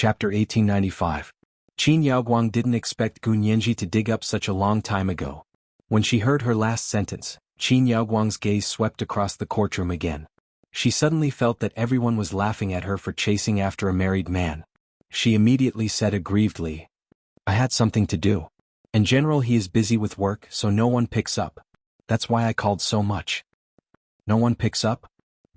Chapter 1895. Qin Yaoguang didn't expect Gu Nianji to dig up such a long time ago. When she heard her last sentence, Qin Yaoguang's gaze swept across the courtroom again. She suddenly felt that everyone was laughing at her for chasing after a married man. She immediately said aggrievedly, "I had something to do. In general, he is busy with work, so no one picks up. That's why I called so much." "No one picks up?"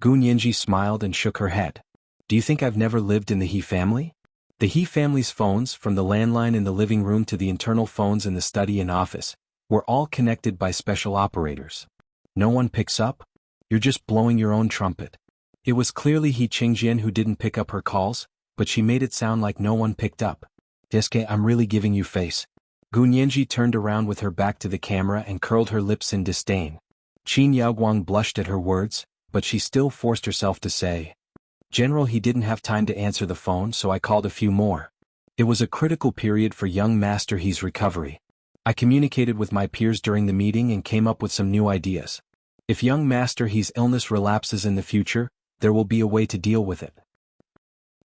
Gu Nianji smiled and shook her head. "Do you think I've never lived in the He family?" The He family's phones, from the landline in the living room to the internal phones in the study and office, were all connected by special operators. "No one picks up? You're just blowing your own trumpet." It was clearly He Qingjian who didn't pick up her calls, but she made it sound like no one picked up. "Deske, I'm really giving you face." Gu Nianji turned around with her back to the camera and curled her lips in disdain. Qin Yaoguang blushed at her words, but she still forced herself to say, "General, he didn't have time to answer the phone, so I called a few more." It was a critical period for young Master He's recovery. "I communicated with my peers during the meeting and came up with some new ideas. If young Master He's illness relapses in the future, there will be a way to deal with it."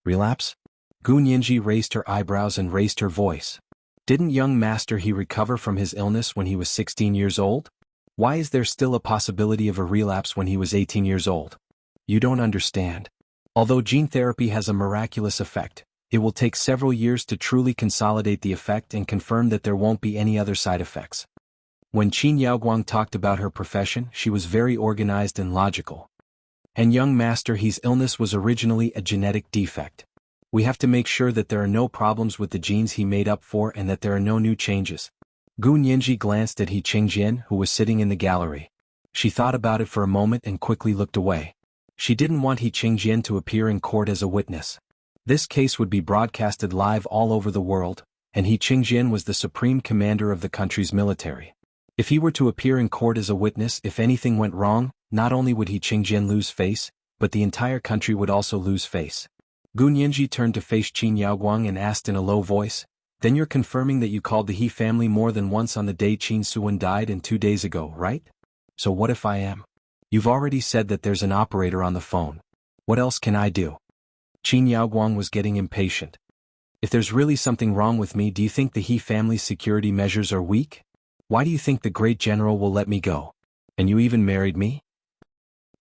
"Relapse?" Gu Nianji raised her eyebrows and raised her voice. "Didn't young Master He recover from his illness when he was 16 years old? Why is there still a possibility of a relapse when he was 18 years old? You don't understand. Although gene therapy has a miraculous effect, it will take several years to truly consolidate the effect and confirm that there won't be any other side effects." When Qin Yaoguang talked about her profession, she was very organized and logical. "And young Master He's illness was originally a genetic defect. We have to make sure that there are no problems with the genes he made up for and that there are no new changes." Gu Nianji glanced at He Qingjian, who was sitting in the gallery. She thought about it for a moment and quickly looked away. She didn't want He Qingjian to appear in court as a witness. This case would be broadcasted live all over the world, and He Qingjian was the supreme commander of the country's military. If he were to appear in court as a witness, if anything went wrong, not only would He Qingjian lose face, but the entire country would also lose face. Gu Nianji turned to face Qin Yaoguang and asked in a low voice, "Then you're confirming that you called the He family more than once on the day Qin Suwen died and 2 days ago, right? So what if I am? You've already said that there's an operator on the phone. What else can I do?" Qin Yaoguang was getting impatient. "If there's really something wrong with me, do you think the He family's security measures are weak? Why do you think the great general will let me go? And you even married me?"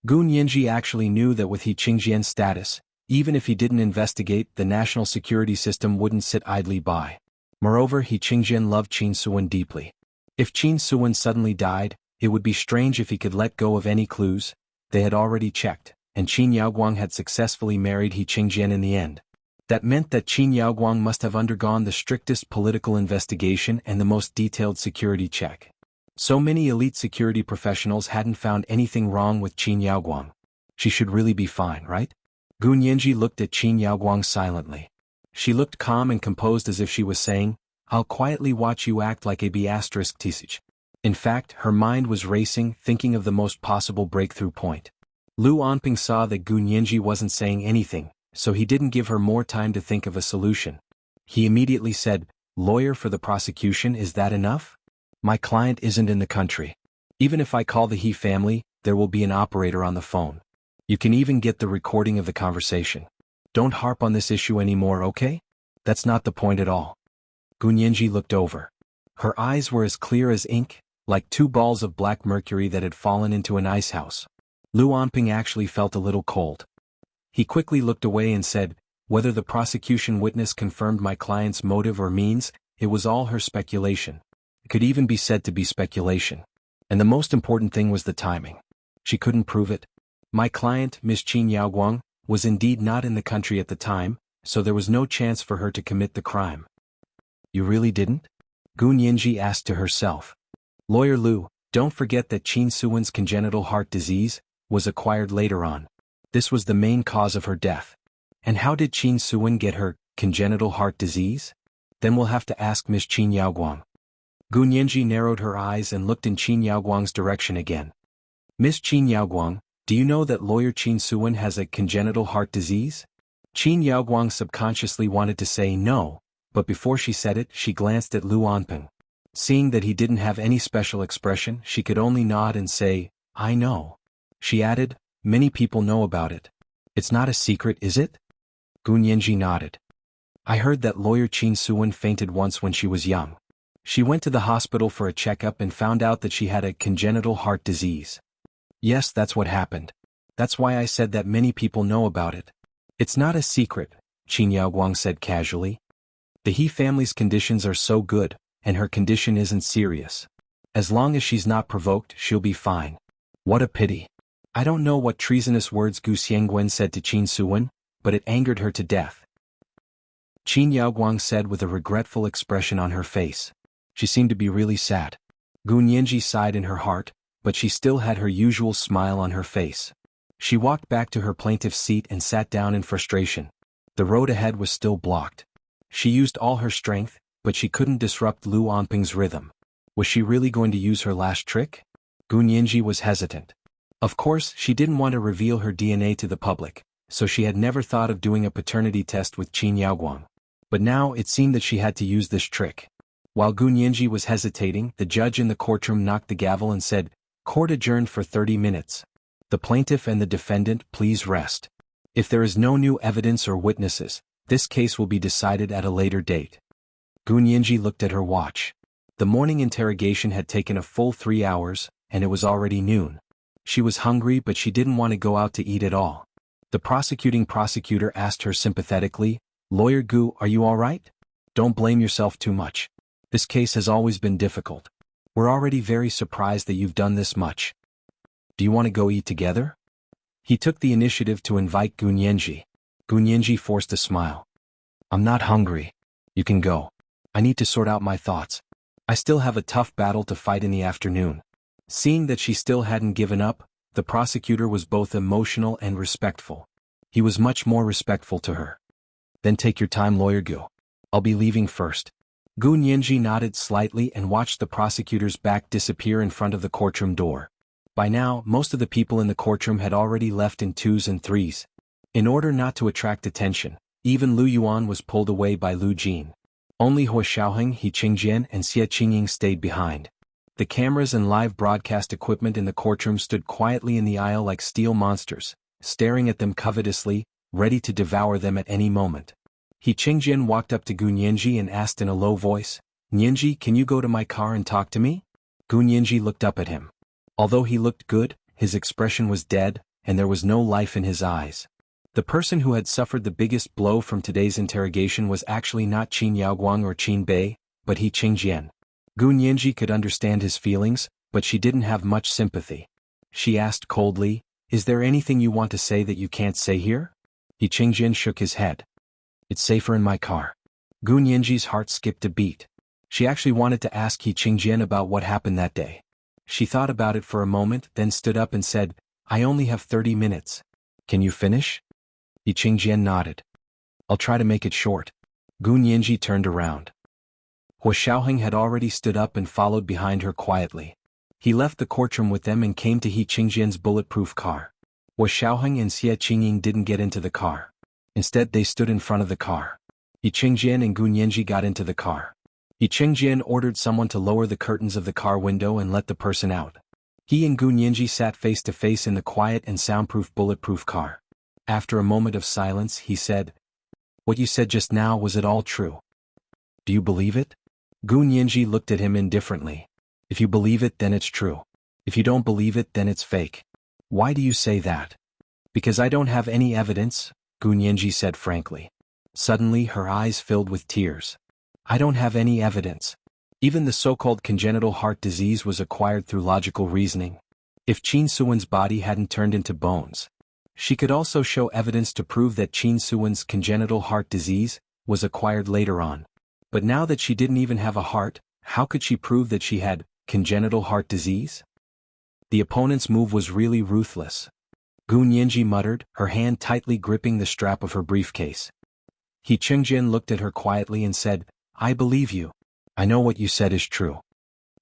Gu Nianji actually knew that with He Qingjian's status, even if he didn't investigate, the national security system wouldn't sit idly by. Moreover, He Qingjian loved Qin Suwen deeply. If Qin Suwen suddenly died, it would be strange if he could let go of any clues. They had already checked, and Qin Yaoguang had successfully married He Qingjian in the end. That meant that Qin Yaoguang must have undergone the strictest political investigation and the most detailed security check. So many elite security professionals hadn't found anything wrong with Qin Yaoguang. She should really be fine, right? Gu Nianji looked at Qin Yaoguang silently. She looked calm and composed as if she was saying, "I'll quietly watch you act like a B*****. In fact, her mind was racing, thinking of the most possible breakthrough point. Lu Anping saw that Gu Nianji wasn't saying anything, so he didn't give her more time to think of a solution. He immediately said, "Lawyer for the prosecution, is that enough? My client isn't in the country. Even if I call the He family, there will be an operator on the phone. You can even get the recording of the conversation. Don't harp on this issue anymore, okay? That's not the point at all." Gu Nianji looked over. Her eyes were as clear as ink, like 2 balls of black mercury that had fallen into an ice house. Lu Anping actually felt a little cold. He quickly looked away and said, "Whether the prosecution witness confirmed my client's motive or means, it was all her speculation. It could even be said to be speculation. And the most important thing was the timing. She couldn't prove it. My client, Miss Qin Yaoguang, was indeed not in the country at the time, so there was no chance for her to commit the crime." "You really didn't?" Gu Nianji asked to herself. "Lawyer Lu, don't forget that Qin Suwen's congenital heart disease was acquired later on. This was the main cause of her death. And how did Qin Suwen get her congenital heart disease? Then we'll have to ask Miss Qin Yaoguang." Gu Nianji narrowed her eyes and looked in Qin Yaoguang's direction again. "Miss Qin Yaoguang, do you know that lawyer Qin Suwen has a congenital heart disease?" Qin Yaoguang subconsciously wanted to say no, but before she said it, she glanced at Lu Anping. Seeing that he didn't have any special expression, she could only nod and say, "I know." She added, "Many people know about it. It's not a secret, is it?" Gu Nianji nodded. I heard that lawyer Qin Suwen fainted once when she was young. She went to the hospital for a checkup and found out that she had a congenital heart disease. Yes, that's what happened. That's why I said that many people know about it. It's not a secret, Qin Yaoguang said casually. The He family's conditions are so good, and her condition isn't serious. As long as she's not provoked, she'll be fine. What a pity. I don't know what treasonous words Gu Xiangguen said to Qin Suwen, but it angered her to death. Qin Yaoguang said with a regretful expression on her face. She seemed to be really sad. Gu Nianji sighed in her heart, but she still had her usual smile on her face. She walked back to her plaintiff's seat and sat down in frustration. The road ahead was still blocked. She used all her strength, but she couldn't disrupt Lu Onping's rhythm. Was she really going to use her last trick? Gu Nianji was hesitant. Of course, she didn't want to reveal her DNA to the public, so she had never thought of doing a paternity test with Qin Yaoguang. But now it seemed that she had to use this trick. While Gu Nianji was hesitating, the judge in the courtroom knocked the gavel and said, "Court adjourned for 30 minutes. The plaintiff and the defendant, please rest. If there is no new evidence or witnesses, this case will be decided at a later date." Gu Nianji looked at her watch. The morning interrogation had taken a full 3 hours, and it was already noon. She was hungry, but she didn't want to go out to eat at all. The prosecuting prosecutor asked her sympathetically, "Lawyer Gu, are you all right? Don't blame yourself too much. This case has always been difficult. We're already very surprised that you've done this much. Do you want to go eat together?" He took the initiative to invite Gu Nianji. Gu Nianji forced a smile. "I'm not hungry. You can go. I need to sort out my thoughts. I still have a tough battle to fight in the afternoon." Seeing that she still hadn't given up, the prosecutor was both emotional and respectful. He was much more respectful to her. "Then take your time, Lawyer Gu. I'll be leaving first." Gu Nianji nodded slightly and watched the prosecutor's back disappear in front of the courtroom door. By now, most of the people in the courtroom had already left in 2s and 3s. In order not to attract attention, even Lu Yuan was pulled away by Lu Jin. Only Hua Xiaoheng, He Qingjian, and Xie Qingying stayed behind. The cameras and live broadcast equipment in the courtroom stood quietly in the aisle like steel monsters, staring at them covetously, ready to devour them at any moment. He Qingjian walked up to Gu Nianji and asked in a low voice, "Nianji, can you go to my car and talk to me?" Gu Nianji looked up at him. Although he looked good, his expression was dead, and there was no life in his eyes. The person who had suffered the biggest blow from today's interrogation was actually not Qin Yaoguang or Qin Bei, but He Qingjian. Gu Nianji could understand his feelings, but she didn't have much sympathy. She asked coldly, "Is there anything you want to say that you can't say here?" He Qingjian shook his head. "It's safer in my car." Gu Nianji's heart skipped a beat. She actually wanted to ask He Qingjian about what happened that day. She thought about it for a moment, then stood up and said, "I only have 30 minutes. Can you finish?" He Qingjian nodded. "I'll try to make it short." Gu Nianji turned around. Hua Xiaoheng had already stood up and followed behind her quietly. He left the courtroom with them and came to He Qingjian's bulletproof car. Hua Xiaoheng and Xie Qingying didn't get into the car. Instead, they stood in front of the car. He Qingjian and Gu Nianji got into the car. He Qingjian ordered someone to lower the curtains of the car window and let the person out. He and Gu Nianji sat face to face in the quiet and soundproof bulletproof car. After a moment of silence, he said, "What you said just now, was it all true? Do you believe it?" Gu Nianji looked at him indifferently. "If you believe it, then it's true. If you don't believe it, then it's fake." "Why do you say that?" "Because I don't have any evidence," Gu Nianji said frankly. Suddenly her eyes filled with tears. "I don't have any evidence. Even the so-called congenital heart disease was acquired through logical reasoning. If Qin Suwen's body hadn't turned into bones, she could also show evidence to prove that Qin Suwen's congenital heart disease was acquired later on. But now that she didn't even have a heart, how could she prove that she had congenital heart disease?" The opponent's move was really ruthless. Gu Nianji muttered, her hand tightly gripping the strap of her briefcase. He Qingjian looked at her quietly and said, "I believe you. I know what you said is true."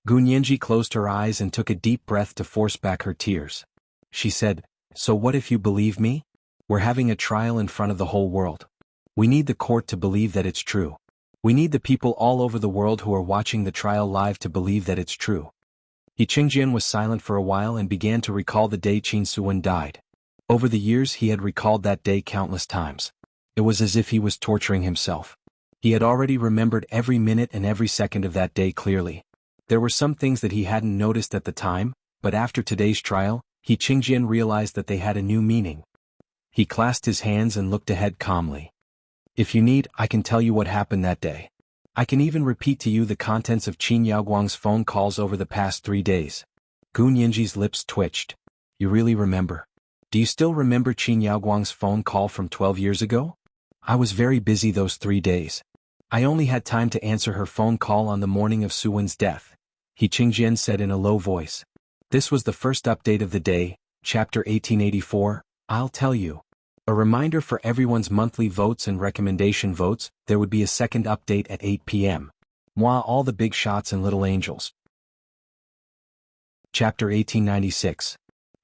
Gu Nianji closed her eyes and took a deep breath to force back her tears. She said, "So what if you believe me? We're having a trial in front of the whole world. We need the court to believe that it's true. We need the people all over the world who are watching the trial live to believe that it's true." He Qingjian was silent for a while and began to recall the day Qin Suwen died. Over the years he had recalled that day countless times. It was as if he was torturing himself. He had already remembered every minute and every second of that day clearly. There were some things that he hadn't noticed at the time, but after today's trial, Qingjian realized that they had a new meaning. He clasped his hands and looked ahead calmly. If you need, I can tell you what happened that day. I can even repeat to you the contents of Qin Yaoguang's phone calls over the past 3 days. Gu Nianji's lips twitched. You really remember? Do you still remember Qin Yaoguang's phone call from 12 years ago? I was very busy those 3 days. I only had time to answer her phone call on the morning of Su Wen's death, Qingjian said in a low voice. This was the first update of the day, chapter 1884, I'll tell you. A reminder for everyone's monthly votes and recommendation votes, there would be a second update at 8 p.m. Moi all the big shots and little angels. Chapter 1896.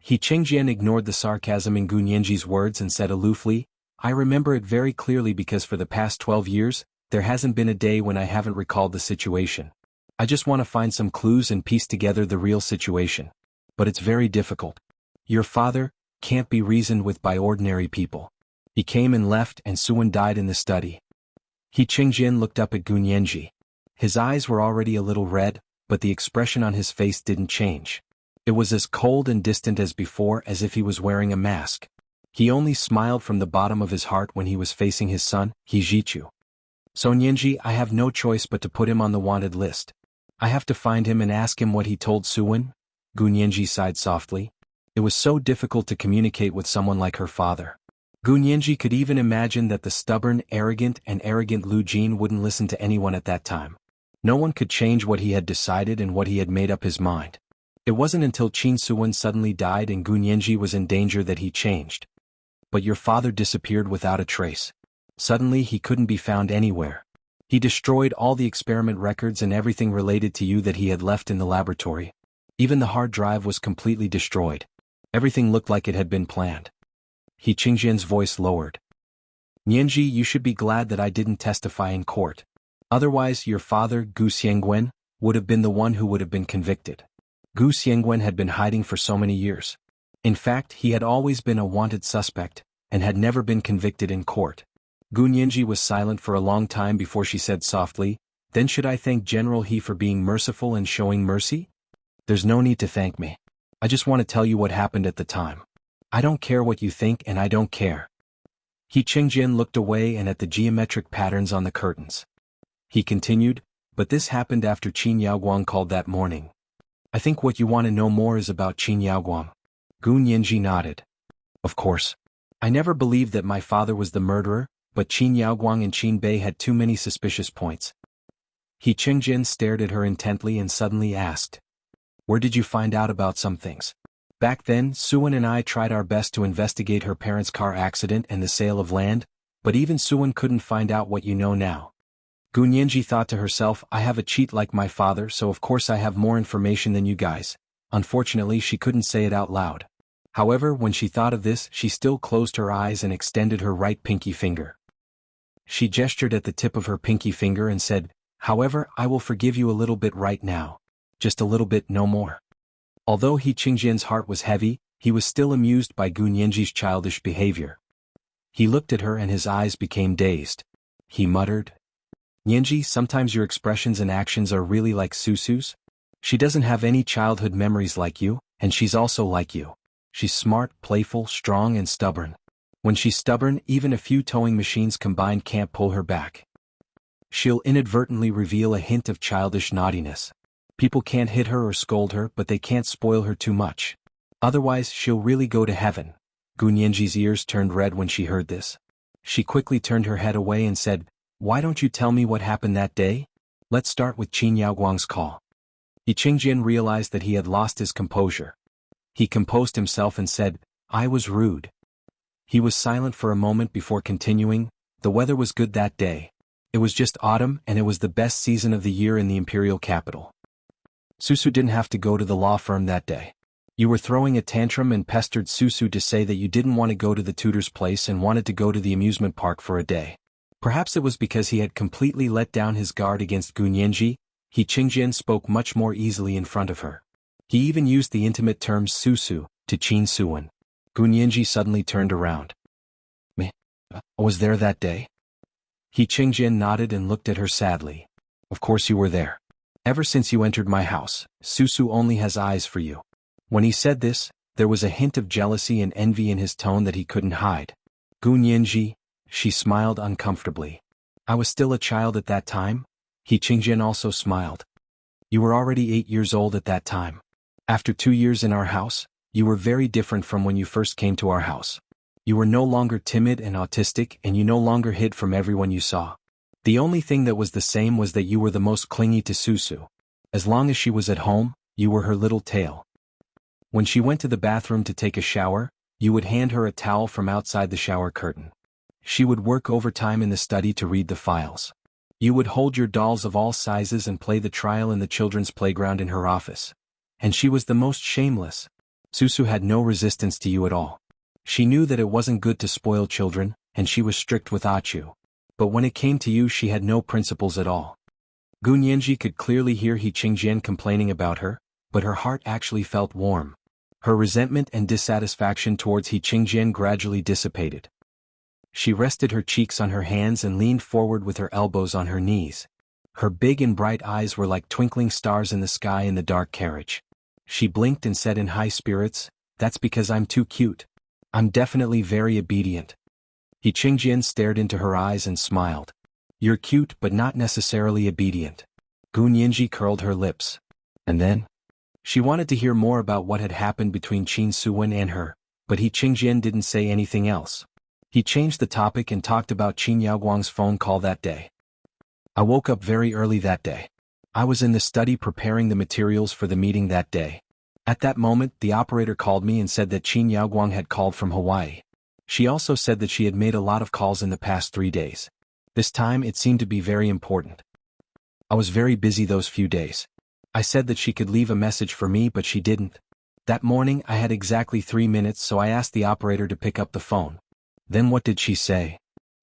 Qingjian ignored the sarcasm in Gu Nianji's words and said aloofly, I remember it very clearly because for the past 12 years, there hasn't been a day when I haven't recalled the situation. I just want to find some clues and piece together the real situation. But it's very difficult. Your father can't be reasoned with by ordinary people. He came and left and Su Wen died in the study. Qingjian looked up at Gu Nianji. His eyes were already a little red, but the expression on his face didn't change. It was as cold and distant as before, as if he was wearing a mask. He only smiled from the bottom of his heart when he was facing his son, Jichu. So Nianji, I have no choice but to put him on the wanted list. I have to find him and ask him what he told Su Wen. Gu Nianji sighed softly. It was so difficult to communicate with someone like her father. Gu Nianji could even imagine that the stubborn, arrogant Lu Jin wouldn't listen to anyone at that time. No one could change what he had decided and what he had made up his mind. It wasn't until Qin Su Wen suddenly died and Gu Nianji was in danger that he changed. But your father disappeared without a trace. Suddenly he couldn't be found anywhere. He destroyed all the experiment records and everything related to you that he had left in the laboratory. Even the hard drive was completely destroyed. Everything looked like it had been planned. Qingjian's voice lowered. Nianji, you should be glad that I didn't testify in court. Otherwise, your father, Gu Xiangguan, would have been the one who would have been convicted. Gu Xiangguan had been hiding for so many years. In fact, he had always been a wanted suspect, and had never been convicted in court. Gu Nianji was silent for a long time before she said softly, Then should I thank General He for being merciful and showing mercy? There's no need to thank me. I just want to tell you what happened at the time. I don't care what you think and I don't care. Qingjian looked away and at the geometric patterns on the curtains. He continued, but this happened after Qin Yaoguang called that morning. I think what you want to know more is about Qin Yaoguang. Gu Nianji nodded. Of course. I never believed that my father was the murderer, but Qin Yaoguang and Qin Bei had too many suspicious points. Qingjian stared at her intently and suddenly asked, Where did you find out about some things? Back then, Su Wen and I tried our best to investigate her parents' car accident and the sale of land, but even Su Wen couldn't find out what you know now. Gu Nianji thought to herself, I have a cheat like my father, so of course I have more information than you guys. Unfortunately, she couldn't say it out loud. However, when she thought of this, she still closed her eyes and extended her right pinky finger. She gestured at the tip of her pinky finger and said, However, I will forgive you a little bit right now. Just a little bit, no more. Although Qingjian's heart was heavy, he was still amused by Gu Nianji's childish behavior. He looked at her and his eyes became dazed. He muttered, Nianji, sometimes your expressions and actions are really like Susu's. She doesn't have any childhood memories like you, and she's also like you. She's smart, playful, strong and stubborn. When she's stubborn, even a few towing machines combined can't pull her back. She'll inadvertently reveal a hint of childish naughtiness. People can't hit her or scold her, but they can't spoil her too much. Otherwise, she'll really go to heaven. Gu Nianji's ears turned red when she heard this. She quickly turned her head away and said, Why don't you tell me what happened that day? Let's start with Qin Yaoguang's call. Qingjian realized that he had lost his composure. He composed himself and said, I was rude. He was silent for a moment before continuing, The weather was good that day. It was just autumn and it was the best season of the year in the imperial capital. Susu didn't have to go to the law firm that day. You were throwing a tantrum and pestered Susu to say that you didn't want to go to the tutor's place and wanted to go to the amusement park for a day. Perhaps it was because he had completely let down his guard against Gu Nianji. Qingjian spoke much more easily in front of her. He even used the intimate term Susu to Qin Su Wen. Gu Nianji suddenly turned around. Me? I was there that day? He Qingjian nodded and looked at her sadly. Of course you were there. Ever since you entered my house, Susu only has eyes for you. When he said this, there was a hint of jealousy and envy in his tone that he couldn't hide. Gu Nianji, she smiled uncomfortably. I was still a child at that time? He Qingjian also smiled. You were already 8 years old at that time. After 2 years in our house, you were very different from when you first came to our house. You were no longer timid and autistic, and you no longer hid from everyone you saw. The only thing that was the same was that you were the most clingy to Susu. As long as she was at home, you were her little tail. When she went to the bathroom to take a shower, you would hand her a towel from outside the shower curtain. She would work overtime in the study to read the files. You would hold your dolls of all sizes and play the trial in the children's playground in her office. And she was the most shameless. Susu had no resistance to you at all. She knew that it wasn't good to spoil children, and she was strict with Achu. But when it came to you, she had no principles at all. Gu Nianji could clearly hear He Qingjian complaining about her, but her heart actually felt warm. Her resentment and dissatisfaction towards He Qingjian gradually dissipated. She rested her cheeks on her hands and leaned forward with her elbows on her knees. Her big and bright eyes were like twinkling stars in the sky in the dark carriage. She blinked and said in high spirits, "That's because I'm too cute. I'm definitely very obedient." He Qingjian stared into her eyes and smiled. "You're cute but not necessarily obedient." Gu Nianji curled her lips. And then? She wanted to hear more about what had happened between Qin Suwen and her, but He Qingjian didn't say anything else. He changed the topic and talked about Qin Yaoguang's phone call that day. I woke up very early that day. I was in the study preparing the materials for the meeting that day. At that moment, the operator called me and said that Qin Yaoguang had called from Hawaii. She also said that she had made a lot of calls in the past 3 days. This time it seemed to be very important. I was very busy those few days. I said that she could leave a message for me, but she didn't. That morning I had exactly 3 minutes, so I asked the operator to pick up the phone. Then what did she say?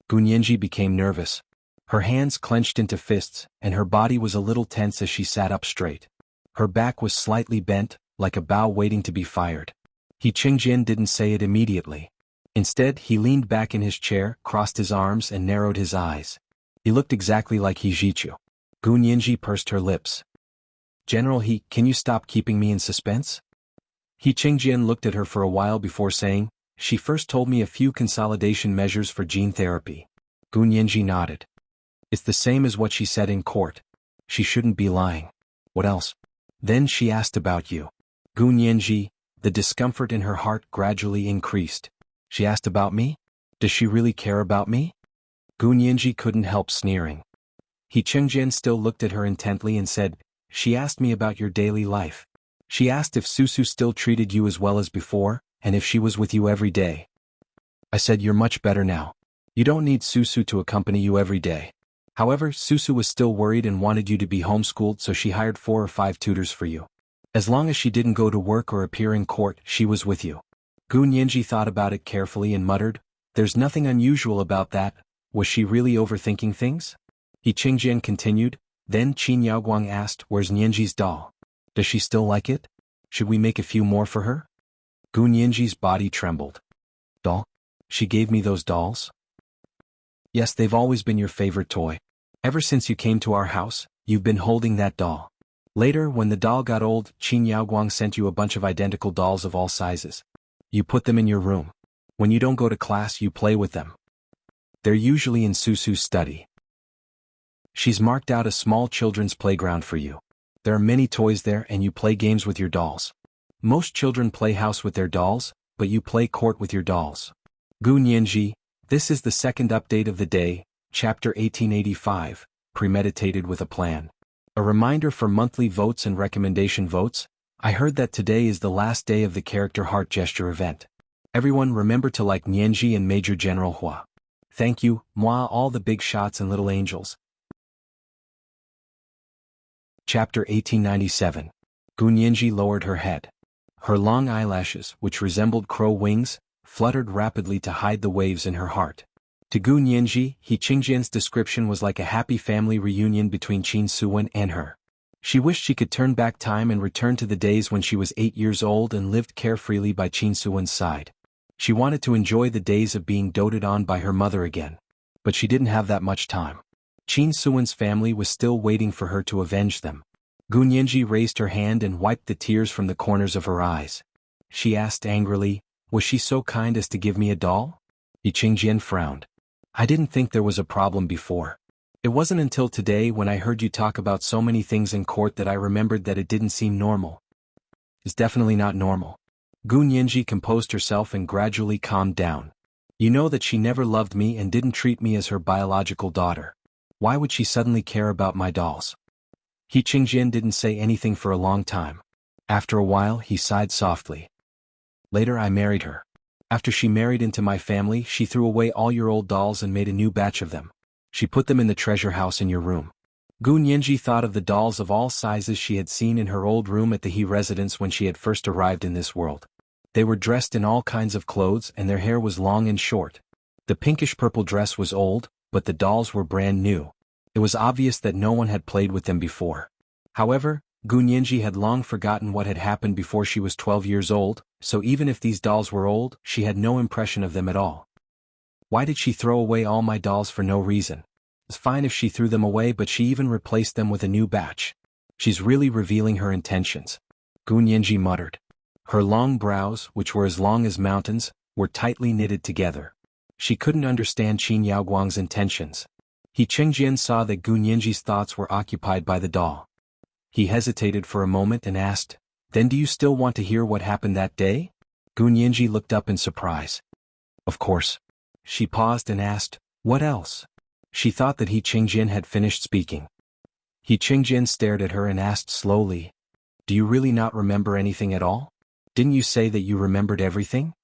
Gu Nianji became nervous. Her hands clenched into fists, and her body was a little tense as she sat up straight. Her back was slightly bent, like a bow waiting to be fired. He Qingjian didn't say it immediately. Instead, he leaned back in his chair, crossed his arms and narrowed his eyes. He looked exactly like He Jichu. Gu Nianji pursed her lips. "General He, can you stop keeping me in suspense?" He Qingjian looked at her for a while before saying, "She first told me a few consolidation measures for gene therapy." Gu Nianji nodded. "It's the same as what she said in court. She shouldn't be lying. What else?" "Then she asked about you." Gu Nianji, the discomfort in her heart gradually increased. "She asked about me? Does she really care about me?" Gu Nianji couldn't help sneering. He Qingjian still looked at her intently and said, "She asked me about your daily life. She asked if Susu still treated you as well as before, and if she was with you every day." I said, "You're much better now. You don't need Susu to accompany you every day." However, Susu was still worried and wanted you to be homeschooled, so she hired 4 or 5 tutors for you. As long as she didn't go to work or appear in court, she was with you. Gu Nianji thought about it carefully and muttered, "There's nothing unusual about that. Was she really overthinking things?" He Qingjian continued, "Then Qin Yaoguang asked, 'Where's Nianji's doll? Does she still like it? Should we make a few more for her?'" Gu Nianji's body trembled. "Doll? She gave me those dolls?" "Yes, they've always been your favorite toy. Ever since you came to our house, you've been holding that doll. Later, when the doll got old, Qin Yaoguang sent you a bunch of identical dolls of all sizes. You put them in your room. When you don't go to class, you play with them. They're usually in Susu's study. She's marked out a small children's playground for you. There are many toys there and you play games with your dolls. Most children play house with their dolls, but you play court with your dolls." Gu Nianji, this is the second update of the day, Chapter 1885, Premeditated with a Plan. A reminder for monthly votes and recommendation votes. I heard that today is the last day of the character heart gesture event. Everyone remember to like Nianji and Major General Hua. Thank you, moi all the big shots and little angels. Chapter 1897. Gu Nianji lowered her head. Her long eyelashes, which resembled crow wings, fluttered rapidly to hide the waves in her heart. To Gu Nianji, He Qingjian's description was like a happy family reunion between Qin Suwen and her. She wished she could turn back time and return to the days when she was 8 years old and lived carefreely by Qin Suwen's side. She wanted to enjoy the days of being doted on by her mother again. But she didn't have that much time. Qin Suwen's family was still waiting for her to avenge them. Gu Nianji raised her hand and wiped the tears from the corners of her eyes. She asked angrily, "Was she so kind as to give me a doll?" Yi Qingjian frowned. "I didn't think there was a problem before. It wasn't until today when I heard you talk about so many things in court that I remembered that it didn't seem normal." "It's definitely not normal." Gu Nianji composed herself and gradually calmed down. "You know that she never loved me and didn't treat me as her biological daughter. Why would she suddenly care about my dolls?" Yi Qingjian didn't say anything for a long time. After a while he sighed softly. "Later I married her. After she married into my family, she threw away all your old dolls and made a new batch of them. She put them in the treasure house in your room." Gu Nianji thought of the dolls of all sizes she had seen in her old room at the He residence when she had first arrived in this world. They were dressed in all kinds of clothes and their hair was long and short. The pinkish-purple dress was old, but the dolls were brand new. It was obvious that no one had played with them before. However, Gu Nianji had long forgotten what had happened before she was 12 years old, so even if these dolls were old, she had no impression of them at all. Why did she throw away all my dolls for no reason? It's fine if she threw them away, but she even replaced them with a new batch. She's really revealing her intentions. Gu Nianji muttered. Her long brows, which were as long as mountains, were tightly knitted together. She couldn't understand Qin Yaoguang's intentions. Yi Qingjian saw that Gu Nianji's thoughts were occupied by the doll. He hesitated for a moment and asked, "Then do you still want to hear what happened that day?" Gu Nianji looked up in surprise. "Of course." She paused and asked, "What else?" She thought that Yi Qingjian had finished speaking. Yi Qingjian stared at her and asked slowly, "Do you really not remember anything at all? Didn't you say that you remembered everything?"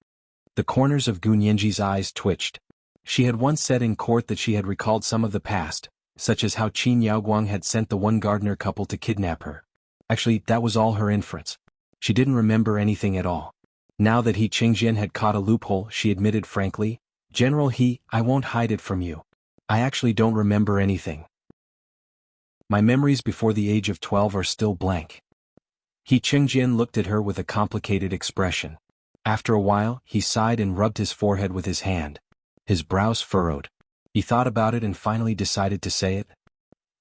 The corners of Gu Nianji's eyes twitched. She had once said in court that she had recalled some of the past, such as how Qin Yaoguang had sent the one gardener couple to kidnap her. Actually, that was all her inference. She didn't remember anything at all. Now that Yi Qingjian had caught a loophole, she admitted frankly, "General He, I won't hide it from you. I actually don't remember anything. My memories before the age of 12 are still blank." Yi Qingjian looked at her with a complicated expression. After a while, he sighed and rubbed his forehead with his hand. His brows furrowed. He thought about it and finally decided to say it.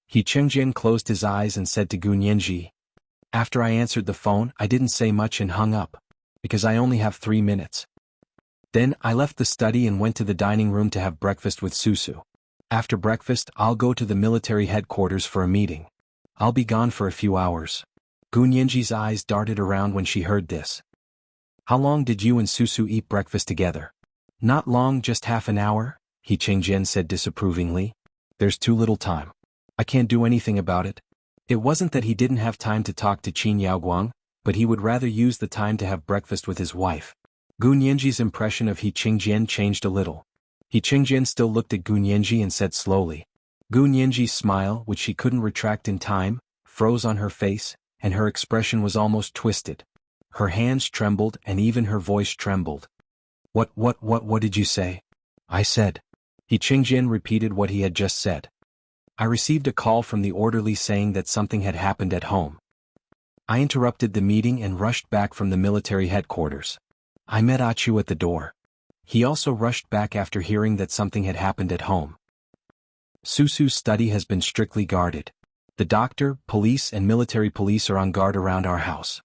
Yi Qingjian closed his eyes and said to Gu Nianji, "After I answered the phone, I didn't say much and hung up, because I only have 3 minutes. Then, I left the study and went to the dining room to have breakfast with Susu. After breakfast, I'll go to the military headquarters for a meeting. I'll be gone for a few hours." Gu Nianji's eyes darted around when she heard this. "How long did you and Susu eat breakfast together?" "Not long, just half an hour," Yi Qingjian said disapprovingly. "There's too little time. I can't do anything about it." It wasn't that he didn't have time to talk to Qin Yaoguang, but he would rather use the time to have breakfast with his wife. Gu Nianji's impression of Yi Qingjian changed a little. Yi Qingjian still looked at Gu Nianji and said slowly. Gu Nianji's smile, which she couldn't retract in time, froze on her face, and her expression was almost twisted. Her hands trembled and even her voice trembled. What did you say?" "I said." Yi Qingjian repeated what he had just said. "I received a call from the orderly saying that something had happened at home. I interrupted the meeting and rushed back from the military headquarters. I met Achu at the door. He also rushed back after hearing that something had happened at home. Susu's study has been strictly guarded. The doctor, police and military police are on guard around our house."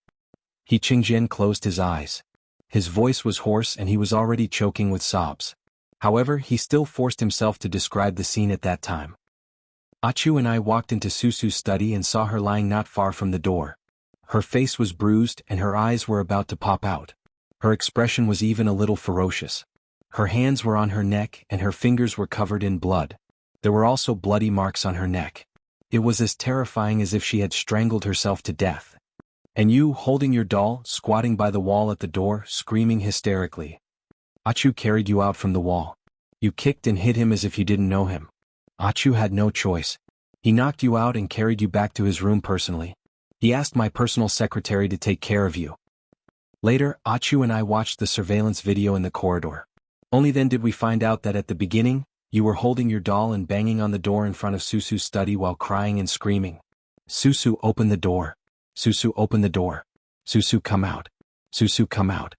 Yi Qingjian closed his eyes. His voice was hoarse and he was already choking with sobs. However, he still forced himself to describe the scene at that time. "Achu and I walked into Susu's study and saw her lying not far from the door. Her face was bruised and her eyes were about to pop out. Her expression was even a little ferocious. Her hands were on her neck and her fingers were covered in blood. There were also bloody marks on her neck. It was as terrifying as if she had strangled herself to death. And you, holding your doll, squatting by the wall at the door, screaming hysterically. Achu carried you out from the wall. You kicked and hit him as if you didn't know him. Achu had no choice. He knocked you out and carried you back to his room personally. He asked my personal secretary to take care of you. Later, Achu and I watched the surveillance video in the corridor. Only then did we find out that at the beginning, you were holding your doll and banging on the door in front of Susu's study while crying and screaming. Susu, open the door. Susu, open the door. Susu, come out. Susu, come out."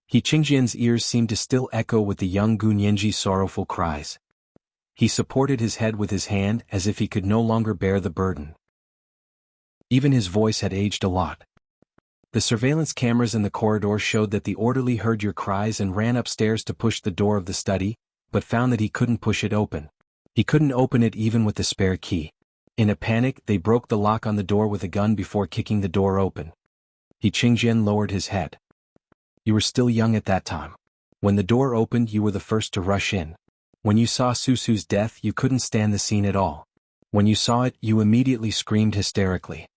Yi Qingjian's ears seemed to still echo with the young Gu Nianji's sorrowful cries. He supported his head with his hand as if he could no longer bear the burden. Even his voice had aged a lot. The surveillance cameras in the corridor showed that the orderly heard your cries and ran upstairs to push the door of the study, but found that he couldn't push it open. He couldn't open it even with the spare key. In a panic, they broke the lock on the door with a gun before kicking the door open. He Qingjian lowered his head. You were still young at that time. When the door opened, you were the first to rush in. When you saw Susu's death, you couldn't stand the scene at all. When you saw it, you immediately screamed hysterically.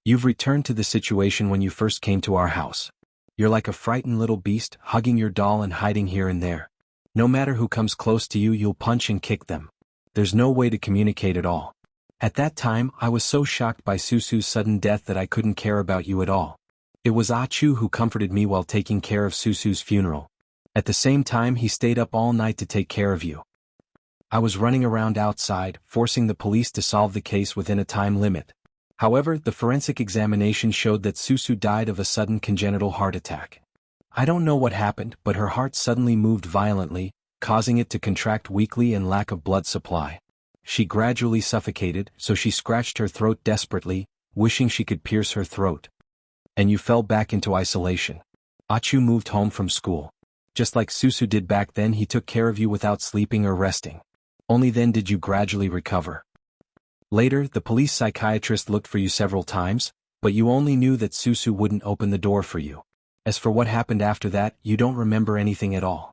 You've returned to the situation when you first came to our house. You're like a frightened little beast, hugging your doll and hiding here and there. No matter who comes close to you, you'll punch and kick them. There's no way to communicate at all. At that time, I was so shocked by Susu's sudden death that I couldn't care about you at all. It was Achu who comforted me while taking care of Susu's funeral. At the same time, he stayed up all night to take care of you. I was running around outside, forcing the police to solve the case within a time limit. However, the forensic examination showed that Susu died of a sudden congenital heart attack. I don't know what happened, but her heart suddenly moved violently, causing it to contract weakly and lack of blood supply. She gradually suffocated, so she scratched her throat desperately, wishing she could pierce her throat. And you fell back into isolation. Achu moved home from school. Just like Susu did back then, he took care of you without sleeping or resting. Only then did you gradually recover. Later, the police psychiatrist looked for you several times, but you only knew that Susu wouldn't open the door for you. As for what happened after that, you don't remember anything at all.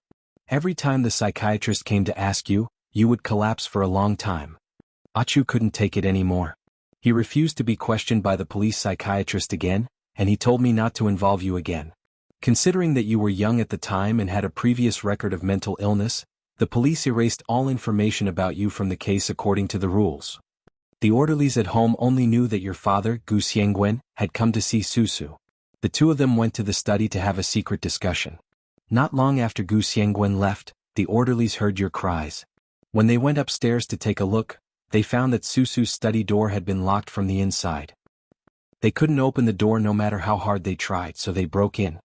Every time the psychiatrist came to ask you, you would collapse for a long time. Achu couldn't take it anymore. He refused to be questioned by the police psychiatrist again, and he told me not to involve you again. Considering that you were young at the time and had a previous record of mental illness, the police erased all information about you from the case according to the rules. The orderlies at home only knew that your father, Gu Xiangwen, had come to see Susu. The two of them went to the study to have a secret discussion. Not long after Gu Xiangwen left, the orderlies heard your cries. When they went upstairs to take a look, they found that Susu's study door had been locked from the inside. They couldn't open the door no matter how hard they tried, so they broke in.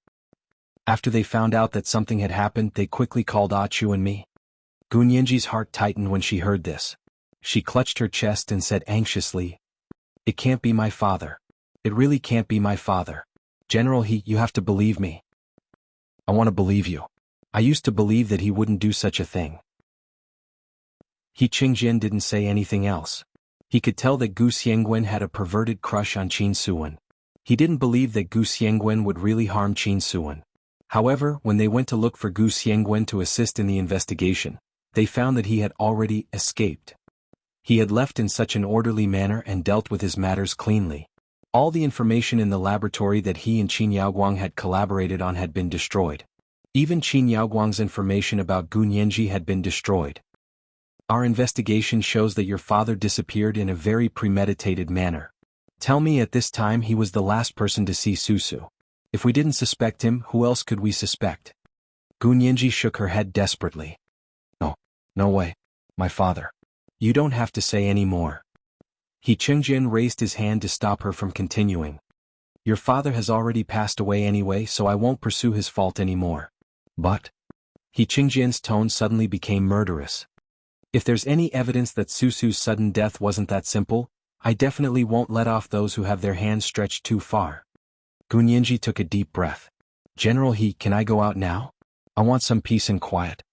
After they found out that something had happened, they quickly called Achu and me. Gunyenji's heart tightened when she heard this. She clutched her chest and said anxiously, "It can't be my father. It really can't be my father. General you have to believe me." "I want to believe you. I used to believe that he wouldn't do such a thing." Qingjian didn't say anything else. He could tell that Gu Xiangwen had a perverted crush on Qin Suan. He didn't believe that Gu Xiangwen would really harm Qin Suan. However, when they went to look for Gu Xiangwen to assist in the investigation, they found that he had already escaped. He had left in such an orderly manner and dealt with his matters cleanly. All the information in the laboratory that he and Qin Yaoguang had collaborated on had been destroyed. Even Qin Yaoguang's information about Gunyenji had been destroyed. Our investigation shows that your father disappeared in a very premeditated manner. Tell me, at this time he was the last person to see Susu. If we didn't suspect him, who else could we suspect? Gunyenji shook her head desperately. No way. My father. You don't have to say any more. Qingjian raised his hand to stop her from continuing. Your father has already passed away anyway, so I won't pursue his fault anymore. But Qingjian's tone suddenly became murderous. If there's any evidence that Susu's sudden death wasn't that simple, I definitely won't let off those who have their hands stretched too far. Gunyenji took a deep breath. General can I go out now? I want some peace and quiet.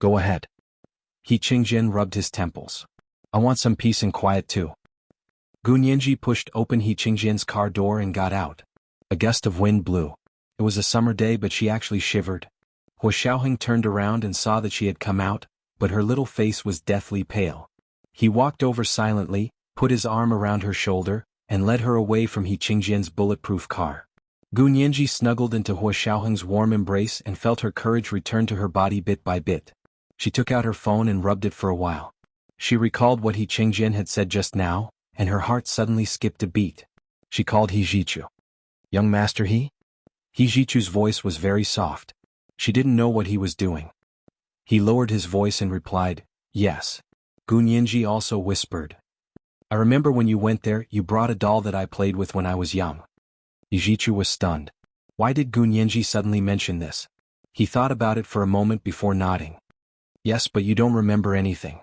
Go ahead. Qingjian rubbed his temples. I want some peace and quiet too. Gunyenji pushed open Qingjian's car door and got out. A gust of wind blew. It was a summer day, but she actually shivered. Hua Xiaoheng turned around and saw that she had come out, but her little face was deathly pale. He walked over silently, put his arm around her shoulder, and led her away from Qingjian's bulletproof car. Gunyenji snuggled into Hua Xiaoheng's warm embrace and felt her courage return to her body bit by bit. She took out her phone and rubbed it for a while. She recalled what Qingjian had said just now, and her heart suddenly skipped a beat. She called Jichu. Young Master Jichu's voice was very soft. She didn't know what he was doing. He lowered his voice and replied, yes. Gunyenji also whispered. I remember when you went there, you brought a doll that I played with when I was young. Jichu was stunned. Why did Gunyenji suddenly mention this? He thought about it for a moment before nodding. Yes, but you don't remember anything.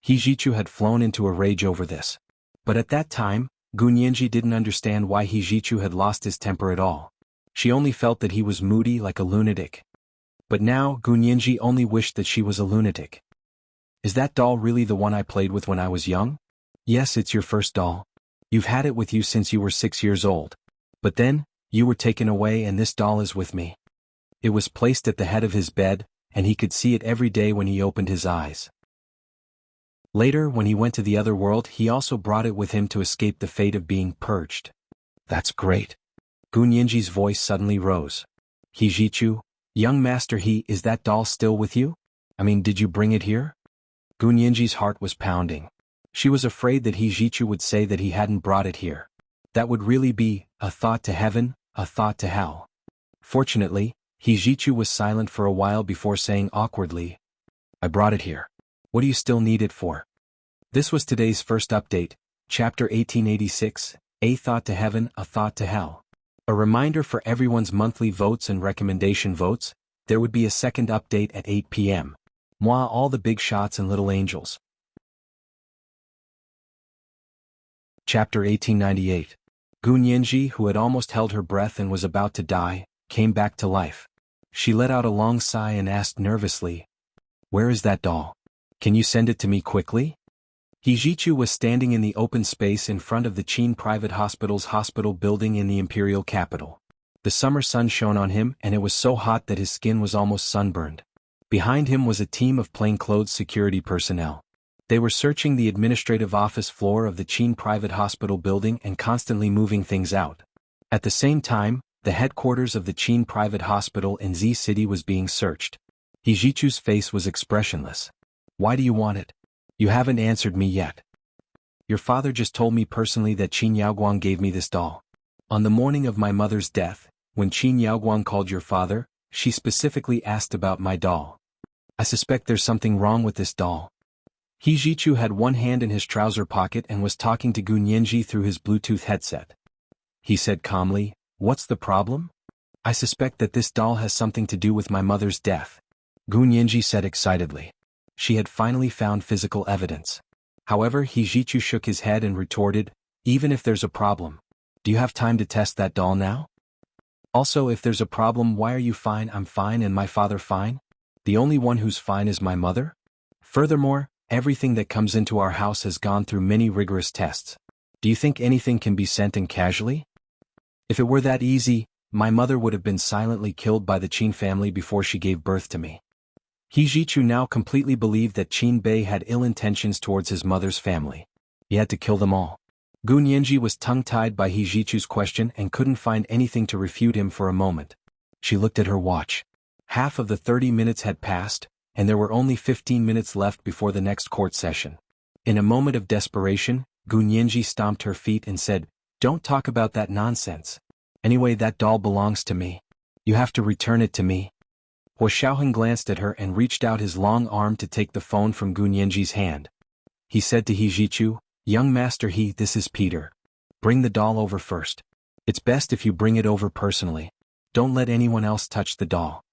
Hijichu had flown into a rage over this. But at that time, Gunyenji didn't understand why Hijichu had lost his temper at all. She only felt that he was moody like a lunatic. But now, Gunyenji only wished that she was a lunatic. Is that doll really the one I played with when I was young? Yes, it's your first doll. You've had it with you since you were 6 years old. But then, you were taken away and this doll is with me. It was placed at the head of his bed, and he could see it every day when he opened his eyes. Later, when he went to the other world, he also brought it with him to escape the fate of being purged. That's great. Gunyenji's voice suddenly rose. Hijichu, young master is that doll still with you? I mean, did you bring it here? Gunyenji's heart was pounding. She was afraid that Hijichu would say that he hadn't brought it here. That would really be a thought to heaven, a thought to hell. Fortunately, Hijichu was silent for a while before saying awkwardly, I brought it here. What do you still need it for? This was today's first update, Chapter 1886, A Thought to Heaven, A Thought to Hell. A reminder for everyone's monthly votes and recommendation votes, there would be a second update at 8 p.m. Moi all the big shots and little angels. Chapter 1898. Gunyenji, who had almost held her breath and was about to die, came back to life. She let out a long sigh and asked nervously, Where is that doll? Can you send it to me quickly? Hijichu was standing in the open space in front of the Qin Private Hospital's hospital building in the imperial capital. The summer sun shone on him and it was so hot that his skin was almost sunburned. Behind him was a team of plainclothes security personnel. They were searching the administrative office floor of the Qin Private Hospital building and constantly moving things out. At the same time, the headquarters of the Qin Private Hospital in Z City was being searched. Hijichu's face was expressionless. Why do you want it? You haven't answered me yet. Your father just told me personally that Qin Yaoguang gave me this doll. On the morning of my mother's death, when Qin Yaoguang called your father, she specifically asked about my doll. I suspect there's something wrong with this doll. Hijichu had one hand in his trouser pocket and was talking to Gunyenji through his Bluetooth headset. He said calmly, What's the problem? I suspect that this doll has something to do with my mother's death. Gunyenji said excitedly. She had finally found physical evidence. However, Hijichu shook his head and retorted, Even if there's a problem, do you have time to test that doll now? Also, if there's a problem, why are you fine? I'm fine and my father fine? The only one who's fine is my mother? Furthermore, everything that comes into our house has gone through many rigorous tests. Do you think anything can be sent in casually? If it were that easy, my mother would have been silently killed by the Qin family before she gave birth to me. Hijichu now completely believed that Qin Bei had ill intentions towards his mother's family. He had to kill them all. Gunyenji was tongue-tied by Hijichu's question and couldn't find anything to refute him for a moment. She looked at her watch. Half of the 30 minutes had passed, and there were only 15 minutes left before the next court session. In a moment of desperation, Gunyenji stomped her feet and said, Don't talk about that nonsense. Anyway, that doll belongs to me. You have to return it to me. Huo Xiaoheng glanced at her and reached out his long arm to take the phone from Gunyenji's hand. He said to Hijichu, Young master this is Peter. Bring the doll over first. It's best if you bring it over personally. Don't let anyone else touch the doll.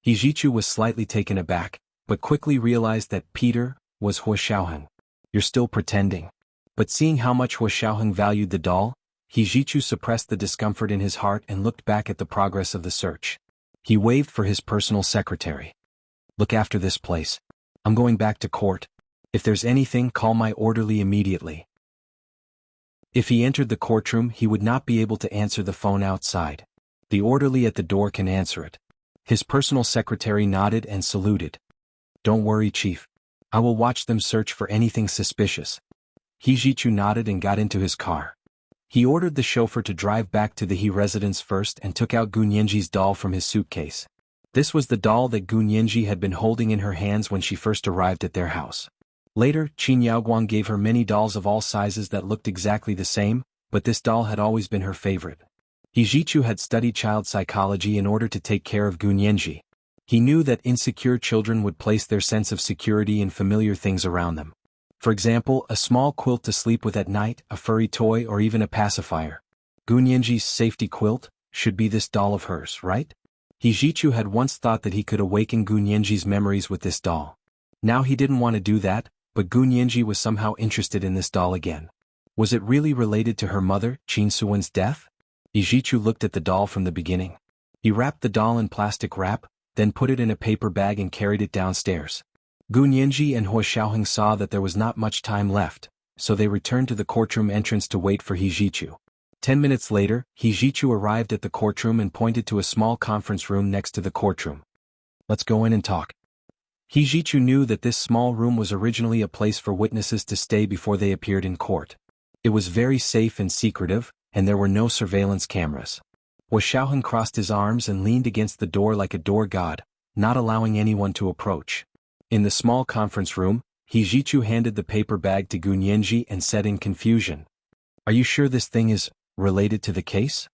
Hijichu was slightly taken aback, but quickly realized that Peter was Huo Xiaoheng. You're still pretending. But seeing how much Huo Xiaoheng valued the doll, Hijichu suppressed the discomfort in his heart and looked back at the progress of the search. He waved for his personal secretary. Look after this place. I'm going back to court. If there's anything, call my orderly immediately. If he entered the courtroom, he would not be able to answer the phone outside. The orderly at the door can answer it. His personal secretary nodded and saluted. Don't worry, Chief. I will watch them search for anything suspicious. Hijichu nodded and got into his car. He ordered the chauffeur to drive back to the He residence first and took out Gunyenji's doll from his suitcase. This was the doll that Gunyenji had been holding in her hands when she first arrived at their house. Later, Qin Yaoguang gave her many dolls of all sizes that looked exactly the same, but this doll had always been her favorite. Hijichu had studied child psychology in order to take care of Gunyenji. He knew that insecure children would place their sense of security in familiar things around them. For example, a small quilt to sleep with at night, a furry toy, or even a pacifier. Gunyenji's safety quilt should be this doll of hers, right? Hijichu had once thought that he could awaken Gunyenji's memories with this doll. Now he didn't want to do that, but Gu Nianji was somehow interested in this doll again. Was it really related to her mother, Qin Suwen's death? Ijichu looked at the doll from the beginning. He wrapped the doll in plastic wrap, then put it in a paper bag and carried it downstairs. Gu Nianji and Hua Xiaoheng saw that there was not much time left, so they returned to the courtroom entrance to wait for Hijichu. 10 minutes later, Hijichu arrived at the courtroom and pointed to a small conference room next to the courtroom. Let's go in and talk. Hijichu knew that this small room was originally a place for witnesses to stay before they appeared in court. It was very safe and secretive, and there were no surveillance cameras. Hua Xiaoheng crossed his arms and leaned against the door like a door god, not allowing anyone to approach. In the small conference room, Hijichu handed the paper bag to Gu Nianji and said in confusion, "Are you sure this thing is related to the case?"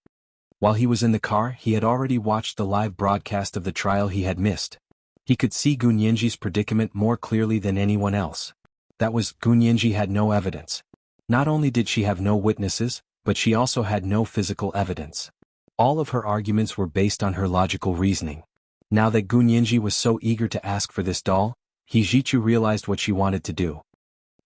While he was in the car, he had already watched the live broadcast of the trial he had missed. He could see Gu Nianji's predicament more clearly than anyone else. That was, Gu Nianji had no evidence. Not only did she have no witnesses, but she also had no physical evidence. All of her arguments were based on her logical reasoning. Now that Gu Nianji was so eager to ask for this doll, Hijichu realized what she wanted to do.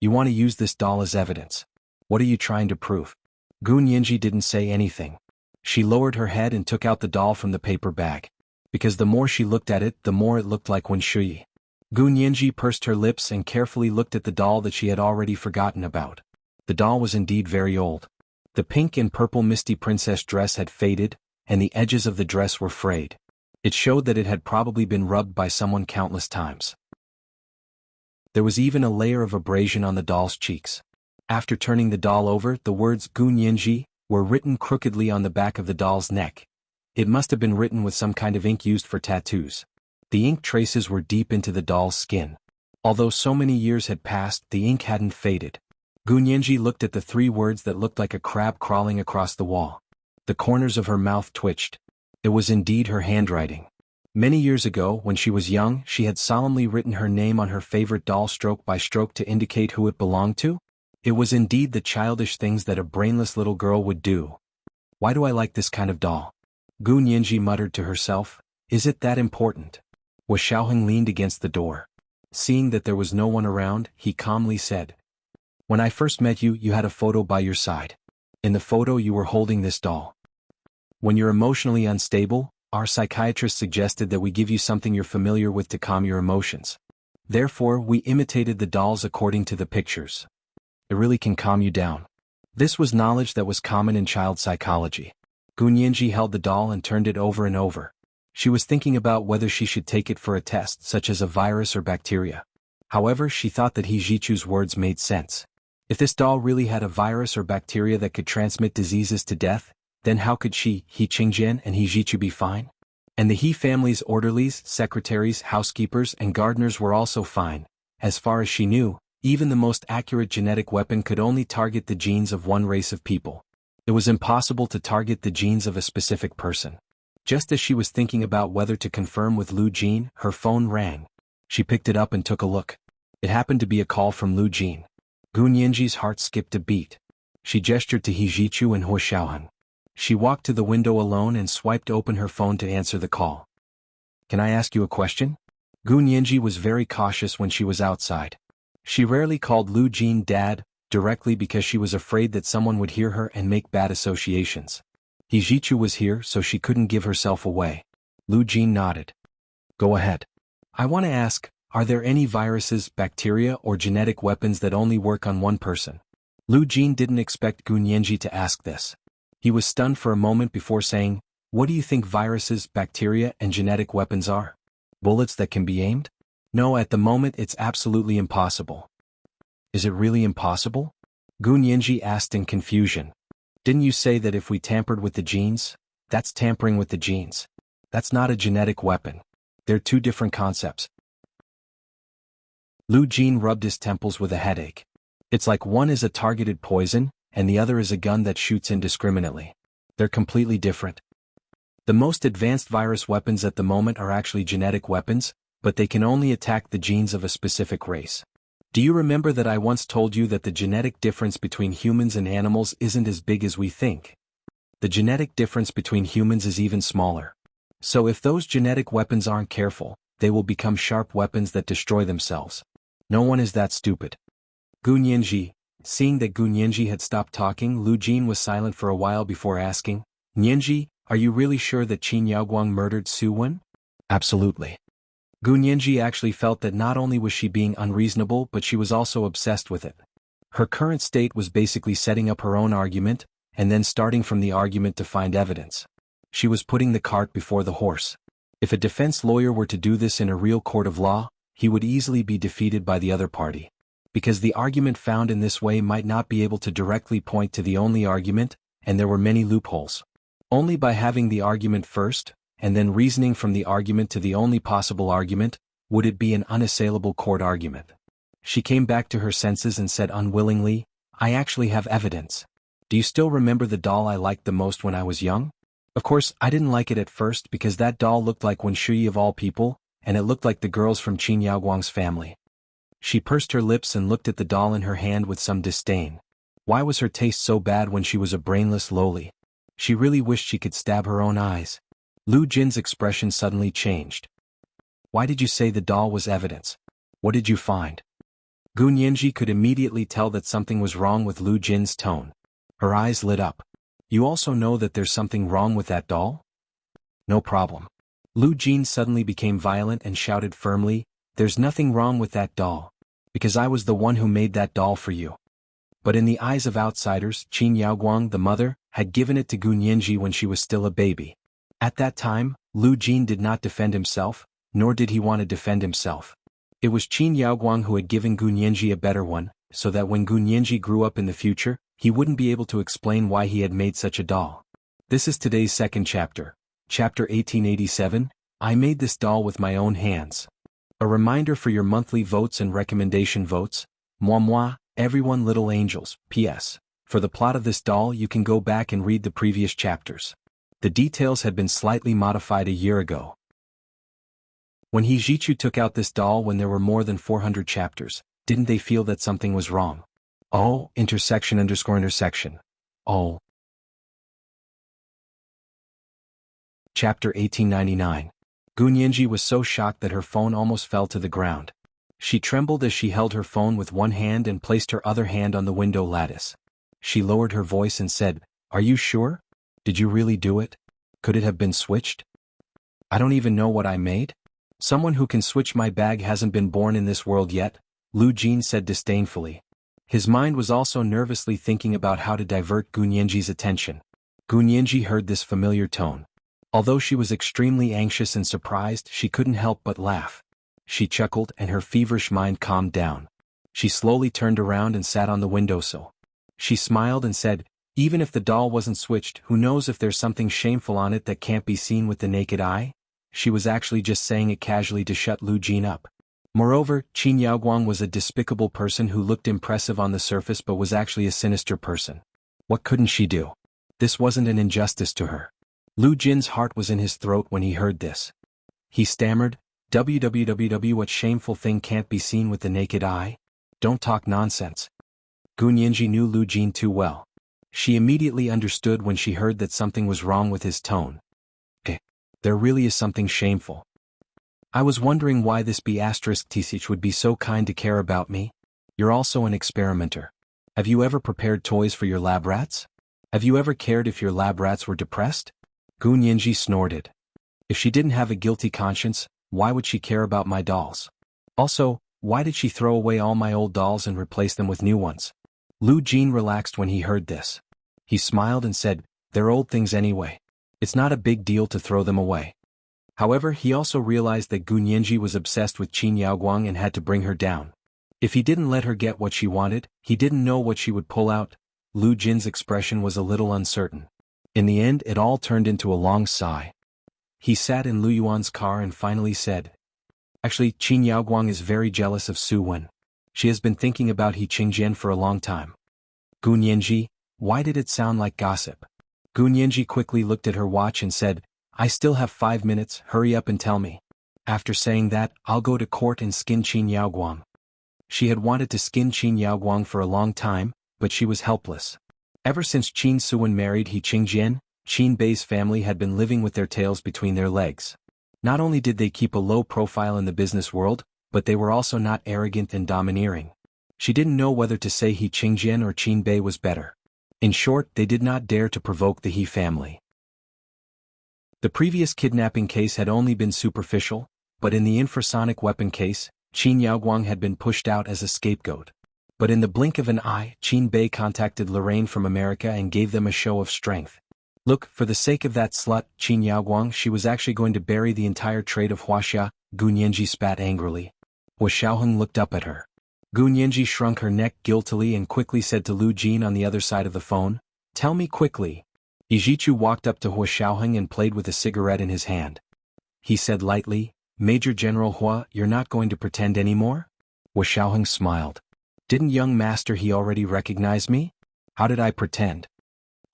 "You want to use this doll as evidence. What are you trying to prove?" Gu Nianji didn't say anything. She lowered her head and took out the doll from the paper bag. Because the more she looked at it, the more it looked like Wen Shuyi. Gu Nianji pursed her lips and carefully looked at the doll that she had already forgotten about. The doll was indeed very old. The pink and purple misty princess dress had faded, and the edges of the dress were frayed. It showed that it had probably been rubbed by someone countless times. There was even a layer of abrasion on the doll's cheeks. After turning the doll over, the words Gu Nianji were written crookedly on the back of the doll's neck. It must have been written with some kind of ink used for tattoos. The ink traces were deep into the doll's skin. Although so many years had passed, the ink hadn't faded. Gu Nianji looked at the 3 words that looked like a crab crawling across the wall. The corners of her mouth twitched. It was indeed her handwriting. Many years ago, when she was young, she had solemnly written her name on her favorite doll stroke by stroke to indicate who it belonged to. It was indeed the childish things that a brainless little girl would do. "Why do I like this kind of doll?" Gu Nianji muttered to herself. "Is it that important?" Hua Xiaoheng leaned against the door. Seeing that there was no one around, he calmly said, "When I first met you, you had a photo by your side. In the photo you were holding this doll. When you're emotionally unstable, our psychiatrist suggested that we give you something you're familiar with to calm your emotions. Therefore, we imitated the dolls according to the pictures. It really can calm you down." This was knowledge that was common in child psychology. Gu Nianji held the doll and turned it over and over. She was thinking about whether she should take it for a test, such as a virus or bacteria. However, she thought that Hijichu's words made sense. If this doll really had a virus or bacteria that could transmit diseases to death, then how could she, He Qingjian, and Hijichu be fine? And the He family's orderlies, secretaries, housekeepers, and gardeners were also fine. As far as she knew, even the most accurate genetic weapon could only target the genes of one race of people. It was impossible to target the genes of a specific person. Just as she was thinking about whether to confirm with Lu Jin, her phone rang. She picked it up and took a look. It happened to be a call from Lu Jin. Gu Nianji's heart skipped a beat. She gestured to Hijichu and Hua Xiaoheng. She walked to the window alone and swiped open her phone to answer the call. "Can I ask you a question?" Gu Nianji was very cautious when she was outside. She rarely called Lu Jin Dad directly because she was afraid that someone would hear her and make bad associations. Hijichu was here, so she couldn't give herself away. Lu Jin nodded. "Go ahead. I want to ask, are there any viruses, bacteria, or genetic weapons that only work on one person?" Lu Jin didn't expect Gu Nianji to ask this. He was stunned for a moment before saying, "What do you think viruses, bacteria, and genetic weapons are? Bullets that can be aimed? No, at the moment it's absolutely impossible." "Is it really impossible?" Gu Nianji asked in confusion. "Didn't you say that if we tampered with the genes, that's tampering with the genes? That's not a genetic weapon. They're 2 different concepts." Lu Jin rubbed his temples with a headache. "It's like one is a targeted poison, and the other is a gun that shoots indiscriminately. They're completely different. The most advanced virus weapons at the moment are actually genetic weapons, but they can only attack the genes of a specific race. Do you remember that I once told you that the genetic difference between humans and animals isn't as big as we think? The genetic difference between humans is even smaller. So if those genetic weapons aren't careful, they will become sharp weapons that destroy themselves. No one is that stupid. Gu Nianji. Seeing that Gu Nianji had stopped talking, Lu Jin was silent for a while before asking, Nianji, are you really sure that Qin Yaoguang murdered Su Wen? Absolutely. Gu Nianji actually felt that not only was she being unreasonable but she was also obsessed with it. Her current state was basically setting up her own argument, and then starting from the argument to find evidence. She was putting the cart before the horse. If a defense lawyer were to do this in a real court of law, he would easily be defeated by the other party. Because the argument found in this way might not be able to directly point to the only argument, and there were many loopholes. Only by having the argument first, and then reasoning from the argument to the only possible argument, would it be an unassailable court argument. She came back to her senses and said unwillingly, I actually have evidence. Do you still remember the doll I liked the most when I was young? Of course, I didn't like it at first because that doll looked like Wen Shuyi of all people, and it looked like the girls from Qin Yaoguang's family. She pursed her lips and looked at the doll in her hand with some disdain. Why was her taste so bad when she was a brainless lowly? She really wished she could stab her own eyes. Lu Jin's expression suddenly changed. Why did you say the doll was evidence? What did you find? Gu Nianji could immediately tell that something was wrong with Lu Jin's tone. Her eyes lit up. You also know that there's something wrong with that doll? No problem. Lu Jin suddenly became violent and shouted firmly, there's nothing wrong with that doll. Because I was the one who made that doll for you. But in the eyes of outsiders, Qin Yaoguang, the mother, had given it to Gu Nianji when she was still a baby. At that time, Lu Jin did not defend himself, nor did he want to defend himself. It was Qin Yaoguang who had given Gu Nianji a better one, so that when Gu Nianji grew up in the future, he wouldn't be able to explain why he had made such a doll. This is today's second chapter. Chapter 1887, I made this doll with my own hands. A reminder for your monthly votes and recommendation votes. Moi, everyone little angels. P.S. For the plot of this doll you can go back and read the previous chapters. The details had been slightly modified a year ago. When He Jichu took out this doll when there were more than 400 chapters, didn't they feel that something was wrong? Oh, intersection. Oh. Chapter 1899. Gu Nianji was so shocked that her phone almost fell to the ground. She trembled as she held her phone with one hand and placed her other hand on the window lattice. She lowered her voice and said, Are you sure? Did you really do it? Could it have been switched? I don't even know what I made. Someone who can switch my bag hasn't been born in this world yet, Lu Jin said disdainfully. His mind was also nervously thinking about how to divert Gu Nianji's attention. Gu Nianji heard this familiar tone. Although she was extremely anxious and surprised, she couldn't help but laugh. She chuckled and her feverish mind calmed down. She slowly turned around and sat on the windowsill. She smiled and said, Even if the doll wasn't switched, who knows if there's something shameful on it that can't be seen with the naked eye? She was actually just saying it casually to shut Lu Jin up. Moreover, Qin Yaoguang was a despicable person who looked impressive on the surface but was actually a sinister person. What couldn't she do? This wasn't an injustice to her. Lu Jin's heart was in his throat when he heard this. He stammered, "Www, what shameful thing can't be seen with the naked eye? Don't talk nonsense." Gu Nianji knew Lu Jin too well. She immediately understood when she heard that something was wrong with his tone. There really is something shameful. I was wondering why this B*TH would be so kind to care about me. You're also an experimenter. Have you ever prepared toys for your lab rats? Have you ever cared if your lab rats were depressed? Gu Nianji snorted. If she didn't have a guilty conscience, why would she care about my dolls? Also, why did she throw away all my old dolls and replace them with new ones? Lu Jin relaxed when he heard this. He smiled and said, "They're old things anyway. It's not a big deal to throw them away." However, he also realized that Gu Nianji was obsessed with Qin Yaoguang and had to bring her down. If he didn't let her get what she wanted, he didn't know what she would pull out. Lu Jin's expression was a little uncertain. In the end, it all turned into a long sigh. He sat in Lu Yuan's car and finally said, "Actually, Qin Yaoguang is very jealous of Su Wen. She has been thinking about He Qingjian for a long time." Gu Nianji, why did it sound like gossip? Gu Nianji quickly looked at her watch and said, "I still have 5 minutes, hurry up and tell me. After saying that, I'll go to court and skin Qin Yaoguang." She had wanted to skin Qin Yaoguang for a long time, but she was helpless. Ever since Qin Suwen married He Qingjian, Qin Bei's family had been living with their tails between their legs. Not only did they keep a low profile in the business world, but they were also not arrogant and domineering. She didn't know whether to say He Qingjian or Qin Bei was better. In short, they did not dare to provoke the He family. The previous kidnapping case had only been superficial, but in the infrasonic weapon case, Qin Yaoguang had been pushed out as a scapegoat. But in the blink of an eye, Qin Bei contacted Lorraine from America and gave them a show of strength. Look, for the sake of that slut, Qin Yaoguang, she was actually going to bury the entire trade of Huaxia. Gu Nianji spat angrily. Hua Xiaoheng looked up at her. Gu Nianji shrunk her neck guiltily and quickly said to Lu Jin on the other side of the phone, "Tell me quickly." Yi Zhichu walked up to Hua Xiaoheng and played with a cigarette in his hand. He said lightly, "Major General Hua, you're not going to pretend anymore?" Hua Xiaoheng smiled. "Didn't young master he already recognize me? How did I pretend?"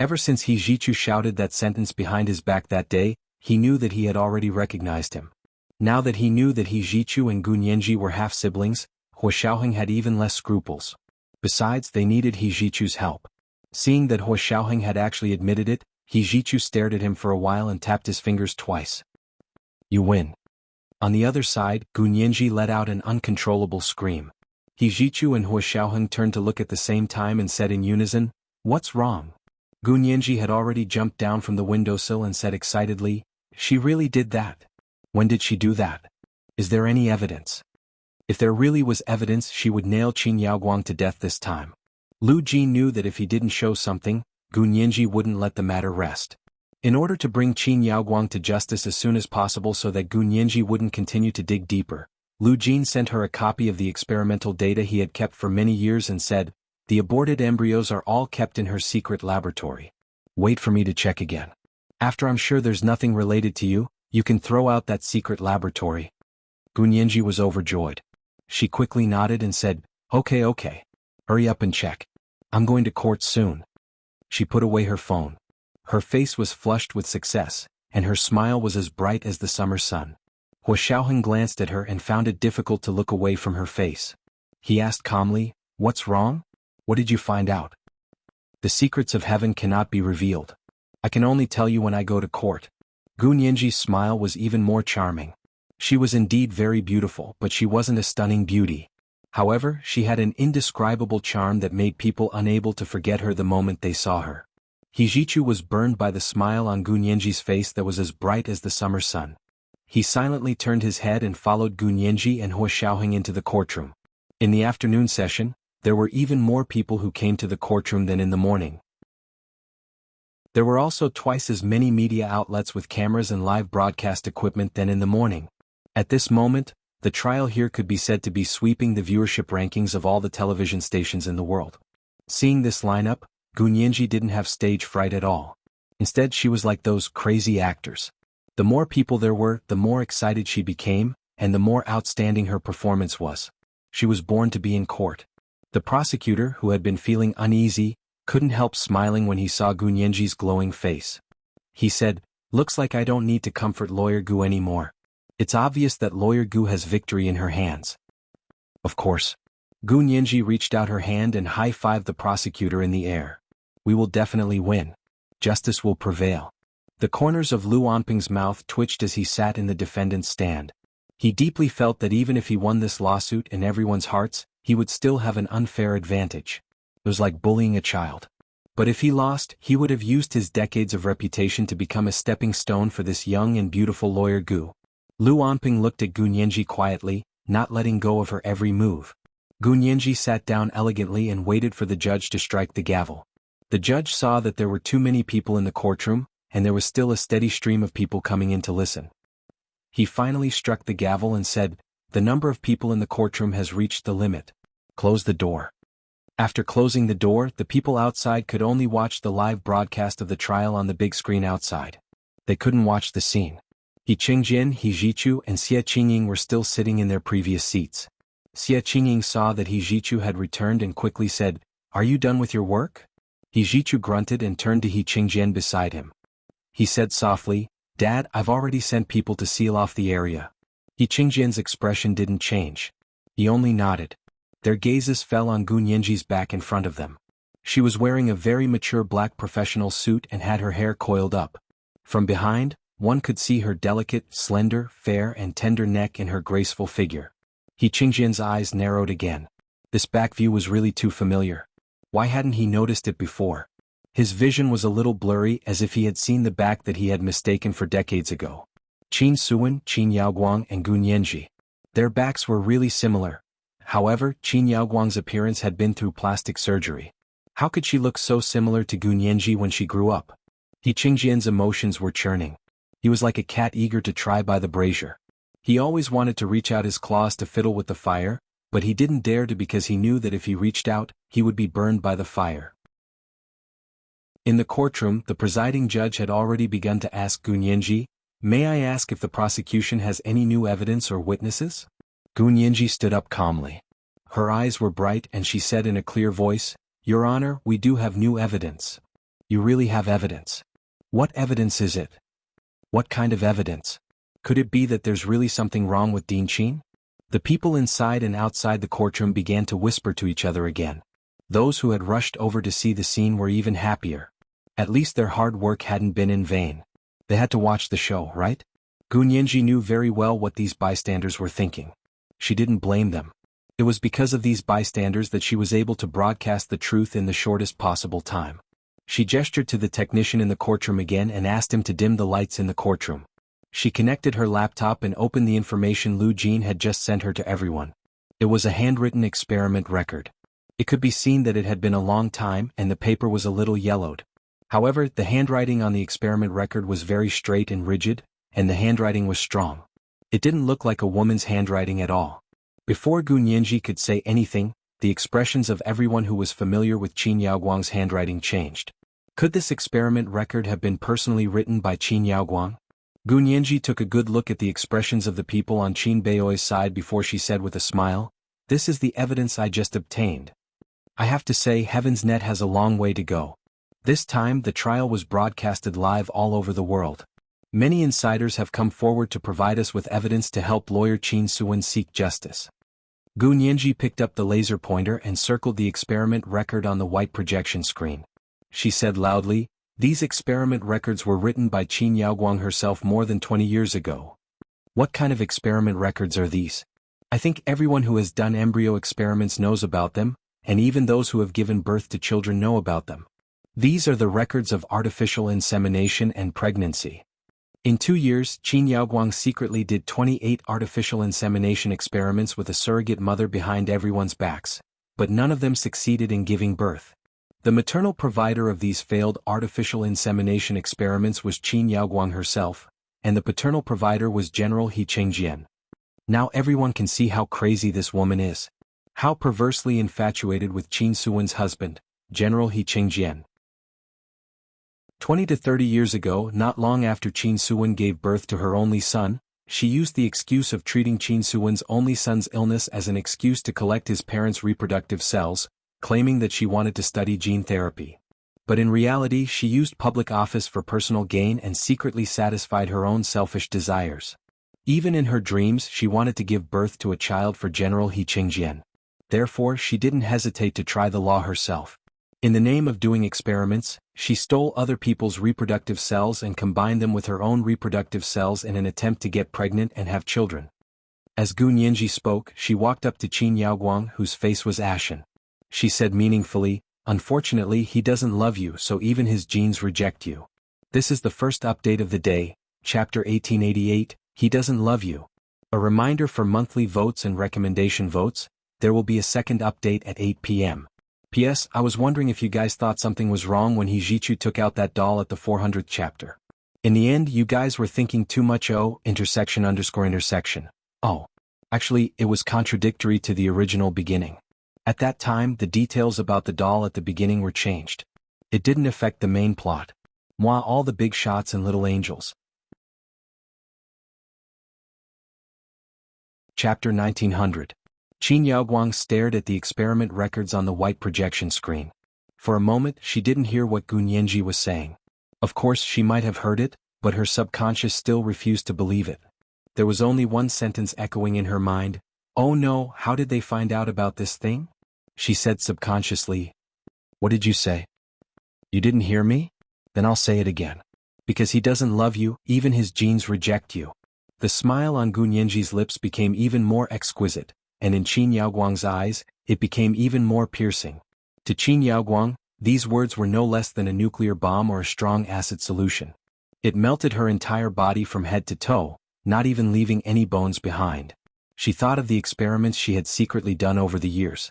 Ever since He Zhichu shouted that sentence behind his back that day, he knew that he had already recognized him. Now that he knew that He Zhichu and Gu Nianji were half-siblings, Hua Xiaoheng had even less scruples. Besides, they needed He Zhichu's help. Seeing that Hua Xiaoheng had actually admitted it, He Zhichu stared at him for a while and tapped his fingers twice. "You win." On the other side, Gu Nianji let out an uncontrollable scream. He Zhichu and Hua Xiaoheng turned to look at the same time and said in unison, "What's wrong?" Gu Nianji had already jumped down from the windowsill and said excitedly, "She really did that? When did she do that? Is there any evidence?" If there really was evidence, she would nail Qin Yaoguang to death this time. Lu Jin knew that if he didn't show something, Gu Nianji wouldn't let the matter rest. In order to bring Qin Yaoguang to justice as soon as possible so that Gu Nianji wouldn't continue to dig deeper, Lu Jin sent her a copy of the experimental data he had kept for many years and said, "The aborted embryos are all kept in her secret laboratory. Wait for me to check again. After I'm sure there's nothing related to you, you can throw out that secret laboratory." Gu Nianji was overjoyed. She quickly nodded and said, Okay. Hurry up and check. I'm going to court soon." She put away her phone. Her face was flushed with success, and her smile was as bright as the summer sun. Hua Xiaoheng glanced at her and found it difficult to look away from her face. He asked calmly, "What's wrong? What did you find out?" "The secrets of heaven cannot be revealed. I can only tell you when I go to court." Gu Nianji's smile was even more charming. She was indeed very beautiful, but she wasn't a stunning beauty. However, she had an indescribable charm that made people unable to forget her the moment they saw her. He Zhichu was burned by the smile on Gu Nianji's face that was as bright as the summer sun. He silently turned his head and followed Gu Nianji and Hua Xiaoheng into the courtroom. In the afternoon session, there were even more people who came to the courtroom than in the morning. There were also twice as many media outlets with cameras and live broadcast equipment than in the morning. At this moment, the trial here could be said to be sweeping the viewership rankings of all the television stations in the world. Seeing this lineup, Gu Nianji didn't have stage fright at all. Instead, she was like those crazy actors. The more people there were, the more excited she became, and the more outstanding her performance was. She was born to be in court. The prosecutor, who had been feeling uneasy, couldn't help smiling when he saw Gu Nianji's glowing face. He said, "Looks like I don't need to comfort Lawyer Gu anymore. It's obvious that Lawyer Gu has victory in her hands." Of course. Gu Nianji reached out her hand and high-fived the prosecutor in the air. "We will definitely win. Justice will prevail." The corners of Lu Anping's mouth twitched as he sat in the defendant's stand. He deeply felt that even if he won this lawsuit in everyone's hearts, he would still have an unfair advantage. It was like bullying a child. But if he lost, he would have used his decades of reputation to become a stepping stone for this young and beautiful Lawyer Gu. Lu Anping looked at Gu Nianji quietly, not letting go of her every move. Gu Nianji sat down elegantly and waited for the judge to strike the gavel. The judge saw that there were too many people in the courtroom, and there was still a steady stream of people coming in to listen. He finally struck the gavel and said, "The number of people in the courtroom has reached the limit. Close the door." After closing the door, the people outside could only watch the live broadcast of the trial on the big screen outside. They couldn't watch the scene. He Qingjian, He Zhichu, and Xie Qingying were still sitting in their previous seats. Xie Qingying saw that He Zhichu had returned and quickly said, "Are you done with your work?" He Zhichu grunted and turned to He Qingjian beside him. He said softly, "Dad, I've already sent people to seal off the area." He Qingjian's expression didn't change. He only nodded. Their gazes fell on Gu Nianji's back in front of them. She was wearing a very mature black professional suit and had her hair coiled up. From behind, one could see her delicate, slender, fair and tender neck and her graceful figure. Qingjian's eyes narrowed again. This back view was really too familiar. Why hadn't he noticed it before? His vision was a little blurry, as if he had seen the back that he had mistaken for decades ago. Qin Suwen, Qin Yaoguang and Gun Yanji. Their backs were really similar. However, Qin Yaoguang's appearance had been through plastic surgery. How could she look so similar to Gun Yanji when she grew up? Qingjian's emotions were churning. He was like a cat eager to try by the brazier. He always wanted to reach out his claws to fiddle with the fire, but he didn't dare to because he knew that if he reached out, he would be burned by the fire. In the courtroom, the presiding judge had already begun to ask Gun Yanji, "May I ask if the prosecution has any new evidence or witnesses?" Gun Yanji stood up calmly. Her eyes were bright and she said in a clear voice, "Your Honor, we do have new evidence." "You really have evidence? What evidence is it?" "What kind of evidence? Could it be that there's really something wrong with Dean Qin?" The people inside and outside the courtroom began to whisper to each other again. Those who had rushed over to see the scene were even happier. At least their hard work hadn't been in vain. They had to watch the show, right? Gun Yanji knew very well what these bystanders were thinking. She didn't blame them. It was because of these bystanders that she was able to broadcast the truth in the shortest possible time. She gestured to the technician in the courtroom again and asked him to dim the lights in the courtroom. She connected her laptop and opened the information Lu Jin had just sent her to everyone. It was a handwritten experiment record. It could be seen that it had been a long time and the paper was a little yellowed. However, the handwriting on the experiment record was very straight and rigid, and the handwriting was strong. It didn't look like a woman's handwriting at all. Before Gun Yanji could say anything, the expressions of everyone who was familiar with Qin Yaoguang's handwriting changed. Could this experiment record have been personally written by Qin Yaoguang? Gun Yanji took a good look at the expressions of the people on Qin Beoi's side before she said with a smile, "This is the evidence I just obtained. I have to say Heaven's Net has a long way to go." This time the trial was broadcasted live all over the world. Many insiders have come forward to provide us with evidence to help lawyer Qin Suwen seek justice. Gun Yanji picked up the laser pointer and circled the experiment record on the white projection screen. She said loudly, "These experiment records were written by Qin Yaoguang herself more than 20 years ago." "What kind of experiment records are these?" "I think everyone who has done embryo experiments knows about them, and even those who have given birth to children know about them. These are the records of artificial insemination and pregnancy. In 2 years, Qin Yaoguang secretly did 28 artificial insemination experiments with a surrogate mother behind everyone's backs, but none of them succeeded in giving birth. The maternal provider of these failed artificial insemination experiments was Qin Yaoguang herself, and the paternal provider was General Qingjian. Now everyone can see how crazy this woman is. How perversely infatuated with Qin Suwen's husband, General Qingjian. 20 to 30 years ago, not long after Qin Suwen gave birth to her only son, she used the excuse of treating Qin Suwen's only son's illness as an excuse to collect his parents' reproductive cells, claiming that she wanted to study gene therapy. But in reality she used public office for personal gain and secretly satisfied her own selfish desires. Even in her dreams she wanted to give birth to a child for General Qingjian. Therefore she didn't hesitate to try the law herself. In the name of doing experiments, she stole other people's reproductive cells and combined them with her own reproductive cells in an attempt to get pregnant and have children. As Gun Yanji spoke, she walked up to Qin Yaoguang, whose face was ashen. She said meaningfully, "Unfortunately he doesn't love you, so even his genes reject you. This is the first update of the day, chapter 1888, He Doesn't Love You. A reminder for monthly votes and recommendation votes, there will be a second update at 8 p.m. P.S. I was wondering if you guys thought something was wrong when Hijichu took out that doll at the 400th chapter. In the end you guys were thinking too much intersection. Oh. Actually, it was contradictory to the original beginning. At that time the details about the doll at the beginning were changed. It didn't affect the main plot. Moi all the big shots and little angels." Chapter 1900. Qin Yaoguang stared at the experiment records on the white projection screen. For a moment she didn't hear what Gun Yanji was saying. Of course she might have heard it, but her subconscious still refused to believe it. There was only one sentence echoing in her mind, "Oh no, how did they find out about this thing?" She said subconsciously, "What did you say? You didn't hear me? Then I'll say it again. Because he doesn't love you, even his genes reject you." The smile on Gun Yanji's lips became even more exquisite, and in Qin Yaoguang's eyes, it became even more piercing. To Qin Yaoguang, these words were no less than a nuclear bomb or a strong acid solution. It melted her entire body from head to toe, not even leaving any bones behind. She thought of the experiments she had secretly done over the years.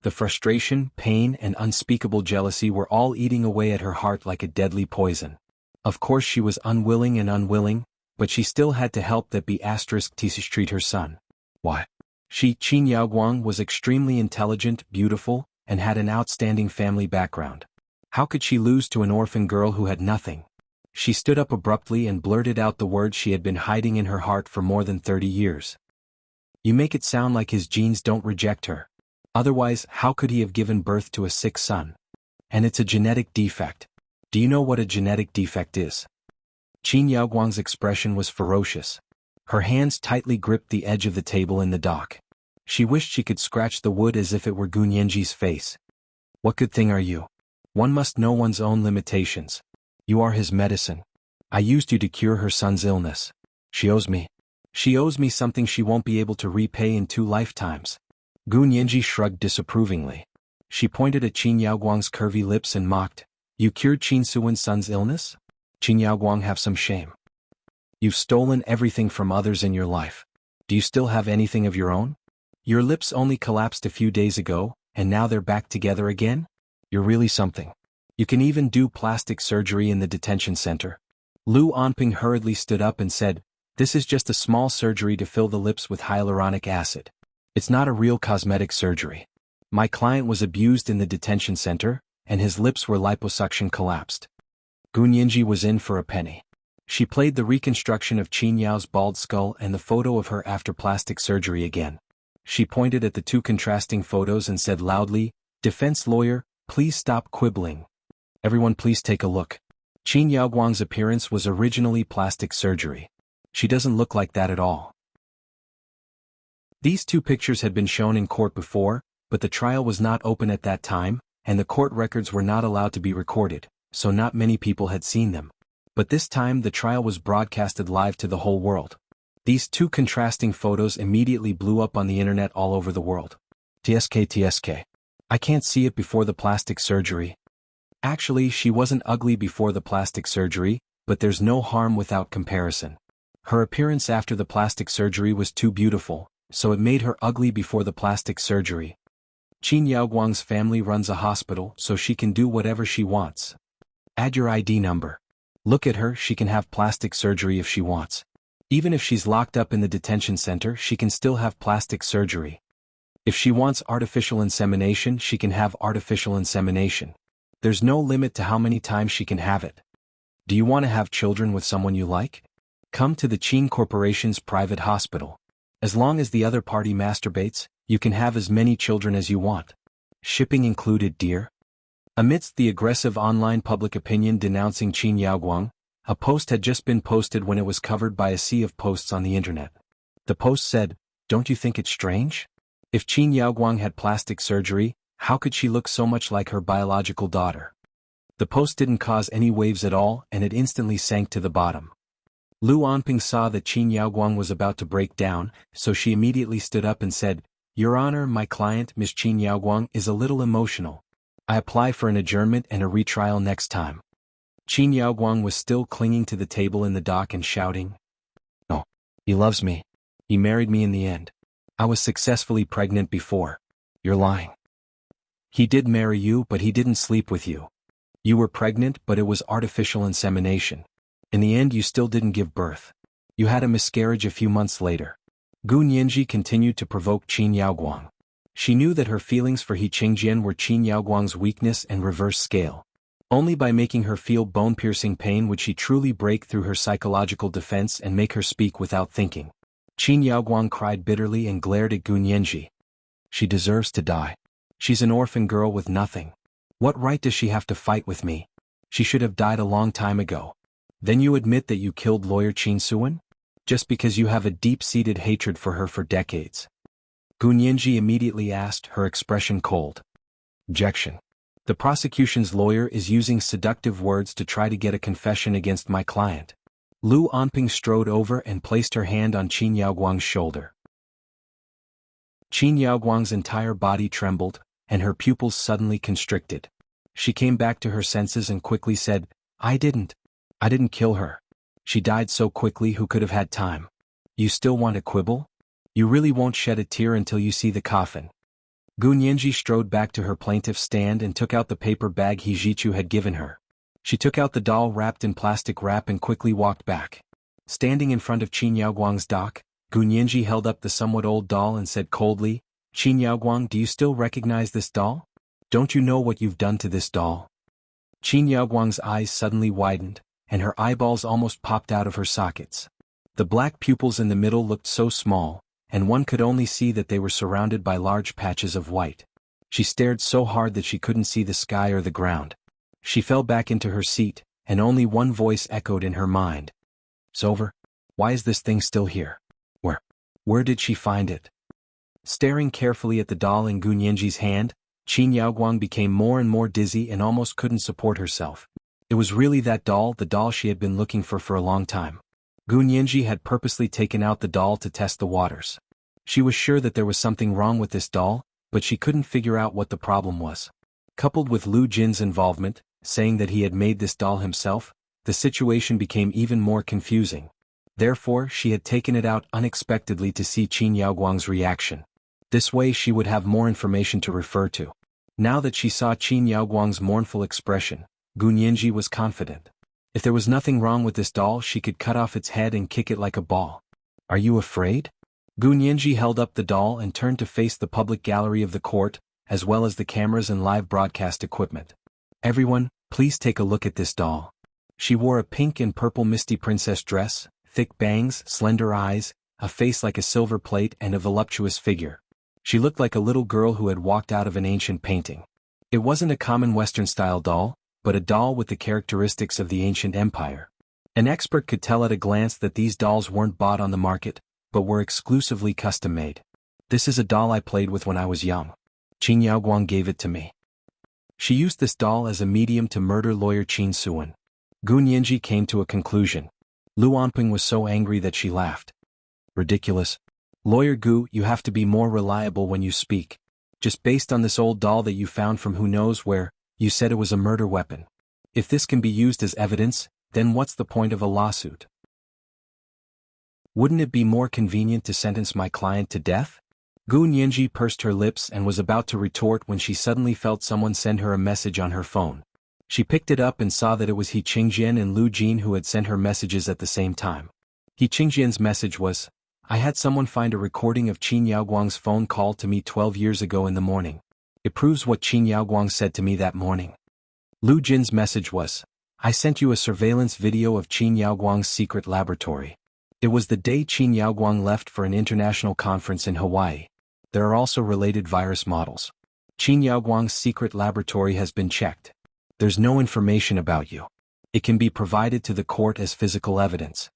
The frustration, pain, and unspeakable jealousy were all eating away at her heart like a deadly poison. Of course she was unwilling, but she still had to help that be treat her son. Why? Qin Yaoguang was extremely intelligent, beautiful, and had an outstanding family background. How could she lose to an orphan girl who had nothing? She stood up abruptly and blurted out the words she had been hiding in her heart for more than 30 years. You make it sound like his genes don't reject her. Otherwise, how could he have given birth to a sick son? And it's a genetic defect. Do you know what a genetic defect is? Qin Yaoguang's expression was ferocious. Her hands tightly gripped the edge of the table in the dock. She wished she could scratch the wood as if it were Gu Nianji's face. What good thing are you? One must know one's own limitations. You are his medicine. I used you to cure her son's illness. She owes me. She owes me something she won't be able to repay in 2 lifetimes. Gu Nianji shrugged disapprovingly. She pointed at Qin Yaoguang's curvy lips and mocked. You cured Qin Suwen's son's illness? Qin Yaoguang, have some shame. You've stolen everything from others in your life. Do you still have anything of your own? Your lips only collapsed a few days ago, and now they're back together again? You're really something. You can even do plastic surgery in the detention center. Lu Anping hurriedly stood up and said, this is just a small surgery to fill the lips with hyaluronic acid. It's not a real cosmetic surgery. My client was abused in the detention center, and his lips were liposuction collapsed. Gu Nianji was in for a penny. She played the reconstruction of Qin Yao's bald skull and the photo of her after plastic surgery again. She pointed at the 2 contrasting photos and said loudly, defense lawyer, please stop quibbling. Everyone please take a look. Qin Yaoguang's appearance was originally plastic surgery. She doesn't look like that at all. These 2 pictures had been shown in court before, but the trial was not open at that time, and the court records were not allowed to be recorded, so not many people had seen them. But this time the trial was broadcasted live to the whole world. These 2 contrasting photos immediately blew up on the internet all over the world. TSK. I can't see it before the plastic surgery. Actually, she wasn't ugly before the plastic surgery, but there's no harm without comparison. Her appearance after the plastic surgery was too beautiful, so it made her ugly before the plastic surgery. Qin Yaoguang's family runs a hospital, so she can do whatever she wants. Add your ID number. Look at her, she can have plastic surgery if she wants. Even if she's locked up in the detention center, she can still have plastic surgery. If she wants artificial insemination, she can have artificial insemination. There's no limit to how many times she can have it. Do you want to have children with someone you like? Come to the Qin Corporation's private hospital. As long as the other party masturbates, you can have as many children as you want. Shipping included, dear. Amidst the aggressive online public opinion denouncing Qin Yaoguang, a post had just been posted when it was covered by a sea of posts on the internet. The post said, don't you think it's strange? If Qin Yaoguang had plastic surgery, how could she look so much like her biological daughter? The post didn't cause any waves at all, and it instantly sank to the bottom. Lu Anping saw that Qin Yaoguang was about to break down, so she immediately stood up and said, Your Honor, my client, Miss Qin Yaoguang, is a little emotional. I apply for an adjournment and a retrial next time. Qin Yaoguang was still clinging to the table in the dock and shouting, No, he loves me. He married me in the end. I was successfully pregnant before. You're lying. He did marry you, but he didn't sleep with you. You were pregnant, but it was artificial insemination. In the end, you still didn't give birth. You had a miscarriage a few months later. Gu Nianji continued to provoke Qin Yaoguang. She knew that her feelings for He Qingjian were Qin Yaoguang's weakness and reverse scale. Only by making her feel bone-piercing pain would she truly break through her psychological defense and make her speak without thinking. Qin Yaoguang cried bitterly and glared at Gu Nianji. She deserves to die. She's an orphan girl with nothing. What right does she have to fight with me? She should have died a long time ago. Then you admit that you killed lawyer Qin Suwen? Just because you have a deep-seated hatred for her for decades. Gu Nianji immediately asked, her expression cold. Objection. The prosecution's lawyer is using seductive words to try to get a confession against my client. Lu Anping strode over and placed her hand on Qin Yaoguang's shoulder. Qin Yaoguang's entire body trembled, and her pupils suddenly constricted. She came back to her senses and quickly said, I didn't kill her. She died so quickly, who could have had time? You still want to quibble? You really won't shed a tear until you see the coffin. Gu Nianji strode back to her plaintiff's stand and took out the paper bag He Jichu had given her. She took out the doll wrapped in plastic wrap and quickly walked back. Standing in front of Qin Yaoguang's dock, Gu Nianji held up the somewhat old doll and said coldly, Qin Yaoguang, do you still recognize this doll? Don't you know what you've done to this doll? Qin Yaoguang's eyes suddenly widened, and her eyeballs almost popped out of her sockets. The black pupils in the middle looked so small, and one could only see that they were surrounded by large patches of white. She stared so hard that she couldn't see the sky or the ground. She fell back into her seat, and only one voice echoed in her mind. It's over. Why is this thing still here? Where did she find it? Staring carefully at the doll in Gu Nianji's hand, Qin Yaoguang became more and more dizzy and almost couldn't support herself. It was really that doll, the doll she had been looking for a long time. Gu Nianji had purposely taken out the doll to test the waters. She was sure that there was something wrong with this doll, but she couldn't figure out what the problem was. Coupled with Lu Jin's involvement, saying that he had made this doll himself, the situation became even more confusing. Therefore, she had taken it out unexpectedly to see Qin Yaoguang's reaction. This way she would have more information to refer to. Now that she saw Qin Yaoguang's mournful expression, Gu Nianji was confident. If there was nothing wrong with this doll, she could cut off its head and kick it like a ball. Are you afraid? Gu Nianji held up the doll and turned to face the public gallery of the court, as well as the cameras and live broadcast equipment. Everyone, please take a look at this doll. She wore a pink and purple misty princess dress, thick bangs, slender eyes, a face like a silver plate, and a voluptuous figure. She looked like a little girl who had walked out of an ancient painting. It wasn't a common Western-style doll, but a doll with the characteristics of the ancient empire. An expert could tell at a glance that these dolls weren't bought on the market, but were exclusively custom-made. This is a doll I played with when I was young. Qin Yaoguang gave it to me. She used this doll as a medium to murder lawyer Qin Suan. Gu Nianji came to a conclusion. Lu Anping was so angry that she laughed. Ridiculous. Lawyer Gu, you have to be more reliable when you speak. Just based on this old doll that you found from who knows where, you said it was a murder weapon. If this can be used as evidence, then what's the point of a lawsuit? Wouldn't it be more convenient to sentence my client to death? Gu Nianji pursed her lips and was about to retort when she suddenly felt someone send her a message on her phone. She picked it up and saw that it was He Qingjian and Lu Jin who had sent her messages at the same time. He Qingjian's message was, I had someone find a recording of Qin Yaoguang's phone call to me 12 years ago in the morning. It proves what Qin Yaoguang said to me that morning. Lu Jin's message was, I sent you a surveillance video of Qin Yaoguang's secret laboratory. It was the day Qin Yaoguang left for an international conference in Hawaii. There are also related virus models. Qin Yaoguang's secret laboratory has been checked. There's no information about you. It can be provided to the court as physical evidence.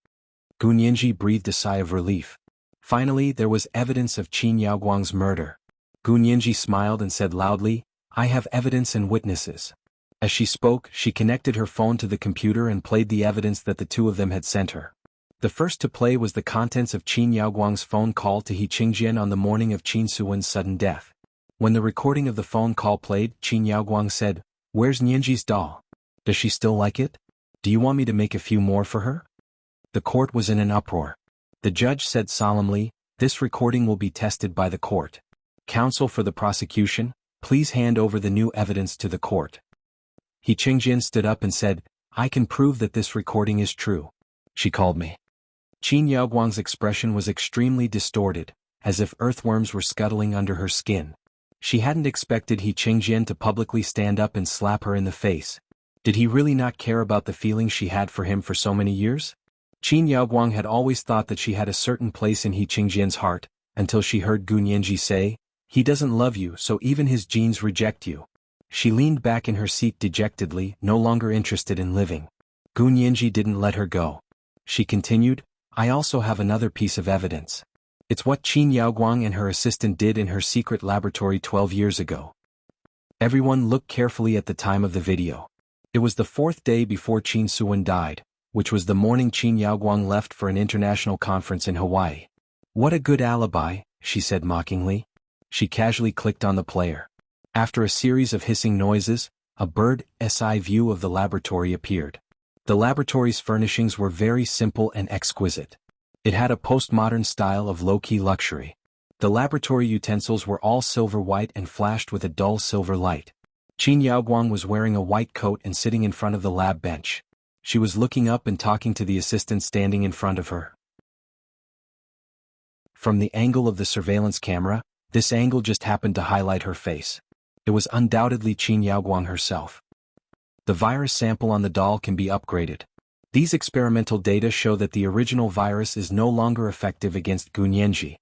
Gu Nianji breathed a sigh of relief. Finally, there was evidence of Qin Yaoguang's murder. Gu Nianji smiled and said loudly, I have evidence and witnesses. As she spoke, she connected her phone to the computer and played the evidence that the two of them had sent her. The first to play was the contents of Qin Yaoguang's phone call to He Qingjian on the morning of Qin Suan's sudden death. When the recording of the phone call played, Qin Yaoguang said, Where's Nianji's doll? Does she still like it? Do you want me to make a few more for her? The court was in an uproar. The judge said solemnly, This recording will be tested by the court. Counsel for the prosecution, please hand over the new evidence to the court. He Qingjian stood up and said, I can prove that this recording is true. She called me. Qin Yaoguang's expression was extremely distorted, as if earthworms were scuttling under her skin. She hadn't expected He Qingjian to publicly stand up and slap her in the face. Did he really not care about the feelings she had for him for so many years? Qin Yaoguang had always thought that she had a certain place in He Qingjian's heart, until she heard Gu Nianji say, He doesn't love you, so even his genes reject you. She leaned back in her seat dejectedly, no longer interested in living. Gu Nianji didn't let her go. She continued, I also have another piece of evidence. It's what Qin Yaoguang and her assistant did in her secret laboratory 12 years ago. Everyone looked carefully at the time of the video. It was the 4th day before Qin Suan died, which was the morning Qin Yaoguang left for an international conference in Hawaii. What a good alibi, she said mockingly. She casually clicked on the player. After a series of hissing noises, a bird's eye view of the laboratory appeared. The laboratory's furnishings were very simple and exquisite. It had a postmodern style of low-key luxury. The laboratory utensils were all silver-white and flashed with a dull silver light. Qin Yaoguang was wearing a white coat and sitting in front of the lab bench. She was looking up and talking to the assistant standing in front of her. From the angle of the surveillance camera, this angle just happened to highlight her face. It was undoubtedly Qin Yaoguang herself. The virus sample on the doll can be upgraded. These experimental data show that the original virus is no longer effective against Gunyanji.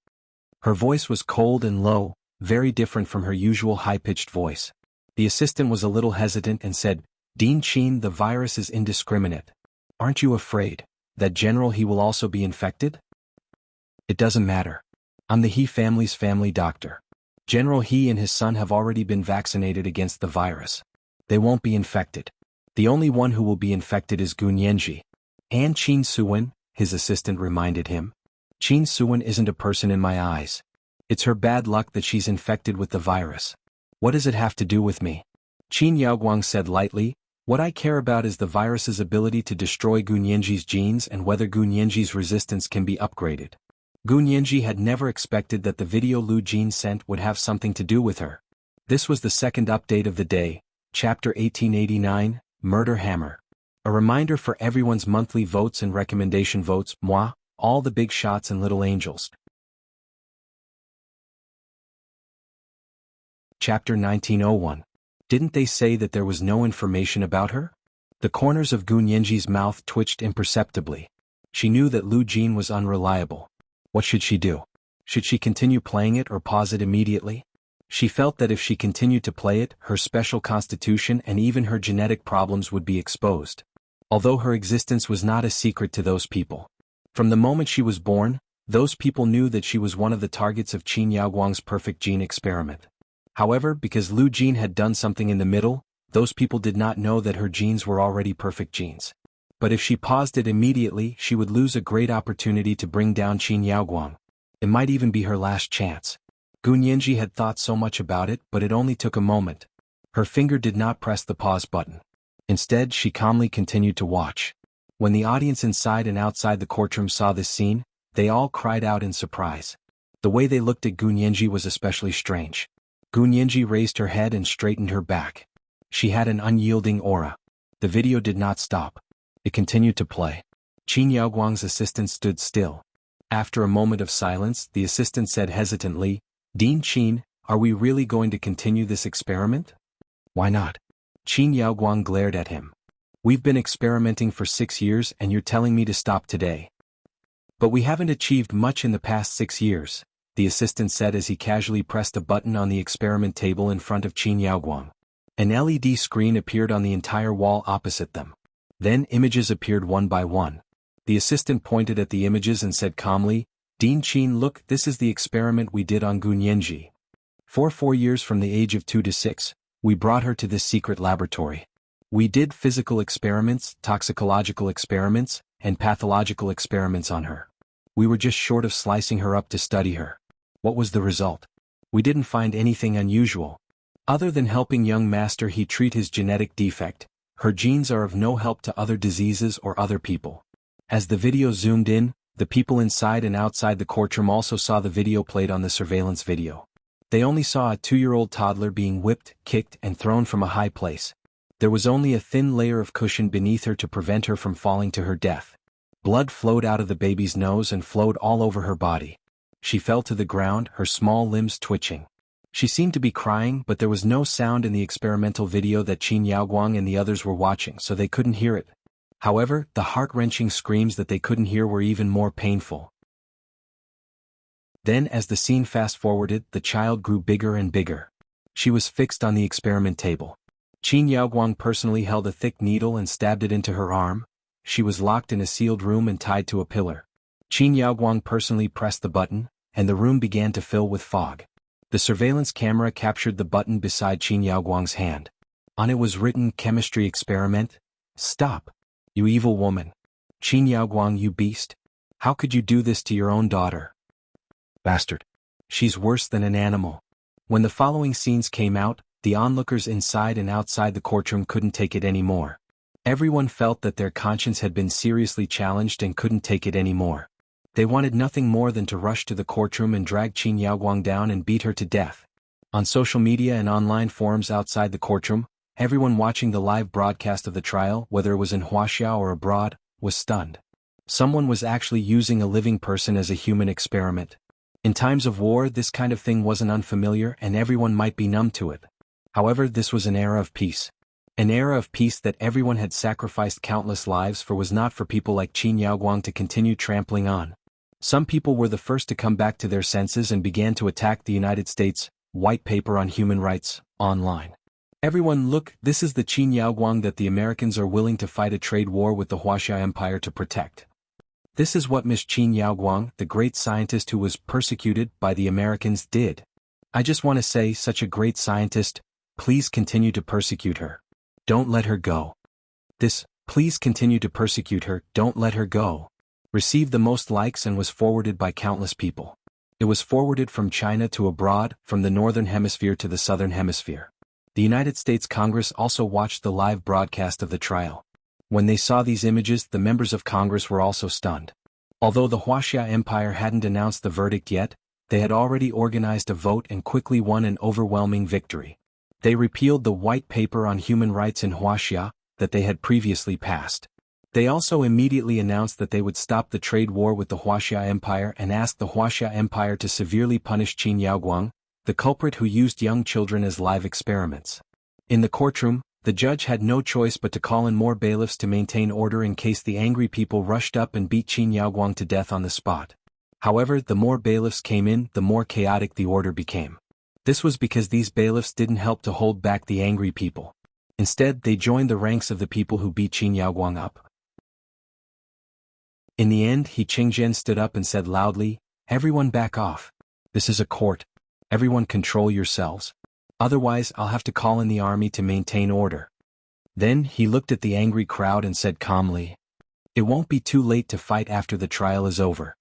Her voice was cold and low, very different from her usual high-pitched voice. The assistant was a little hesitant and said, "Dean Qin, the virus is indiscriminate. Aren't you afraid that General He will also be infected?" "It doesn't matter. I'm the He family's family doctor. General He and his son have already been vaccinated against the virus. They won't be infected. The only one who will be infected is Gunyanji." "And Qin Suwen," his assistant reminded him. "Qin Suwen isn't a person in my eyes. It's her bad luck that she's infected with the virus. What does it have to do with me?" Qin Yaoguang said lightly, "What I care about is the virus's ability to destroy Gunyanji's genes and whether Gunyanji's resistance can be upgraded." Gunyanji had never expected that the video Lu Jin sent would have something to do with her. This was the second update of the day, Chapter 1889, Murder Hammer. A reminder for everyone's monthly votes and recommendation votes, moi, all the big shots and little angels. Chapter 1901. Didn't they say that there was no information about her? The corners of Gunyanji's mouth twitched imperceptibly. She knew that Lu Jin was unreliable. What should she do? Should she continue playing it or pause it immediately? She felt that if she continued to play it, her special constitution and even her genetic problems would be exposed. Although her existence was not a secret to those people. From the moment she was born, those people knew that she was one of the targets of Qin Yaoguang's perfect gene experiment. However, because Lu Jin had done something in the middle, those people did not know that her genes were already perfect genes. But if she paused it immediately, she would lose a great opportunity to bring down Qin Yaoguang. It might even be her last chance. Gunyanji had thought so much about it, but it only took a moment. Her finger did not press the pause button. Instead, she calmly continued to watch. When the audience inside and outside the courtroom saw this scene, they all cried out in surprise. The way they looked at Gunyanji was especially strange. Gunyanji raised her head and straightened her back. She had an unyielding aura. The video did not stop. It continued to play. Qin Yaoguang's assistant stood still. After a moment of silence, the assistant said hesitantly, "Dean Qin, are we really going to continue this experiment?" "Why not?" Qin Yaoguang glared at him. "We've been experimenting for 6 years and you're telling me to stop today." "But we haven't achieved much in the past 6 years," the assistant said as he casually pressed a button on the experiment table in front of Qin Yaoguang. An LED screen appeared on the entire wall opposite them. Then images appeared one by one. The assistant pointed at the images and said calmly, "Dean Qin, look, this is the experiment we did on Gunyanji. For 4 years from the age of 2 to 6, we brought her to this secret laboratory. We did physical experiments, toxicological experiments, and pathological experiments on her. We were just short of slicing her up to study her. What was the result? We didn't find anything unusual. Other than helping young Master He treat his genetic defect, her genes are of no help to other diseases or other people." As the video zoomed in, the people inside and outside the courtroom also saw the video played on the surveillance video. They only saw a 2-year-old toddler being whipped, kicked, and thrown from a high place. There was only a thin layer of cushion beneath her to prevent her from falling to her death. Blood flowed out of the baby's nose and flowed all over her body. She fell to the ground, her small limbs twitching. She seemed to be crying, but there was no sound in the experimental video that Qin Yaoguang and the others were watching, so they couldn't hear it. However, the heart-wrenching screams that they couldn't hear were even more painful. Then, as the scene fast-forwarded, the child grew bigger and bigger. She was fixed on the experiment table. Qin Yaoguang personally held a thick needle and stabbed it into her arm. She was locked in a sealed room and tied to a pillar. Qin Yaoguang personally pressed the button, and the room began to fill with fog. The surveillance camera captured the button beside Qin Yaoguang's hand. On it was written, "Chemistry experiment. Stop. You evil woman. Qin Yaoguang, you beast. How could you do this to your own daughter? Bastard. She's worse than an animal. When the following scenes came out, the onlookers inside and outside the courtroom couldn't take it anymore. Everyone felt that their conscience had been seriously challenged and couldn't take it anymore. They wanted nothing more than to rush to the courtroom and drag Qin Yaoguang down and beat her to death. On social media and online forums outside the courtroom, everyone watching the live broadcast of the trial, whether it was in Huaxia or abroad, was stunned. Someone was actually using a living person as a human experiment. In times of war, this kind of thing wasn't unfamiliar and everyone might be numb to it. However, this was an era of peace. An era of peace that everyone had sacrificed countless lives for was not for people like Qin Yaoguang to continue trampling on. Some people were the first to come back to their senses and began to attack the United States' white paper on human rights online. Everyone, look, this is the Qin Yaoguang that the Americans are willing to fight a trade war with the Huaxia Empire to protect. This is what Miss Qin Yaoguang, the great scientist who was persecuted by the Americans, did. I just want to say, such a great scientist, please continue to persecute her. Don't let her go. This, please continue to persecute her, don't let her go, received the most likes and was forwarded by countless people. It was forwarded from China to abroad, from the northern hemisphere to the southern hemisphere. The United States Congress also watched the live broadcast of the trial. When they saw these images, the members of Congress were also stunned. Although the Huaxia Empire hadn't announced the verdict yet, they had already organized a vote and quickly won an overwhelming victory. They repealed the white paper on human rights in Huaxia that they had previously passed. They also immediately announced that they would stop the trade war with the Huaxia Empire and asked the Huaxia Empire to severely punish Qin Yaoguang, the culprit who used young children as live experiments. In the courtroom, the judge had no choice but to call in more bailiffs to maintain order in case the angry people rushed up and beat Qin Yaoguang to death on the spot. However, the more bailiffs came in, the more chaotic the order became. This was because these bailiffs didn't help to hold back the angry people. Instead, they joined the ranks of the people who beat Qin Yaoguang up. In the end, He Qingzhen stood up and said loudly, "Everyone back off. This is a court. Everyone control yourselves. Otherwise, I'll have to call in the army to maintain order." Then, he looked at the angry crowd and said calmly, "It won't be too late to fight after the trial is over."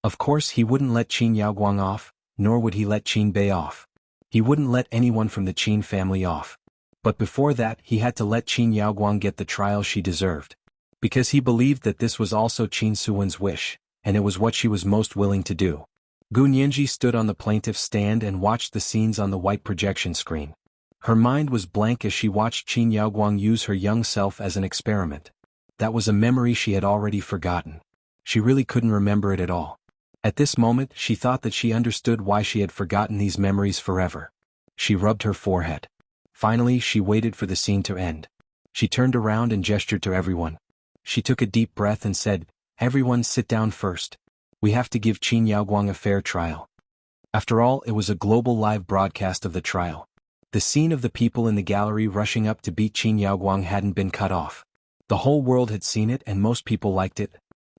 Of course, he wouldn't let Qin Yaoguang off, nor would he let Qin Bei off. He wouldn't let anyone from the Qin family off. But before that, he had to let Qin Yaoguang get the trial she deserved. Because he believed that this was also Qin Suwen's wish, and it was what she was most willing to do. Gu Nianji stood on the plaintiff's stand and watched the scenes on the white projection screen. Her mind was blank as she watched Qin Yaoguang use her young self as an experiment. That was a memory she had already forgotten. She really couldn't remember it at all. At this moment, she thought that she understood why she had forgotten these memories forever. She rubbed her forehead. Finally, she waited for the scene to end. She turned around and gestured to everyone. She took a deep breath and said, "Everyone sit down first. We have to give Qin Yaoguang a fair trial." After all, it was a global live broadcast of the trial. The scene of the people in the gallery rushing up to beat Qin Yaoguang hadn't been cut off. The whole world had seen it and most people liked it.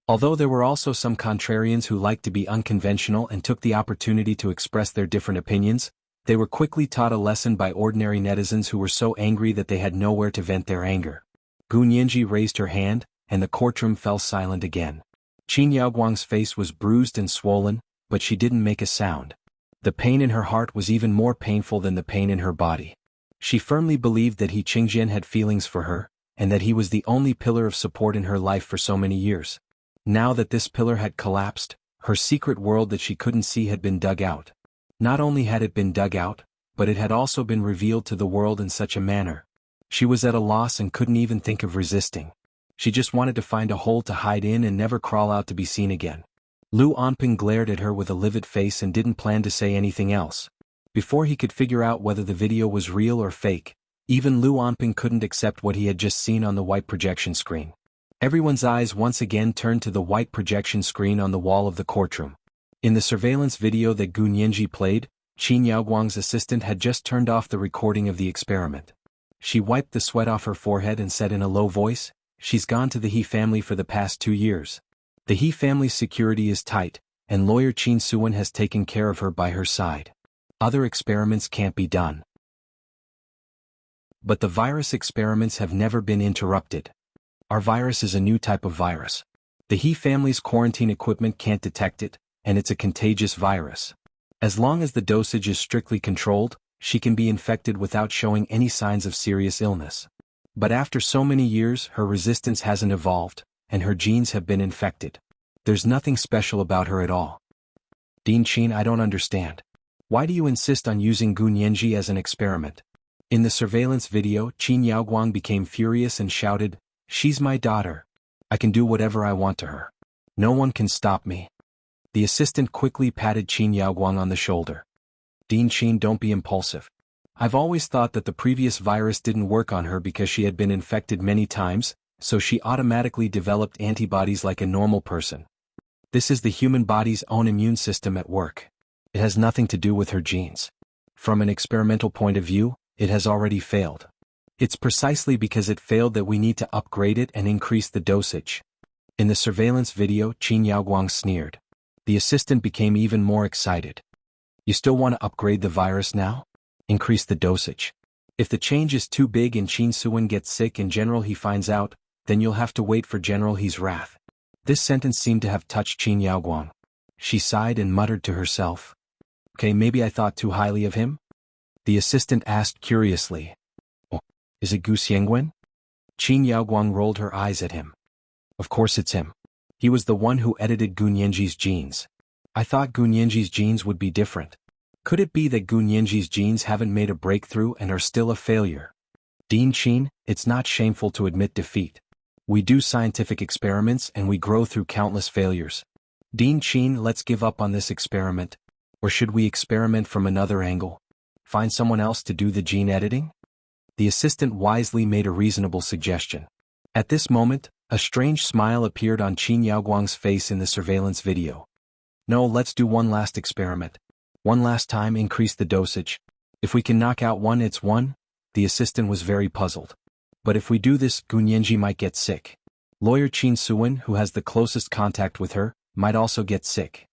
Although there were also some contrarians who liked to be unconventional and took the opportunity to express their different opinions, they were quickly taught a lesson by ordinary netizens who were so angry that they had nowhere to vent their anger. Gu Nianji raised her hand, and the courtroom fell silent again. Qin Yaoguang's face was bruised and swollen, but she didn't make a sound. The pain in her heart was even more painful than the pain in her body. She firmly believed that He Qingzhen had feelings for her, and that he was the only pillar of support in her life for so many years. Now that this pillar had collapsed, her secret world that she couldn't see had been dug out. Not only had it been dug out, but it had also been revealed to the world in such a manner. She was at a loss and couldn't even think of resisting. She just wanted to find a hole to hide in and never crawl out to be seen again. Lu Anping glared at her with a livid face and didn't plan to say anything else. Before he could figure out whether the video was real or fake, even Lu Anping couldn't accept what he had just seen on the white projection screen. Everyone's eyes once again turned to the white projection screen on the wall of the courtroom. In the surveillance video that Gu Nianji played, Qin Yaoguang's assistant had just turned off the recording of the experiment. She wiped the sweat off her forehead and said in a low voice, "She's gone to the He family for the past 2 years. The He family's security is tight, and lawyer Qin Suwen has taken care of her by her side. Other experiments can't be done." But the virus experiments have never been interrupted. Our virus is a new type of virus. The He family's quarantine equipment can't detect it, and it's a contagious virus. As long as the dosage is strictly controlled, she can be infected without showing any signs of serious illness. But after so many years, her resistance hasn't evolved, and her genes have been infected. There's nothing special about her at all. Dean Qin, I don't understand. Why do you insist on using Gu Nianji as an experiment? In the surveillance video, Qin Yaoguang became furious and shouted, "She's my daughter. I can do whatever I want to her. No one can stop me." The assistant quickly patted Qin Yaoguang on the shoulder. Dean Qin, don't be impulsive. I've always thought that the previous virus didn't work on her because she had been infected many times, so she automatically developed antibodies like a normal person. This is the human body's own immune system at work. It has nothing to do with her genes. From an experimental point of view, it has already failed. It's precisely because it failed that we need to upgrade it and increase the dosage. In the surveillance video, Qin Yaoguang sneered. The assistant became even more excited. You still want to upgrade the virus now? Increase the dosage. If the change is too big and Qin Suwen gets sick and General He finds out, then you'll have to wait for General He's wrath. This sentence seemed to have touched Qin Yaoguang. She sighed and muttered to herself. Okay, maybe I thought too highly of him? The assistant asked curiously. Oh, is it Gu Xiangwen? Qin Yaoguang rolled her eyes at him. Of course it's him. He was the one who edited Gu Nianji's genes. I thought Gu Nianji's genes would be different. Could it be that Gu Nianji's genes haven't made a breakthrough and are still a failure? Dean Qin, it's not shameful to admit defeat. We do scientific experiments and we grow through countless failures. Dean Qin, let's give up on this experiment. Or should we experiment from another angle? Find someone else to do the gene editing? The assistant wisely made a reasonable suggestion. At this moment, a strange smile appeared on Qin Yaoguang's face in the surveillance video. No, let's do one last experiment. One last time, increase the dosage. If we can knock out one, it's one. The assistant was very puzzled. But if we do this, Gu Nianji might get sick. Lawyer Qin Suwen, who has the closest contact with her, might also get sick.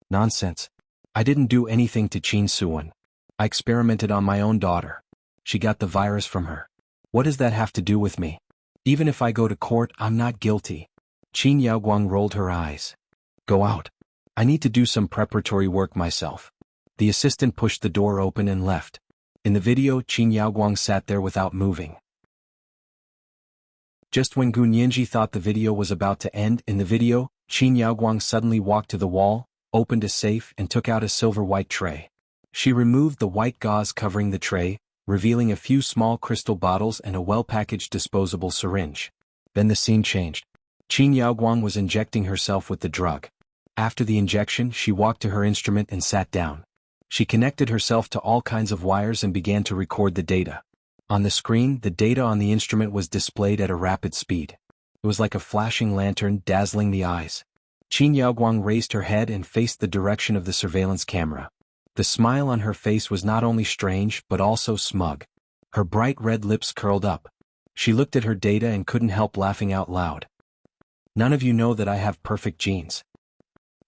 Nonsense. I didn't do anything to Qin Suwen. I experimented on my own daughter. She got the virus from her. What does that have to do with me? Even if I go to court, I'm not guilty. Qin Yaoguang rolled her eyes. Go out. I need to do some preparatory work myself. The assistant pushed the door open and left. In the video, Qin Yaoguang sat there without moving. Just when Gu Nianji thought the video was about to end, in the video, Qin Yaoguang suddenly walked to the wall, opened a safe and took out a silver-white tray. She removed the white gauze covering the tray, revealing a few small crystal bottles and a well-packaged disposable syringe. Then the scene changed. Qin Yaoguang was injecting herself with the drug. After the injection, she walked to her instrument and sat down. She connected herself to all kinds of wires and began to record the data. On the screen, the data on the instrument was displayed at a rapid speed. It was like a flashing lantern, dazzling the eyes. Qin Yaoguang raised her head and faced the direction of the surveillance camera. The smile on her face was not only strange but also smug. Her bright red lips curled up. She looked at her data and couldn't help laughing out loud. None of you know that I have perfect genes.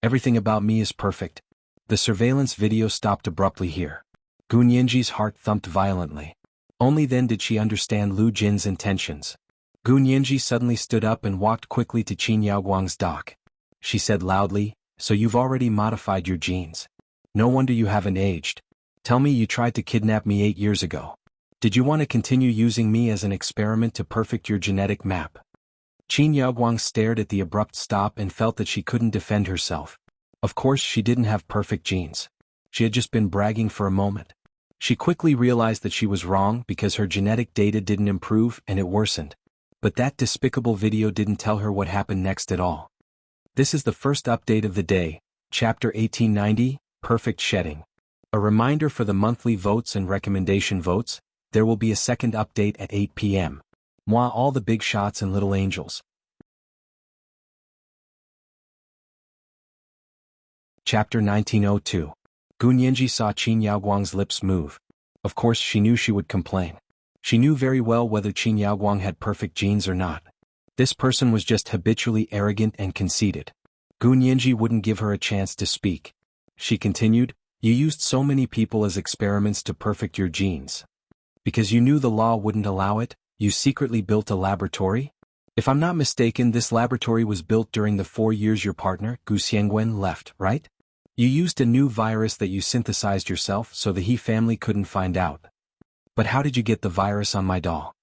Everything about me is perfect. The surveillance video stopped abruptly here. Gu Nianji's heart thumped violently. Only then did she understand Lu Jin's intentions. Gu Nianji suddenly stood up and walked quickly to Qin Yaoguang's dock. She said loudly, "So you've already modified your genes. No wonder you haven't aged. Tell me, you tried to kidnap me 8 years ago. Did you want to continue using me as an experiment to perfect your genetic map?" Qin Yaoguang stared at the abrupt stop and felt that she couldn't defend herself. Of course she didn't have perfect genes. She had just been bragging for a moment. She quickly realized that she was wrong because her genetic data didn't improve and it worsened. But that despicable video didn't tell her what happened next at all. This is the first update of the day, Chapter 1890, Perfect Shedding. A reminder for the monthly votes and recommendation votes, there will be a second update at 8 p.m. Moi, all the big shots and little angels. Chapter 1902. Gu Nianji saw Qin Yaoguang's lips move. Of course she knew she would complain. She knew very well whether Qin Yaoguang had perfect genes or not. This person was just habitually arrogant and conceited. Gu Nianji wouldn't give her a chance to speak. She continued, "You used so many people as experiments to perfect your genes. Because you knew the law wouldn't allow it, you secretly built a laboratory? If I'm not mistaken, this laboratory was built during the 4 years your partner, Gu Xiangwen, left, right? You used a new virus that you synthesized yourself so the He family couldn't find out. But how did you get the virus on my doll?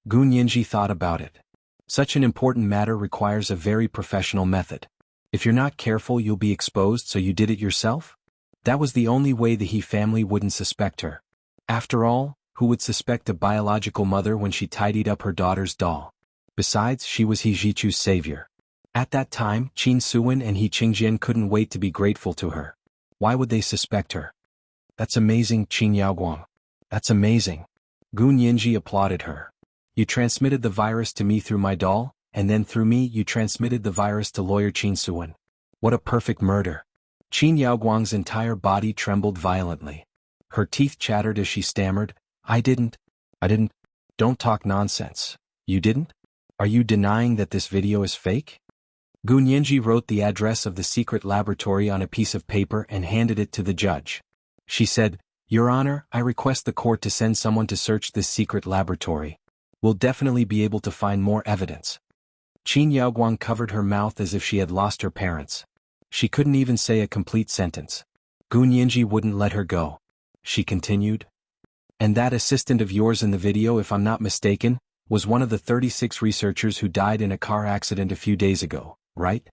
Gu Nianji thought about it. Such an important matter requires a very professional method. If you're not careful, you'll be exposed, so you did it yourself? That was the only way the He family wouldn't suspect her. After all, who would suspect a biological mother when she tidied up her daughter's doll? Besides, she was He Jichu's savior. At that time, Qin Suwen and He Qingjian couldn't wait to be grateful to her. Why would they suspect her? That's amazing, Qin Yaoguang. That's amazing. Gu Nianji applauded her. You transmitted the virus to me through my doll, and then through me you transmitted the virus to lawyer Qin Suwen. What a perfect murder. Qin Yaoguang's entire body trembled violently. Her teeth chattered as she stammered, I didn't. Don't talk nonsense. You didn't? Are you denying that this video is fake? Gu Nianji wrote the address of the secret laboratory on a piece of paper and handed it to the judge. She said, Your Honor, I request the court to send someone to search this secret laboratory. We'll definitely be able to find more evidence. Qin Yaoguang covered her mouth as if she had lost her parents. She couldn't even say a complete sentence. Gu Nianji wouldn't let her go. She continued. And that assistant of yours in the video, if I'm not mistaken, was one of the 36 researchers who died in a car accident a few days ago, right?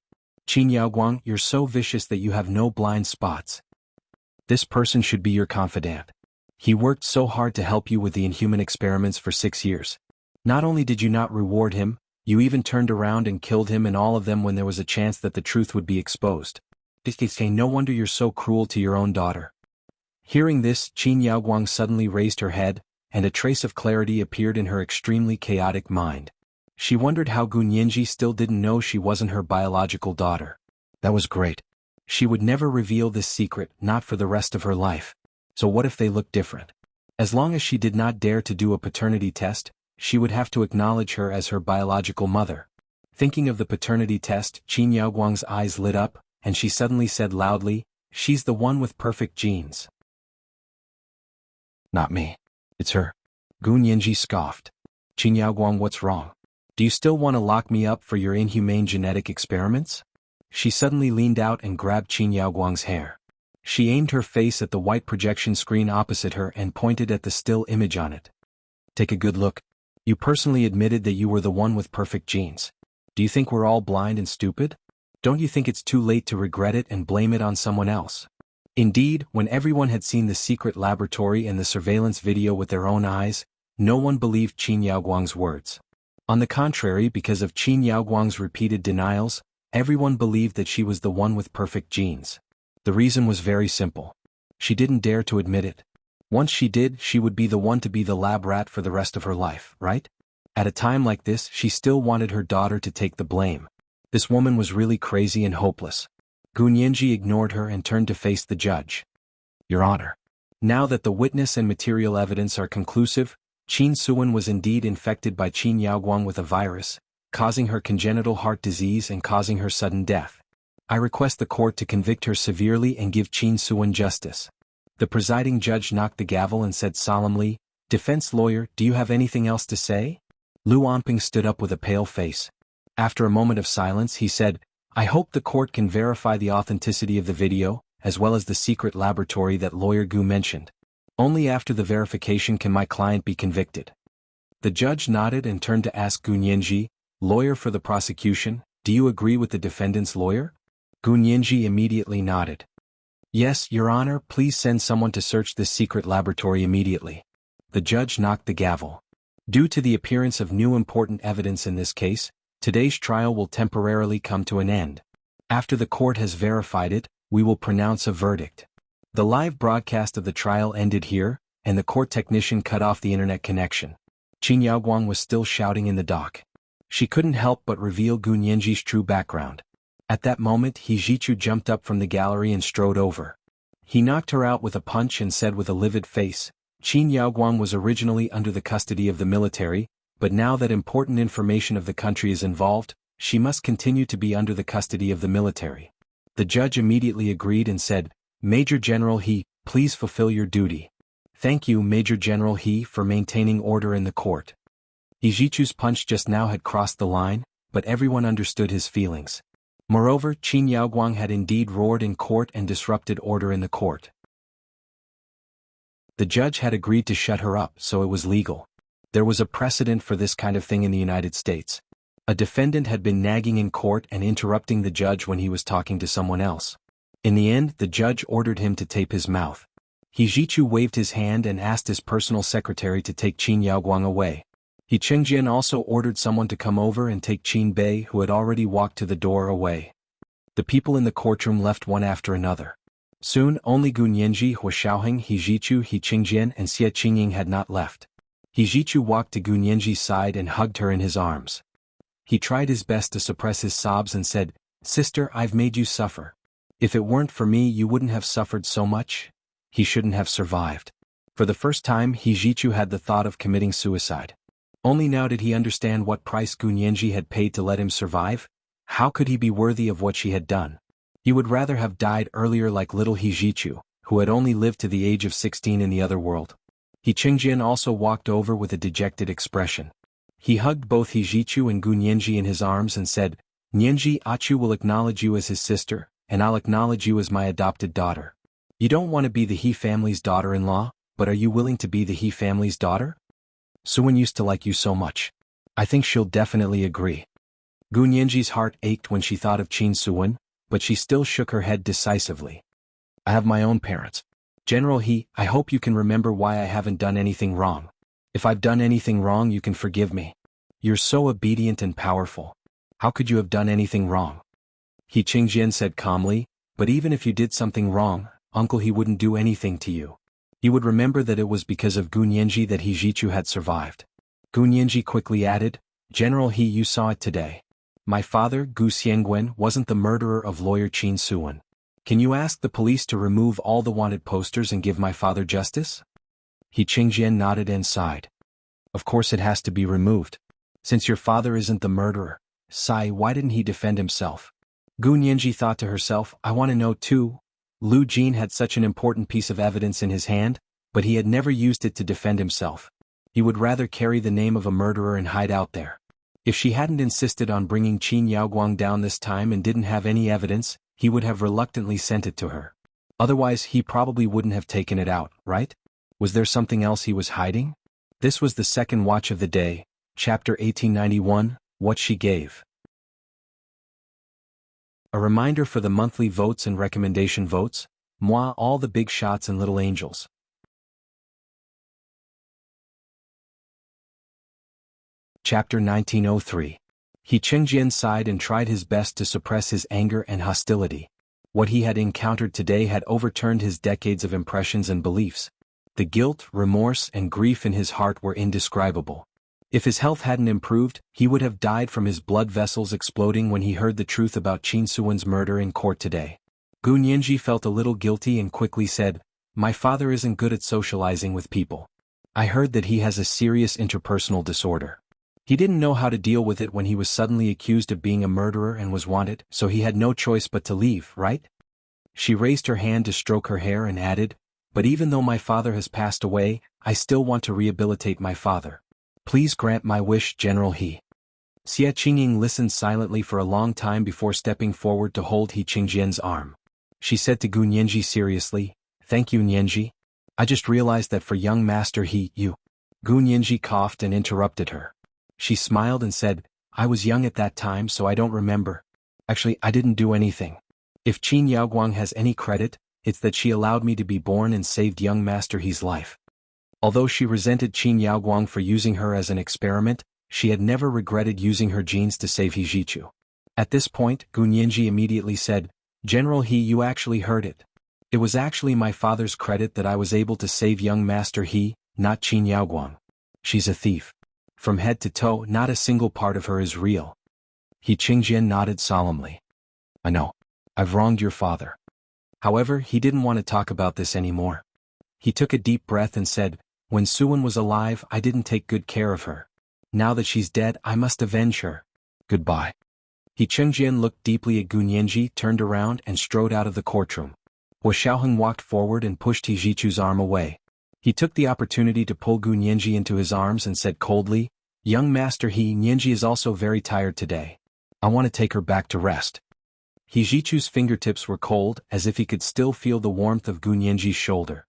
Qin Yaoguang, you're so vicious that you have no blind spots. This person should be your confidant. He worked so hard to help you with the inhuman experiments for 6 years. Not only did you not reward him, you even turned around and killed him and all of them when there was a chance that the truth would be exposed. No wonder you're so cruel to your own daughter. Hearing this, Qin Yaoguang suddenly raised her head, and a trace of clarity appeared in her extremely chaotic mind. She wondered how Gu Nianji still didn't know she wasn't her biological daughter. That was great. She would never reveal this secret, not for the rest of her life. So what if they looked different? As long as she did not dare to do a paternity test, she would have to acknowledge her as her biological mother. Thinking of the paternity test, Qin Yaoguang's eyes lit up, and she suddenly said loudly, She's the one with perfect genes. Not me. It's her. Gu Nianji scoffed. Qin Yaoguang, what's wrong? Do you still want to lock me up for your inhumane genetic experiments? She suddenly leaned out and grabbed Qin Yaoguang's hair. She aimed her face at the white projection screen opposite her and pointed at the still image on it. Take a good look. You personally admitted that you were the one with perfect genes. Do you think we're all blind and stupid? Don't you think it's too late to regret it and blame it on someone else? Indeed, when everyone had seen the secret laboratory and the surveillance video with their own eyes, no one believed Qin Yaoguang's words. On the contrary, because of Qin Yaoguang's repeated denials, everyone believed that she was the one with perfect genes. The reason was very simple. She didn't dare to admit it. Once she did, she would be the one to be the lab rat for the rest of her life, right? At a time like this, she still wanted her daughter to take the blame. This woman was really crazy and hopeless. Gu Nianji ignored her and turned to face the judge. Your Honor. Now that the witness and material evidence are conclusive, Qin Suwen was indeed infected by Qin Yaoguang with a virus, causing her congenital heart disease and causing her sudden death. I request the court to convict her severely and give Qin Suwen justice. The presiding judge knocked the gavel and said solemnly, Defense lawyer, do you have anything else to say? Lu Anping stood up with a pale face. After a moment of silence, he said, I hope the court can verify the authenticity of the video, as well as the secret laboratory that lawyer Gu mentioned. Only after the verification can my client be convicted. The judge nodded and turned to ask Gu Nianji, lawyer for the prosecution, do you agree with the defendant's lawyer? Gu Nianji immediately nodded. Yes, Your Honor, please send someone to search this secret laboratory immediately. The judge knocked the gavel. Due to the appearance of new important evidence in this case, today's trial will temporarily come to an end. After the court has verified it, we will pronounce a verdict. The live broadcast of the trial ended here, and the court technician cut off the internet connection. Qin Yaoguang was still shouting in the dock. She couldn't help but reveal Gu Nianji's true background. At that moment, He Jichu jumped up from the gallery and strode over. He knocked her out with a punch and said with a livid face, Qin Yaoguang was originally under the custody of the military, but now that important information of the country is involved, she must continue to be under the custody of the military. The judge immediately agreed and said, Major General He, please fulfill your duty. Thank you, Major General He, for maintaining order in the court. He Jichu's punch just now had crossed the line, but everyone understood his feelings. Moreover, Qin Yaoguang had indeed roared in court and disrupted order in the court. The judge had agreed to shut her up, so it was legal. There was a precedent for this kind of thing in the United States. A defendant had been nagging in court and interrupting the judge when he was talking to someone else. In the end, the judge ordered him to tape his mouth. He Zhichu waved his hand and asked his personal secretary to take Qin Yaoguang away. He Chengjian also ordered someone to come over and take Qin Bei, who had already walked to the door, away. The people in the courtroom left one after another. Soon, only Gu Nianji, Hua Xiaoheng, He Zhichu, He Qingjian, and Xie Qingying had not left. He Zhichu walked to Gu Nianji's side and hugged her in his arms. He tried his best to suppress his sobs and said, "Sister, I've made you suffer. If it weren't for me, you wouldn't have suffered so much." He shouldn't have survived. For the first time, He Zhichu had the thought of committing suicide. Only now did he understand what price Gu Nianji had paid to let him survive. How could he be worthy of what she had done? He would rather have died earlier like little He Zhichu, who had only lived to the age of 16 in the other world. He Qingjian also walked over with a dejected expression. He hugged both He Zhichu and Gu Nianji in his arms and said, "Nianji, Achu will acknowledge you as his sister, and I'll acknowledge you as my adopted daughter. You don't want to be the He family's daughter-in-law, but are you willing to be the He family's daughter? Suwen used to like you so much. I think she'll definitely agree." Gu Nianji's heart ached when she thought of Qin Suwen, but she still shook her head decisively. "I have my own parents. General He, I hope you can remember why I haven't done anything wrong. If I've done anything wrong, you can forgive me. You're so obedient and powerful. How could you have done anything wrong?" He Qingjian said calmly, "But even if you did something wrong, Uncle He wouldn't do anything to you. He would remember that it was because of Gu Nianji that He Zhichu had survived." Gu Nianji quickly added, "General He, you saw it today. My father, Gu Xiangwen, wasn't the murderer of lawyer Qin Suwen. Can you ask the police to remove all the wanted posters and give my father justice?" He Qingjian nodded and sighed. "Of course it has to be removed. Since your father isn't the murderer, Sai, why didn't he defend himself?" Gu Nianji thought to herself, "I want to know too." Lu Jin had such an important piece of evidence in his hand, but he had never used it to defend himself. He would rather carry the name of a murderer and hide out there. If she hadn't insisted on bringing Qin Yaoguang down this time and didn't have any evidence, he would have reluctantly sent it to her. Otherwise, he probably wouldn't have taken it out, right? Was there something else he was hiding? This was the second watch of the day, chapter 1891, What She Gave. A reminder for the monthly votes and recommendation votes, moi all the big shots and little angels. Chapter 1903. He Chengjian sighed and tried his best to suppress his anger and hostility. What he had encountered today had overturned his decades of impressions and beliefs. The guilt, remorse, and grief in his heart were indescribable. If his health hadn't improved, he would have died from his blood vessels exploding when he heard the truth about Qin Suwen's murder in court today. Gu Nianji felt a little guilty and quickly said, "My father isn't good at socializing with people. I heard that he has a serious interpersonal disorder. He didn't know how to deal with it when he was suddenly accused of being a murderer and was wanted, so he had no choice but to leave, right?" She raised her hand to stroke her hair and added, "But even though my father has passed away, I still want to rehabilitate my father. Please grant my wish, General He." Xie Qingying listened silently for a long time before stepping forward to hold He Qingjian's arm. She said to Gu Nianji seriously, "Thank you, Nianji. I just realized that for young Master He, you..." Gu Nianji coughed and interrupted her. She smiled and said, "I was young at that time, so I don't remember. Actually, I didn't do anything. If Qin Yaoguang has any credit, it's that she allowed me to be born and saved young Master He's life." Although she resented Qin Yaoguang for using her as an experiment, she had never regretted using her genes to save He Zhichu. At this point, Gu Nianji immediately said, "General He, you actually heard it. It was actually my father's credit that I was able to save young Master He, not Qin Yaoguang. She's a thief. From head to toe, not a single part of her is real." He Qingjian nodded solemnly. "I know. I've wronged your father." However, he didn't want to talk about this anymore. He took a deep breath and said, "When Suwen was alive, I didn't take good care of her. Now that she's dead, I must avenge her. Goodbye." He Qingjian looked deeply at Gu Nianji, turned around and strode out of the courtroom. Hua Xiaoheng walked forward and pushed He Zhichu's arm away. He took the opportunity to pull Gu Nianji into his arms and said coldly, "Young Master He, Nianji is also very tired today. I want to take her back to rest." Hijichu's fingertips were cold, as if he could still feel the warmth of Gu Nianji's shoulder.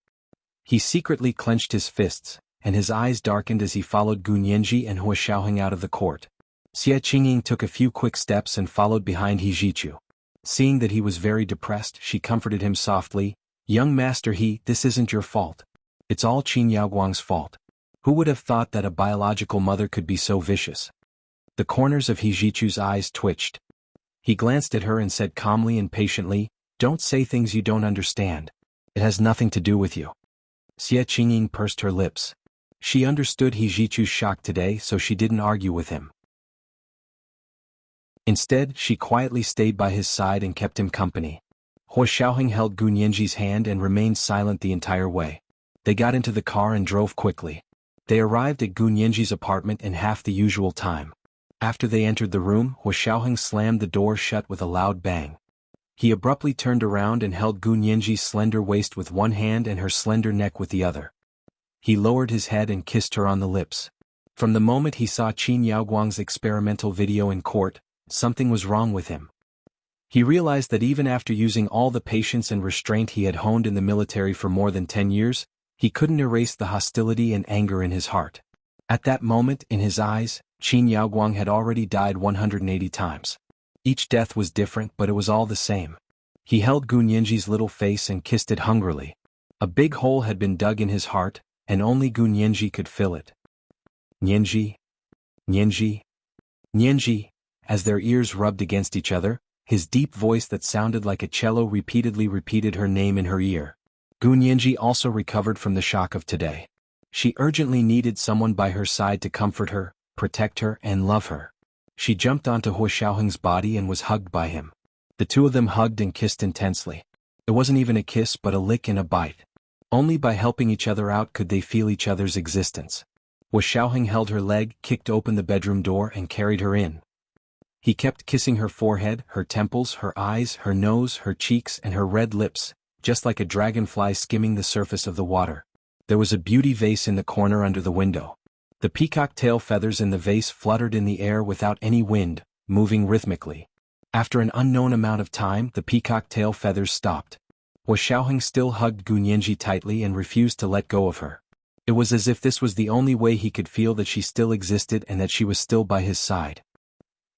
He secretly clenched his fists, and his eyes darkened as he followed Gu Nianji and Hua Xiaoheng out of the court. Xie Qingying took a few quick steps and followed behind Hijichu. Seeing that he was very depressed, she comforted him softly. "Young master, this isn't your fault. It's all Qin Yaoguang's fault. Who would have thought that a biological mother could be so vicious?" The corners of Hijichu's eyes twitched. He glanced at her and said calmly and patiently, "Don't say things you don't understand. It has nothing to do with you." Xie Qingying pursed her lips. She understood Hijichu's shock today, so she didn't argue with him. Instead, she quietly stayed by his side and kept him company. Hua Xiaoheng held Gu Nianji's hand and remained silent the entire way. They got into the car and drove quickly. They arrived at Gu Nianji's apartment in half the usual time. After they entered the room, Hua Xiaoheng slammed the door shut with a loud bang. He abruptly turned around and held Gu Nianji's slender waist with one hand and her slender neck with the other. He lowered his head and kissed her on the lips. From the moment he saw Qin Yaoguang's experimental video in court, something was wrong with him. He realized that even after using all the patience and restraint he had honed in the military for more than 10 years, he couldn't erase the hostility and anger in his heart. At that moment, in his eyes, Qin Yaoguang had already died 180 times. Each death was different, but it was all the same. He held Gu Nianji's little face and kissed it hungrily. A big hole had been dug in his heart, and only Gu Nianji could fill it. Nianji, Nianji, Nianji. As their ears rubbed against each other, his deep voice that sounded like a cello repeatedly repeated her name in her ear. Gu Nianji also recovered from the shock of today. She urgently needed someone by her side to comfort her, protect her, and love her. She jumped onto Hua Xiaoheng's body and was hugged by him. The two of them hugged and kissed intensely. It wasn't even a kiss but a lick and a bite. Only by helping each other out could they feel each other's existence. Hua Xiaoheng held her leg, kicked open the bedroom door, and carried her in. He kept kissing her forehead, her temples, her eyes, her nose, her cheeks, and her red lips, just like a dragonfly skimming the surface of the water. There was a beauty vase in the corner under the window. The peacock tail feathers in the vase fluttered in the air without any wind, moving rhythmically. After an unknown amount of time, the peacock tail feathers stopped. Hua Xiaoheng still hugged Gu Nianji tightly and refused to let go of her. It was as if this was the only way he could feel that she still existed and that she was still by his side.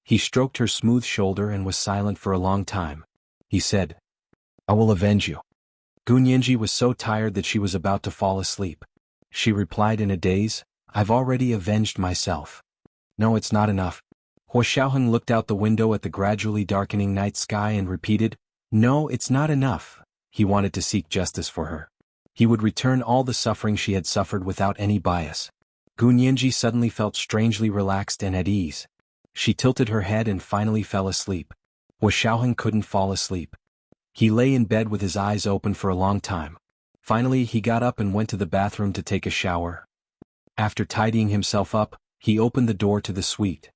He stroked her smooth shoulder and was silent for a long time. He said, "I will avenge you." Gu Nianji was so tired that she was about to fall asleep. She replied in a daze, "I've already avenged myself." "No, it's not enough." Hua Xiaoheng looked out the window at the gradually darkening night sky and repeated, "No, it's not enough." He wanted to seek justice for her. He would return all the suffering she had suffered without any bias. Gu Nianji suddenly felt strangely relaxed and at ease. She tilted her head and finally fell asleep. Hua Xiaoheng couldn't fall asleep. He lay in bed with his eyes open for a long time. Finally, he got up and went to the bathroom to take a shower. After tidying himself up, he opened the door to the suite.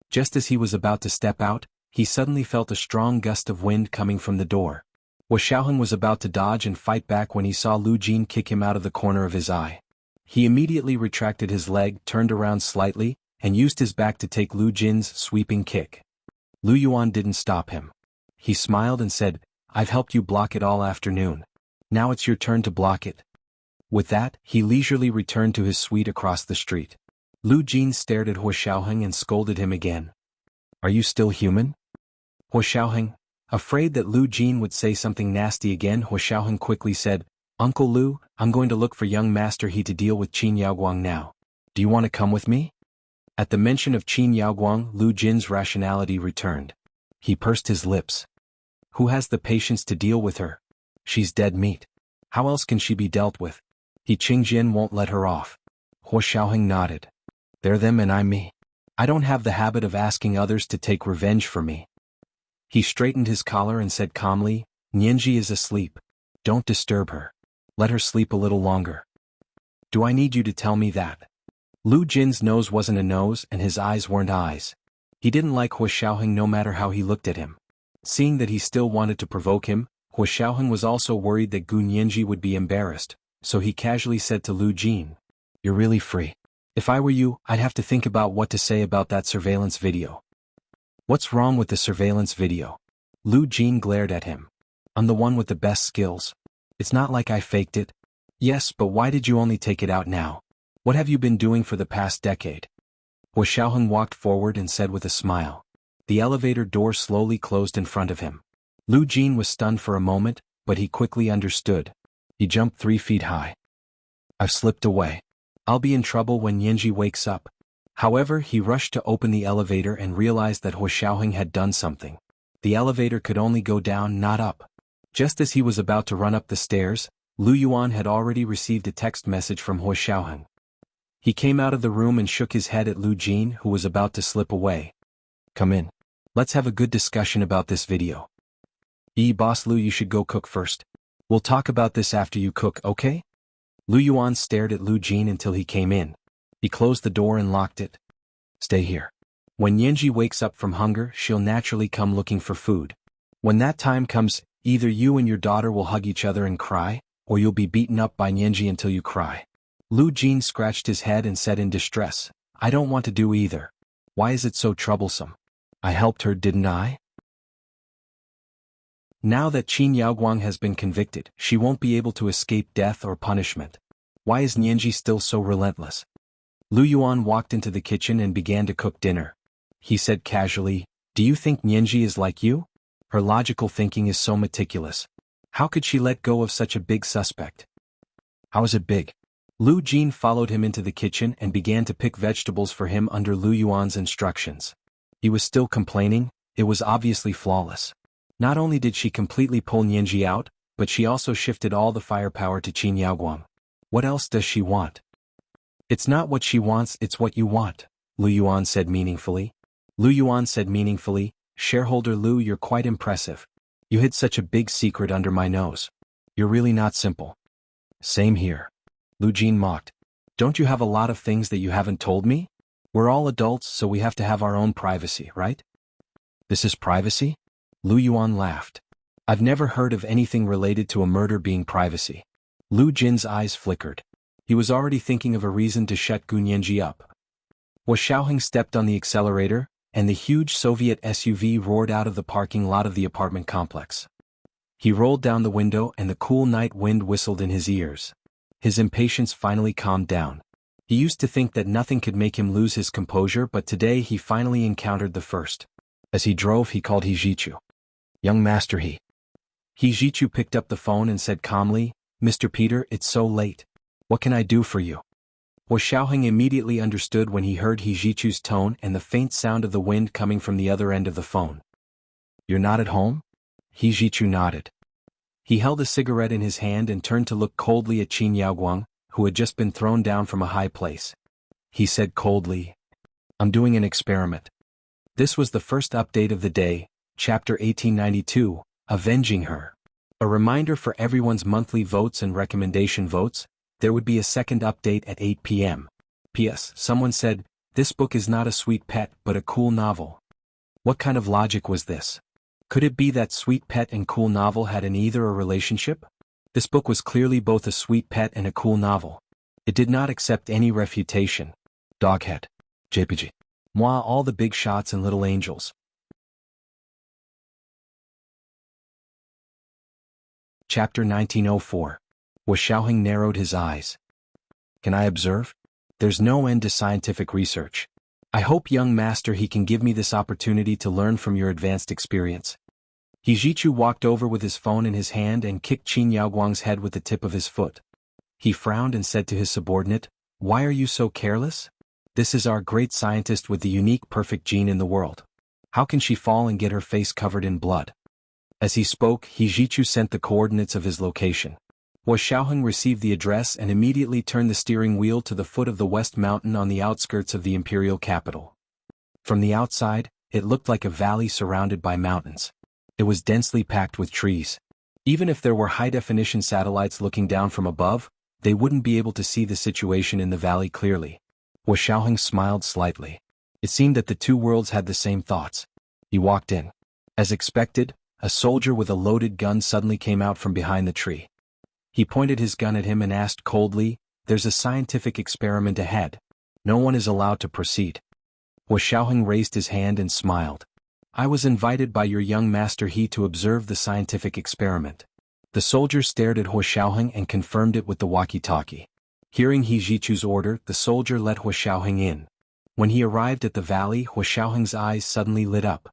Just as he was about to step out, he suddenly felt a strong gust of wind coming from the door. Hua Xiaoheng was about to dodge and fight back when he saw Lu Jin kick him out of the corner of his eye. He immediately retracted his leg, turned around slightly, and used his back to take Lu Jin's sweeping kick. Lu Yuan didn't stop him. He smiled and said, "I've helped you block it all afternoon. Now it's your turn to block it." With that, he leisurely returned to his suite across the street. Lu Jin stared at Hua Xiaoheng and scolded him again. "Are you still human?" Hua Xiaoheng, afraid that Lu Jin would say something nasty again, Hua Xiaoheng quickly said, "Uncle Lu, I'm going to look for young Master He to deal with Qin Yaoguang now. Do you want to come with me?" At the mention of Qin Yaoguang, Lu Jin's rationality returned. He pursed his lips. Who has the patience to deal with her? She's dead meat. How else can she be dealt with? He Qingjin won't let her off. Hua Xiaoheng nodded. They're them and I'm me. I don't have the habit of asking others to take revenge for me. He straightened his collar and said calmly, Nianji is asleep. Don't disturb her. Let her sleep a little longer. Do I need you to tell me that? Lu Jin's nose wasn't a nose and his eyes weren't eyes. He didn't like Hua Xiaoheng no matter how he looked at him. Seeing that he still wanted to provoke him, Hua Xiaoheng was also worried that Gu Nianji would be embarrassed, so he casually said to Lu Jin, "You're really free. If I were you, I'd have to think about what to say about that surveillance video." What's wrong with the surveillance video? Lu Jin glared at him. I'm the one with the best skills. It's not like I faked it. Yes, but why did you only take it out now? What have you been doing for the past decade? Hua Xiaoheng walked forward and said with a smile. The elevator door slowly closed in front of him. Lu Jin was stunned for a moment, but he quickly understood. He jumped 3 feet high. I've slipped away. I'll be in trouble when Yanji wakes up. However, he rushed to open the elevator and realized that Hua Xiaoheng had done something. The elevator could only go down, not up. Just as he was about to run up the stairs, Lu Yuan had already received a text message from Hua Xiaoheng. He came out of the room and shook his head at Lu Jin, who was about to slip away. Come in. Let's have a good discussion about this video. Boss Lu, you should go cook first. We'll talk about this after you cook, okay? Lu Yuan stared at Lu Jin until he came in. He closed the door and locked it. Stay here. When Yanji wakes up from hunger, she'll naturally come looking for food. When that time comes, either you and your daughter will hug each other and cry, or you'll be beaten up by Yanji until you cry. Lu Jin scratched his head and said in distress, I don't want to do either. Why is it so troublesome? I helped her, didn't I? Now that Qin Yaoguang has been convicted, she won't be able to escape death or punishment. Why is Yanji still so relentless? Lu Yuan walked into the kitchen and began to cook dinner. He said casually, Do you think Yanji is like you? Her logical thinking is so meticulous. How could she let go of such a big suspect? How is it big? Lu Jin followed him into the kitchen and began to pick vegetables for him under Lu Yuan's instructions. He was still complaining. It was obviously flawless. Not only did she completely pull Yanji out, but she also shifted all the firepower to Qin Yaoguang. What else does she want? It's not what she wants, it's what you want, Lu Yuan said meaningfully. Lu Yuan said meaningfully, Shareholder Lu, you're quite impressive. You hid such a big secret under my nose. You're really not simple. Same here. Lu Jin mocked. Don't you have a lot of things that you haven't told me? We're all adults, so we have to have our own privacy, right? This is privacy? Lu Yuan laughed. I've never heard of anything related to a murder being privacy. Lu Jin's eyes flickered. He was already thinking of a reason to shut Gun Yanji up. Hua Xiaoheng stepped on the accelerator, and the huge Soviet SUV roared out of the parking lot of the apartment complex. He rolled down the window and the cool night wind whistled in his ears. His impatience finally calmed down. He used to think that nothing could make him lose his composure, but today he finally encountered the first. As he drove, he called He Jichu. Young master He. He Jichu picked up the phone and said calmly, Mr. Peter, it's so late. What can I do for you? Hua Xiaoheng immediately understood when he heard He Jichu's tone and the faint sound of the wind coming from the other end of the phone. You're not at home? He Jichu nodded. He held a cigarette in his hand and turned to look coldly at Qin Yaoguang, who had just been thrown down from a high place. He said coldly, I'm doing an experiment. This was the first update of the day, Chapter 1892, Avenging Her. A reminder for everyone's monthly votes and recommendation votes, there would be a second update at 8 p.m. P.S. Someone said, this book is not a sweet pet but a cool novel. What kind of logic was this? Could it be that sweet pet and cool novel had either a relationship? This book was clearly both a sweet pet and a cool novel. It did not accept any refutation. Doghead. JPG. Moi, all the big shots and little angels. Chapter 1904. Hua Xiaoheng narrowed his eyes. Can I observe? There's no end to scientific research. I hope, young master, he can give me this opportunity to learn from your advanced experience. He Jichu walked over with his phone in his hand and kicked Qin Yaoguang's head with the tip of his foot. He frowned and said to his subordinate, Why are you so careless? This is our great scientist with the unique perfect gene in the world. How can she fall and get her face covered in blood? As he spoke, He Jichu sent the coordinates of his location. Hua Xiaoheng received the address and immediately turned the steering wheel to the foot of the West Mountain on the outskirts of the imperial capital. From the outside, it looked like a valley surrounded by mountains. It was densely packed with trees. Even if there were high-definition satellites looking down from above, they wouldn't be able to see the situation in the valley clearly. Hua Xiaoheng smiled slightly. It seemed that the two worlds had the same thoughts. He walked in. As expected, a soldier with a loaded gun suddenly came out from behind the tree. He pointed his gun at him and asked coldly, There's a scientific experiment ahead. No one is allowed to proceed. Hua Xiaoheng raised his hand and smiled. I was invited by your young master He to observe the scientific experiment. The soldier stared at Hua Xiaoheng and confirmed it with the walkie-talkie. Hearing He Jichu's order, the soldier let Hua Xiaoheng in. When he arrived at the valley, Hua Xiaoheng's eyes suddenly lit up.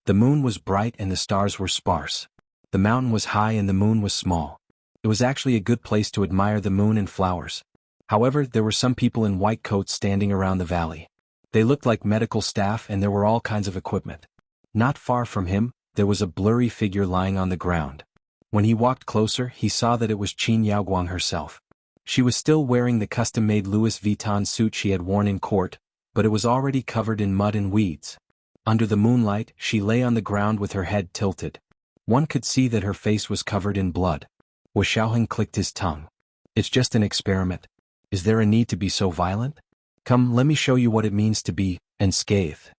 The moon was bright and the stars were sparse. The mountain was high and the moon was small. It was actually a good place to admire the moon and flowers. However, there were some people in white coats standing around the valley. They looked like medical staff and there were all kinds of equipment. Not far from him, there was a blurry figure lying on the ground. When he walked closer, he saw that it was Qin Yaoguang herself. She was still wearing the custom-made Louis Vuitton suit she had worn in court, but it was already covered in mud and weeds. Under the moonlight, she lay on the ground with her head tilted. One could see that her face was covered in blood. Hua Xiaoheng clicked his tongue. It's just an experiment. Is there a need to be so violent? Come, let me show you what it means to be unscathed.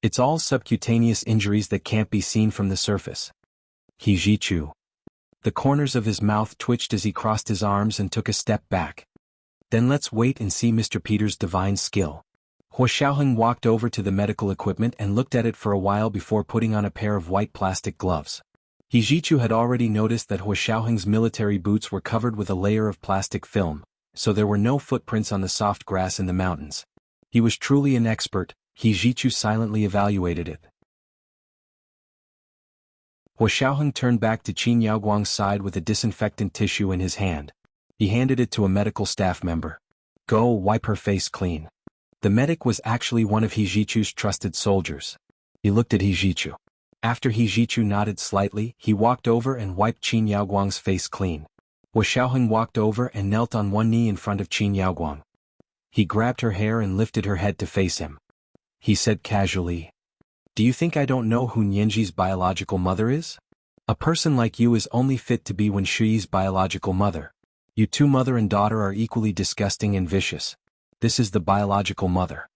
It's all subcutaneous injuries that can't be seen from the surface. He Jichu. The corners of his mouth twitched as he crossed his arms and took a step back. Then let's wait and see Mr. Peter's divine skill. Hua Xiaoheng walked over to the medical equipment and looked at it for a while before putting on a pair of white plastic gloves. He Jichu had already noticed that Hua Xiaoheng's military boots were covered with a layer of plastic film, so there were no footprints on the soft grass in the mountains. He was truly an expert. He Jichu silently evaluated it. Hua Xiaoheng turned back to Qin Yaoguang's side with a disinfectant tissue in his hand. He handed it to a medical staff member. Go, wipe her face clean. The medic was actually one of He Jichu's trusted soldiers. He looked at He Jichu. After He Jichu nodded slightly, he walked over and wiped Qin Yaoguang's face clean. Hua Xiaoheng walked over and knelt on one knee in front of Qin Yaoguang. He grabbed her hair and lifted her head to face him. He said casually, "Do you think I don't know who Nianji's biological mother is? A person like you is only fit to be Wen Shuyi's biological mother. You two mother and daughter are equally disgusting and vicious. This is the biological mother."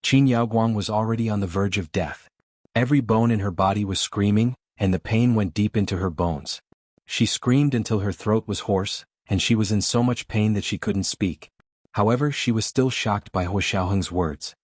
Qin Yaoguang was already on the verge of death. Every bone in her body was screaming, and the pain went deep into her bones. She screamed until her throat was hoarse, and she was in so much pain that she couldn't speak. However, she was still shocked by Hua Xiaoheng's words.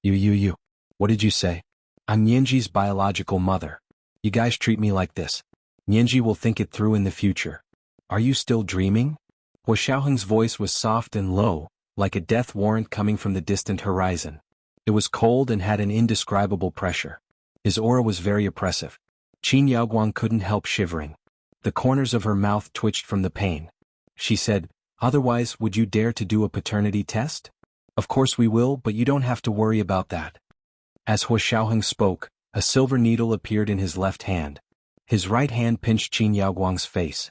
You. What did you say? I'm Nianji's biological mother. You guys treat me like this. Nianji will think it through in the future. Are you still dreaming? Hua Xiaoheng's voice was soft and low, like a death warrant coming from the distant horizon. It was cold and had an indescribable pressure. His aura was very oppressive. Qin Yaoguang couldn't help shivering. The corners of her mouth twitched from the pain. She said, "Otherwise, would you dare to do a paternity test?" "Of course we will, but you don't have to worry about that." As Hua Xiaoheng spoke, a silver needle appeared in his left hand. His right hand pinched Qin Yaoguang's face.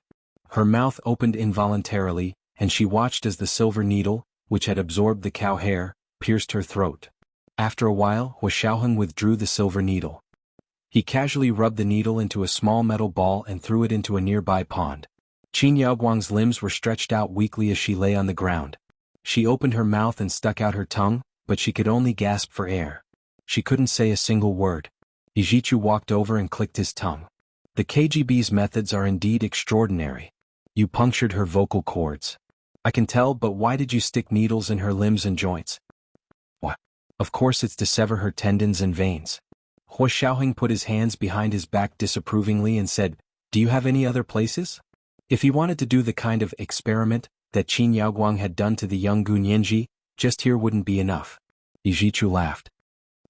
Her mouth opened involuntarily, and she watched as the silver needle, which had absorbed the cow hair, pierced her throat. After a while, Hua Xiaoheng withdrew the silver needle. He casually rubbed the needle into a small metal ball and threw it into a nearby pond. Qin Yaoguang's limbs were stretched out weakly as she lay on the ground. She opened her mouth and stuck out her tongue, but she could only gasp for air. She couldn't say a single word. He Jichu walked over and clicked his tongue. The KGB's methods are indeed extraordinary. You punctured her vocal cords. I can tell, but why did you stick needles in her limbs and joints? What? Of course it's to sever her tendons and veins. Hua Xiaoheng put his hands behind his back disapprovingly and said, "Do you have any other places?" If he wanted to do the kind of experiment that Qin Yaoguang had done to the young Gu Nianji, just here wouldn't be enough. He Jichu laughed.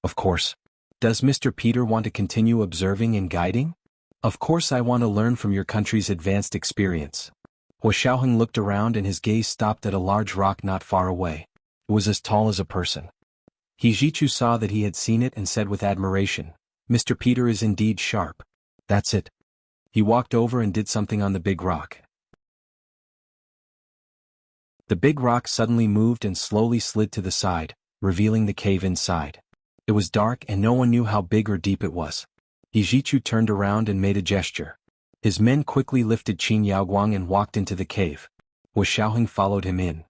Of course. Does Mr. Peter want to continue observing and guiding? Of course I want to learn from your country's advanced experience. Hua Xiaoheng looked around and his gaze stopped at a large rock not far away. It was as tall as a person. He Jichu saw that he had seen it and said with admiration, "Mr. Peter is indeed sharp." That's it. He walked over and did something on the big rock. The big rock suddenly moved and slowly slid to the side, revealing the cave inside. It was dark and no one knew how big or deep it was. He Jichu turned around and made a gesture. His men quickly lifted Qin Yaoguang and walked into the cave. Hua Xiaoheng followed him in.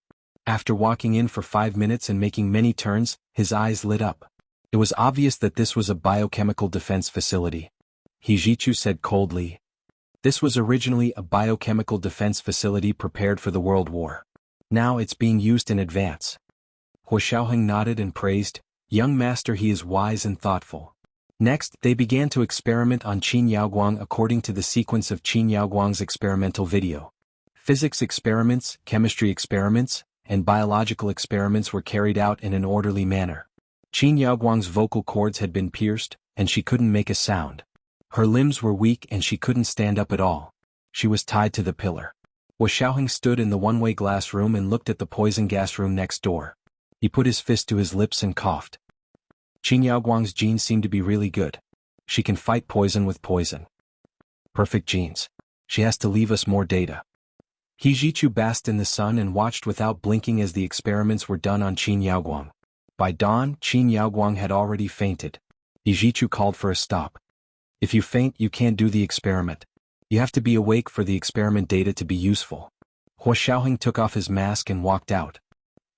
After walking in for 5 minutes and making many turns, his eyes lit up. It was obvious that this was a biochemical defense facility. He Jichu said coldly. This was originally a biochemical defense facility prepared for the World War. Now it's being used in advance. Hua Xiaoheng nodded and praised, "Young master, he is wise and thoughtful." Next, they began to experiment on Qin Yaoguang according to the sequence of Qin Yaoguang's experimental video. Physics experiments, chemistry experiments, and biological experiments were carried out in an orderly manner. Qin Yaoguang's vocal cords had been pierced, and she couldn't make a sound. Her limbs were weak and she couldn't stand up at all. She was tied to the pillar. Xiaoheng stood in the one-way glass room and looked at the poison gas room next door. He put his fist to his lips and coughed. Qin Yaoguang's genes seem to be really good. She can fight poison with poison. Perfect genes. She has to leave us more data. He Jichu basked in the sun and watched without blinking as the experiments were done on Qin Yaoguang. By dawn, Qin Yaoguang had already fainted. He Jichu called for a stop. If you faint, you can't do the experiment. You have to be awake for the experiment data to be useful. Xiaoheng took off his mask and walked out.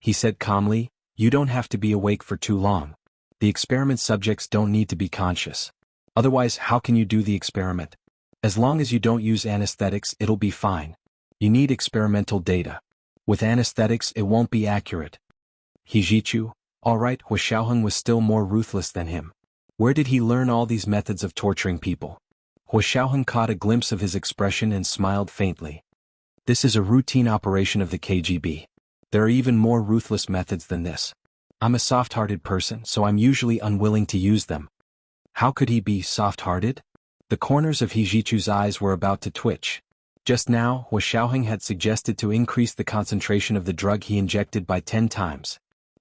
He said calmly, "You don't have to be awake for too long. The experiment subjects don't need to be conscious. Otherwise, how can you do the experiment? As long as you don't use anesthetics, it'll be fine. You need experimental data. With anesthetics, it won't be accurate." He Jichu, all right. Xiaoheng was still more ruthless than him. Where did he learn all these methods of torturing people? Xiaoheng caught a glimpse of his expression and smiled faintly. This is a routine operation of the KGB. There are even more ruthless methods than this. I'm a soft-hearted person, so I'm usually unwilling to use them. How could he be soft-hearted? The corners of He Jichu's eyes were about to twitch. Just now, Xiaoheng had suggested to increase the concentration of the drug he injected by 10 times.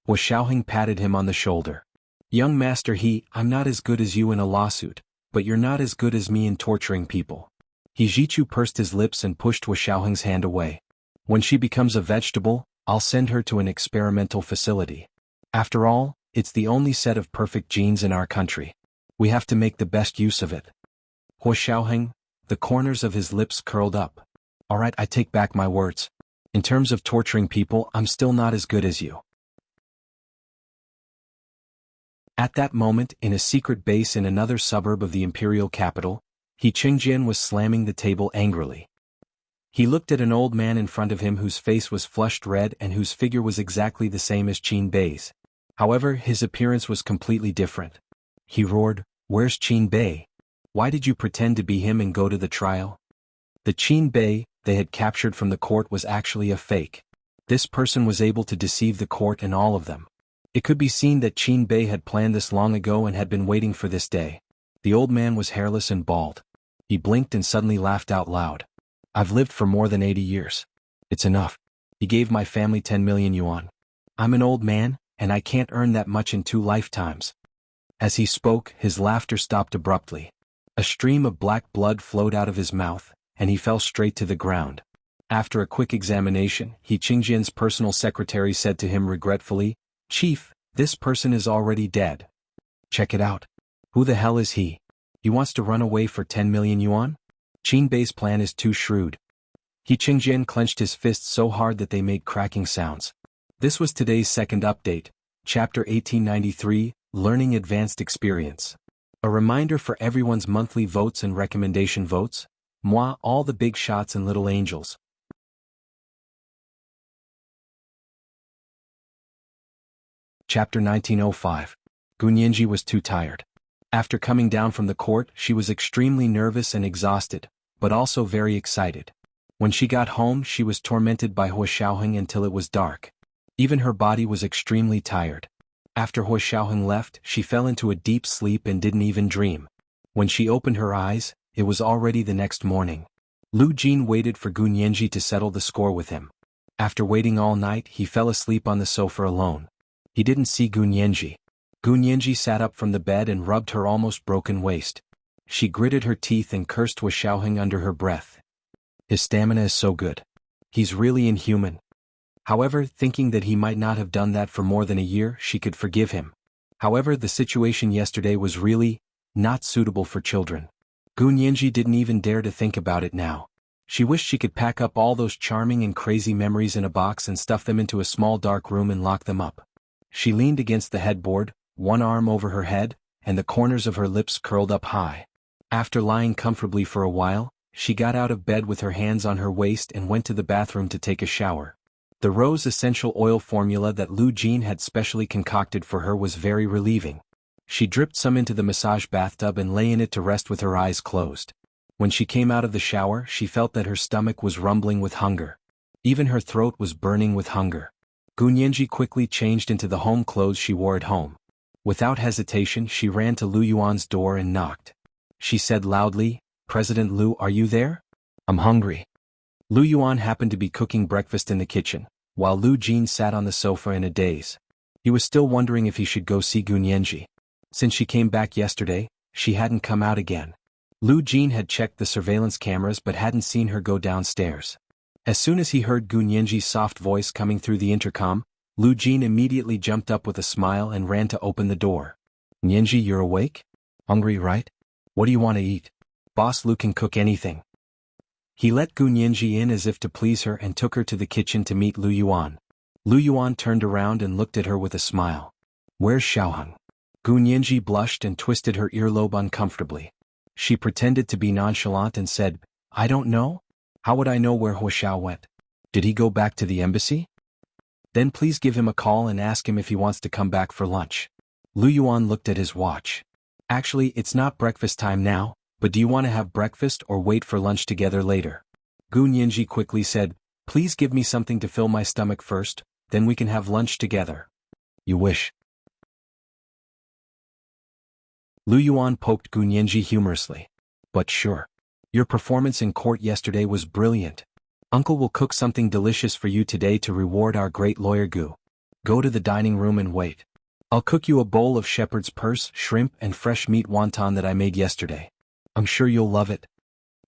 Xiaoheng patted him on the shoulder. "Young master, I'm not as good as you in a lawsuit, but you're not as good as me in torturing people." He Jichu pursed his lips and pushed Xiaoheng's hand away. "When she becomes a vegetable, I'll send her to an experimental facility. After all, it's the only set of perfect genes in our country. We have to make the best use of it." Xiaoheng, the corners of his lips curled up. "All right, I take back my words. In terms of torturing people, I'm still not as good as you." At that moment, in a secret base in another suburb of the imperial capital, He Qingjian was slamming the table angrily. He looked at an old man in front of him whose face was flushed red and whose figure was exactly the same as Qin Bei's. However, his appearance was completely different. He roared, "Where's Qin Bei? Why did you pretend to be him and go to the trial?" The Qin Bei they had captured from the court was actually a fake. This person was able to deceive the court and all of them. It could be seen that Qin Bei had planned this long ago and had been waiting for this day. The old man was hairless and bald. He blinked and suddenly laughed out loud. "I've lived for more than 80 years. It's enough. He gave my family 10 million yuan. I'm an old man, and I can't earn that much in 2 lifetimes." As he spoke, his laughter stopped abruptly. A stream of black blood flowed out of his mouth, and he fell straight to the ground. After a quick examination, He Qingjian's personal secretary said to him regretfully, "Chief, this person is already dead. Check it out. Who the hell is he? He wants to run away for 10 million yuan? Qin Bei's plan is too shrewd." He Qingjian clenched his fists so hard that they made cracking sounds. This was today's second update, Chapter 1893, Learning Advanced Experience. A reminder for everyone's monthly votes and recommendation votes. Moi, all the big shots and little angels. Chapter 1905. Gunyanji was too tired. After coming down from the court, she was extremely nervous and exhausted, but also very excited. When she got home, she was tormented by Xiaoheng until it was dark. Even her body was extremely tired. After Xiaoheng left, she fell into a deep sleep and didn't even dream. When she opened her eyes, it was already the next morning. Lu Jin waited for Gunyanji to settle the score with him. After waiting all night, he fell asleep on the sofa alone. He didn't see Gunyanji. Gunyanji sat up from the bed and rubbed her almost broken waist. She gritted her teeth and cursed Xiaoheng under her breath. His stamina is so good. He's really inhuman. However, thinking that he might not have done that for more than a year, she could forgive him. However, the situation yesterday was really not suitable for children. Gunyanji didn't even dare to think about it now. She wished she could pack up all those charming and crazy memories in a box and stuff them into a small dark room and lock them up. She leaned against the headboard, one arm over her head, and the corners of her lips curled up high. After lying comfortably for a while, she got out of bed with her hands on her waist and went to the bathroom to take a shower. The rose essential oil formula that Lu Jin had specially concocted for her was very relieving. She dripped some into the massage bathtub and lay in it to rest with her eyes closed. When she came out of the shower, she felt that her stomach was rumbling with hunger. Even her throat was burning with hunger. Gunyanji quickly changed into the home clothes she wore at home. Without hesitation, she ran to Lu Yuan's door and knocked. She said loudly, "President Lu, are you there? I'm hungry." Lu Yuan happened to be cooking breakfast in the kitchen, while Lu Jin sat on the sofa in a daze. He was still wondering if he should go see Gunyanji. Since she came back yesterday, she hadn't come out again. Lu Jin had checked the surveillance cameras but hadn't seen her go downstairs. As soon as he heard Gunyanji's soft voice coming through the intercom, Lu Jin immediately jumped up with a smile and ran to open the door. "Gunyanji, you're awake? Hungry, right? What do you want to eat? Boss Lu can cook anything." He let Gunyanji in as if to please her and took her to the kitchen to meet Lu Yuan. Lu Yuan turned around and looked at her with a smile. "Where's Xiaoheng?" Gunyanji blushed and twisted her earlobe uncomfortably. She pretended to be nonchalant and said, "I don't know? How would I know where Huoxiao went? Did he go back to the embassy?" "Then please give him a call and ask him if he wants to come back for lunch." Lu Yuan looked at his watch. "Actually, it's not breakfast time now, but do you want to have breakfast or wait for lunch together later?" Gunyanji quickly said, "Please give me something to fill my stomach first, then we can have lunch together." "You wish." Lu Yuan poked Gunyanji humorously. "But sure. Your performance in court yesterday was brilliant. Uncle will cook something delicious for you today to reward our great lawyer Gu. Go to the dining room and wait. I'll cook you a bowl of shepherd's purse, shrimp and fresh meat wonton that I made yesterday. I'm sure you'll love it."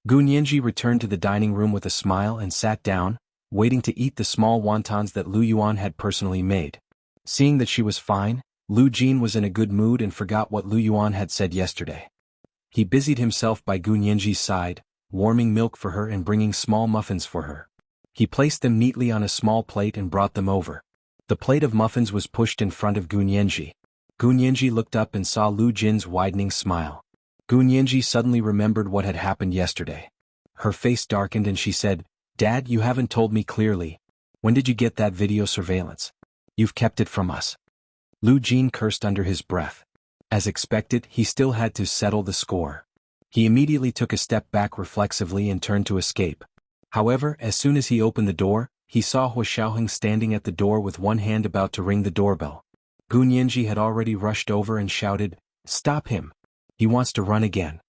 Gunyanji returned to the dining room with a smile and sat down, waiting to eat the small wontons that Lu Yuan had personally made. Seeing that she was fine, Lu Jin was in a good mood and forgot what Lu Yuan had said yesterday. He busied himself by Gunyanji's side, warming milk for her and bringing small muffins for her. He placed them neatly on a small plate and brought them over. The plate of muffins was pushed in front of Gunyanji. Gunyanji looked up and saw Lu Jin's widening smile. Gunyanji suddenly remembered what had happened yesterday. Her face darkened and she said, "Dad, you haven't told me clearly. When did you get that video surveillance? You've kept it from us." Lu Jin cursed under his breath. As expected, he still had to settle the score. He immediately took a step back reflexively and turned to escape. However, as soon as he opened the door, he saw Huoxiaoheng standing at the door with one hand about to ring the doorbell. Gunyanji had already rushed over and shouted, "Stop him! He wants to run again."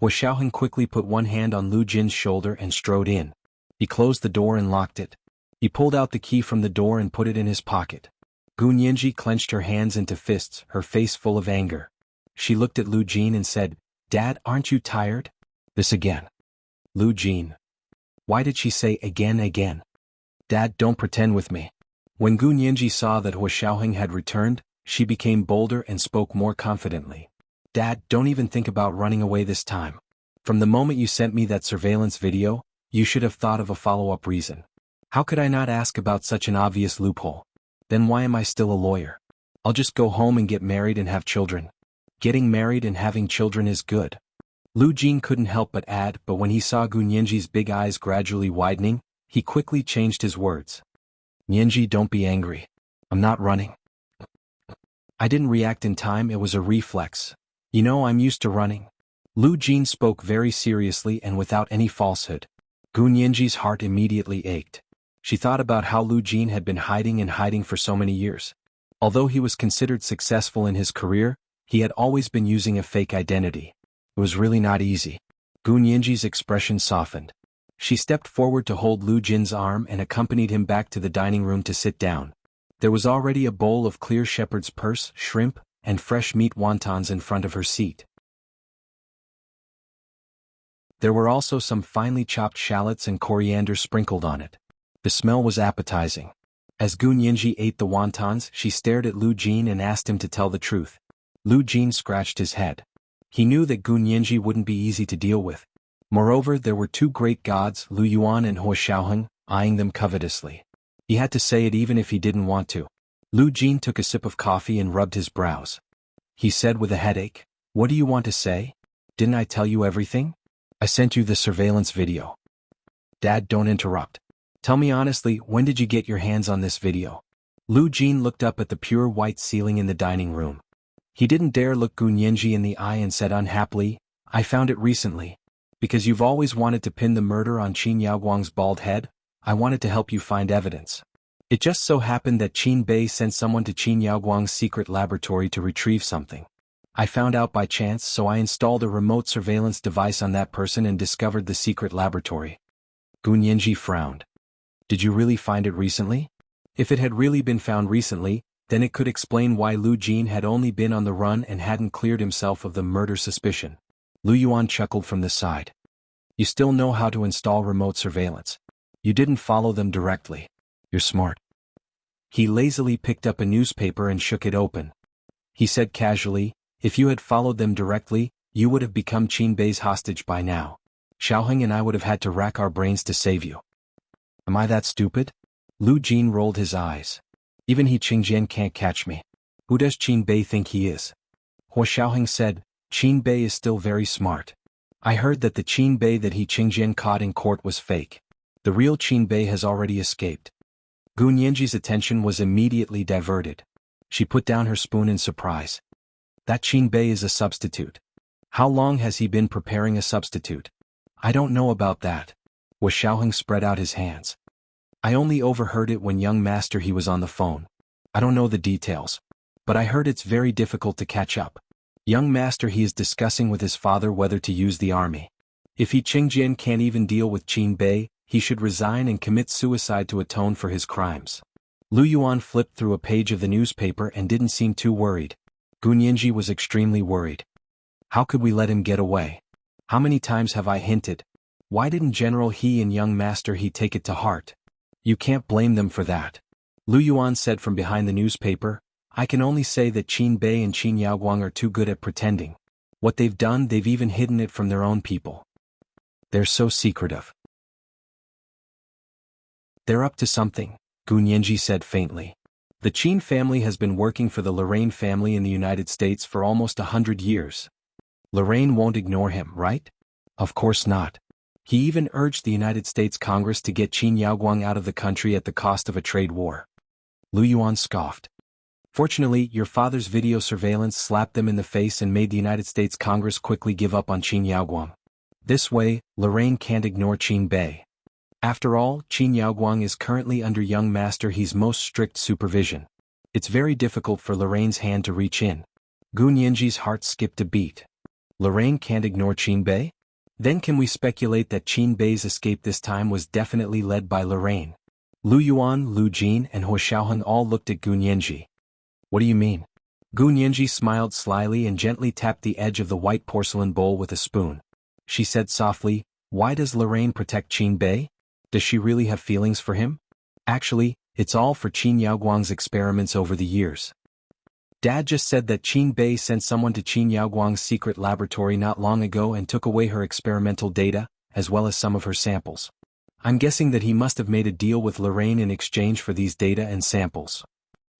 Huoxiaoheng quickly put one hand on Lu Jin's shoulder and strode in. He closed the door and locked it. He pulled out the key from the door and put it in his pocket. Gunyanji clenched her hands into fists, her face full of anger. She looked at Lu Jin and said, "Dad, aren't you tired?" "This again." "Lu Jin." Why did she say again? "Dad, don't pretend with me." When Gunyanji saw that Huoxiaoheng had returned, she became bolder and spoke more confidently. "Dad, don't even think about running away this time. From the moment you sent me that surveillance video, you should have thought of a follow-up reason. How could I not ask about such an obvious loophole? Then why am I still a lawyer? I'll just go home and get married and have children. Getting married and having children is good." Lu Jin couldn't help but add, but when he saw Gunyanji's big eyes gradually widening, he quickly changed his words. "Nyenji, don't be angry. I'm not running. I didn't react in time, it was a reflex. You know, I'm used to running." Lu Jin spoke very seriously and without any falsehood. Gunyanji's heart immediately ached. She thought about how Lu Jin had been hiding for so many years. Although he was considered successful in his career, he had always been using a fake identity. It was really not easy. Gunyanji's expression softened. She stepped forward to hold Lu Jin's arm and accompanied him back to the dining room to sit down. There was already a bowl of clear shepherd's purse, shrimp, and fresh meat wontons in front of her seat. There were also some finely chopped shallots and coriander sprinkled on it. The smell was appetizing. As Gunyanji ate the wontons, she stared at Lu Jin and asked him to tell the truth. Lu Jin scratched his head. He knew that Gunyanji wouldn't be easy to deal with. Moreover, there were two great gods, Lu Yuan and Huoxiaoheng, eyeing them covetously. He had to say it even if he didn't want to. Lu Jin took a sip of coffee and rubbed his brows. He said with a headache, "What do you want to say? Didn't I tell you everything? I sent you the surveillance video." "Dad, don't interrupt. Tell me honestly, when did you get your hands on this video?" Lu Jin looked up at the pure white ceiling in the dining room. He didn't dare look Gu Nianji in the eye and said unhappily, I found it recently. Because you've always wanted to pin the murder on Qin Yaoguang's bald head, I wanted to help you find evidence. It just so happened that Qin Bei sent someone to Qin Yaoguang's secret laboratory to retrieve something. I found out by chance, so I installed a remote surveillance device on that person and discovered the secret laboratory. Gu Nianji frowned. Did you really find it recently? If it had really been found recently, then it could explain why Lu Jin had only been on the run and hadn't cleared himself of the murder suspicion. Lu Yuan chuckled from the side. You still know how to install remote surveillance. You didn't follow them directly. You're smart. He lazily picked up a newspaper and shook it open. He said casually, if you had followed them directly, you would have become Qin Bei's hostage by now. Xiaoheng and I would have had to rack our brains to save you. Am I that stupid? Lu Jin rolled his eyes. Even he Qingjian can't catch me. Who does Qin Bei think he is? Hua Xiaoheng said, Qin Bei is still very smart. I heard that the Qin Bei that he Qingjian caught in court was fake. The real Qin Bei has already escaped. Gu Nianji's attention was immediately diverted. She put down her spoon in surprise. That Qin Bei is a substitute. How long has he been preparing a substitute? I don't know about that. Hua Xiaoheng spread out his hands. I only overheard it when young master he was on the phone. I don't know the details. But I heard it's very difficult to catch up. Young master he is discussing with his father whether to use the army. If he Qingjian can't even deal with Qin Bei, he should resign and commit suicide to atone for his crimes. Lu Yuan flipped through a page of the newspaper and didn't seem too worried. Gu Nianji was extremely worried. How could we let him get away? How many times have I hinted? Why didn't General He and young master he take it to heart? You can't blame them for that. Lu Yuan said from behind the newspaper, I can only say that Qin Bei and Qin Yaoguang are too good at pretending. What they've done, they've even hidden it from their own people. They're so secretive. They're up to something, Gu Nianji said faintly. The Qin family has been working for the Lorraine family in the United States for almost 100 years. Lorraine won't ignore him, right? Of course not. He even urged the United States Congress to get Qin Yaoguang out of the country at the cost of a trade war. Lu Yuan scoffed. Fortunately, your father's video surveillance slapped them in the face and made the United States Congress quickly give up on Qin Yaoguang. This way, Lorraine can't ignore Qin Bei. After all, Qin Yaoguang is currently under young master He's most strict supervision. It's very difficult for Lorraine's hand to reach in. Gu Nianji's heart skipped a beat. Lorraine can't ignore Qin Bei? Then can we speculate that Qin Bei's escape this time was definitely led by Lorraine? Lu Yuan, Lu Jin, and Hua Xiaoheng all looked at Gu Nianji. What do you mean? Gu Nianji smiled slyly and gently tapped the edge of the white porcelain bowl with a spoon. She said softly, why does Lorraine protect Qin Bei? Does she really have feelings for him? Actually, it's all for Qin Yaoguang's experiments over the years. Dad just said that Qin Bei sent someone to Qin Yaoguang's secret laboratory not long ago and took away her experimental data, as well as some of her samples. I'm guessing that he must have made a deal with Lorraine in exchange for these data and samples.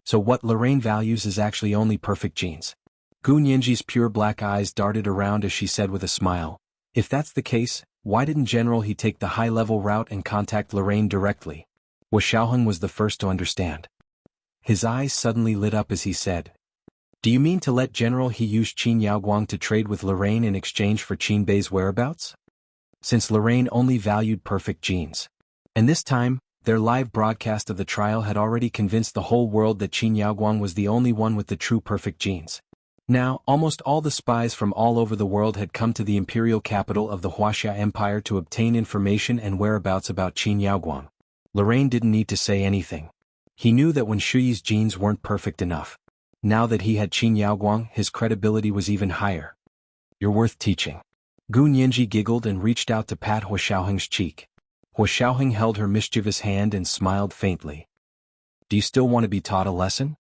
So what Lorraine values is actually only perfect genes. Gu Nianji's pure black eyes darted around as she said with a smile, if that's the case, why didn't General He take the high-level route and contact Lorraine directly? Hua Xiaoheng was the first to understand. His eyes suddenly lit up as he said, do you mean to let General He use Qin Yaoguang to trade with Lorraine in exchange for Qin Bei's whereabouts? Since Lorraine only valued perfect genes. And this time, their live broadcast of the trial had already convinced the whole world that Qin Yaoguang was the only one with the true perfect genes. Now, almost all the spies from all over the world had come to the imperial capital of the Huaxia Empire to obtain information and whereabouts about Qin Yaoguang. Lorraine didn't need to say anything. He knew that when Shuyi's genes weren't perfect enough. Now that he had Qin Yaoguang, his credibility was even higher. You're worth teaching. Gu Nianji giggled and reached out to pat Hua Xiaoheng's cheek. Hua Xiaoheng held her mischievous hand and smiled faintly. Do you still want to be taught a lesson?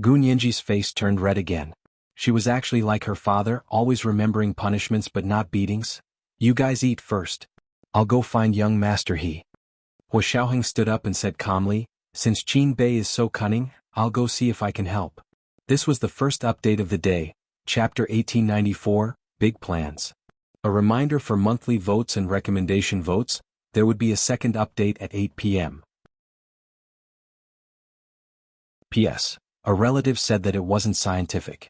Gu Nianji's face turned red again. She was actually like her father, always remembering punishments but not beatings. You guys eat first. I'll go find young master He. Hua Xiaoheng stood up and said calmly, since Qin Bei is so cunning, I'll go see if I can help. This was the first update of the day, Chapter 1894, Big Plans. A reminder for monthly votes and recommendation votes, there would be a second update at 8 p.m. P.S. A relative said that it wasn't scientific.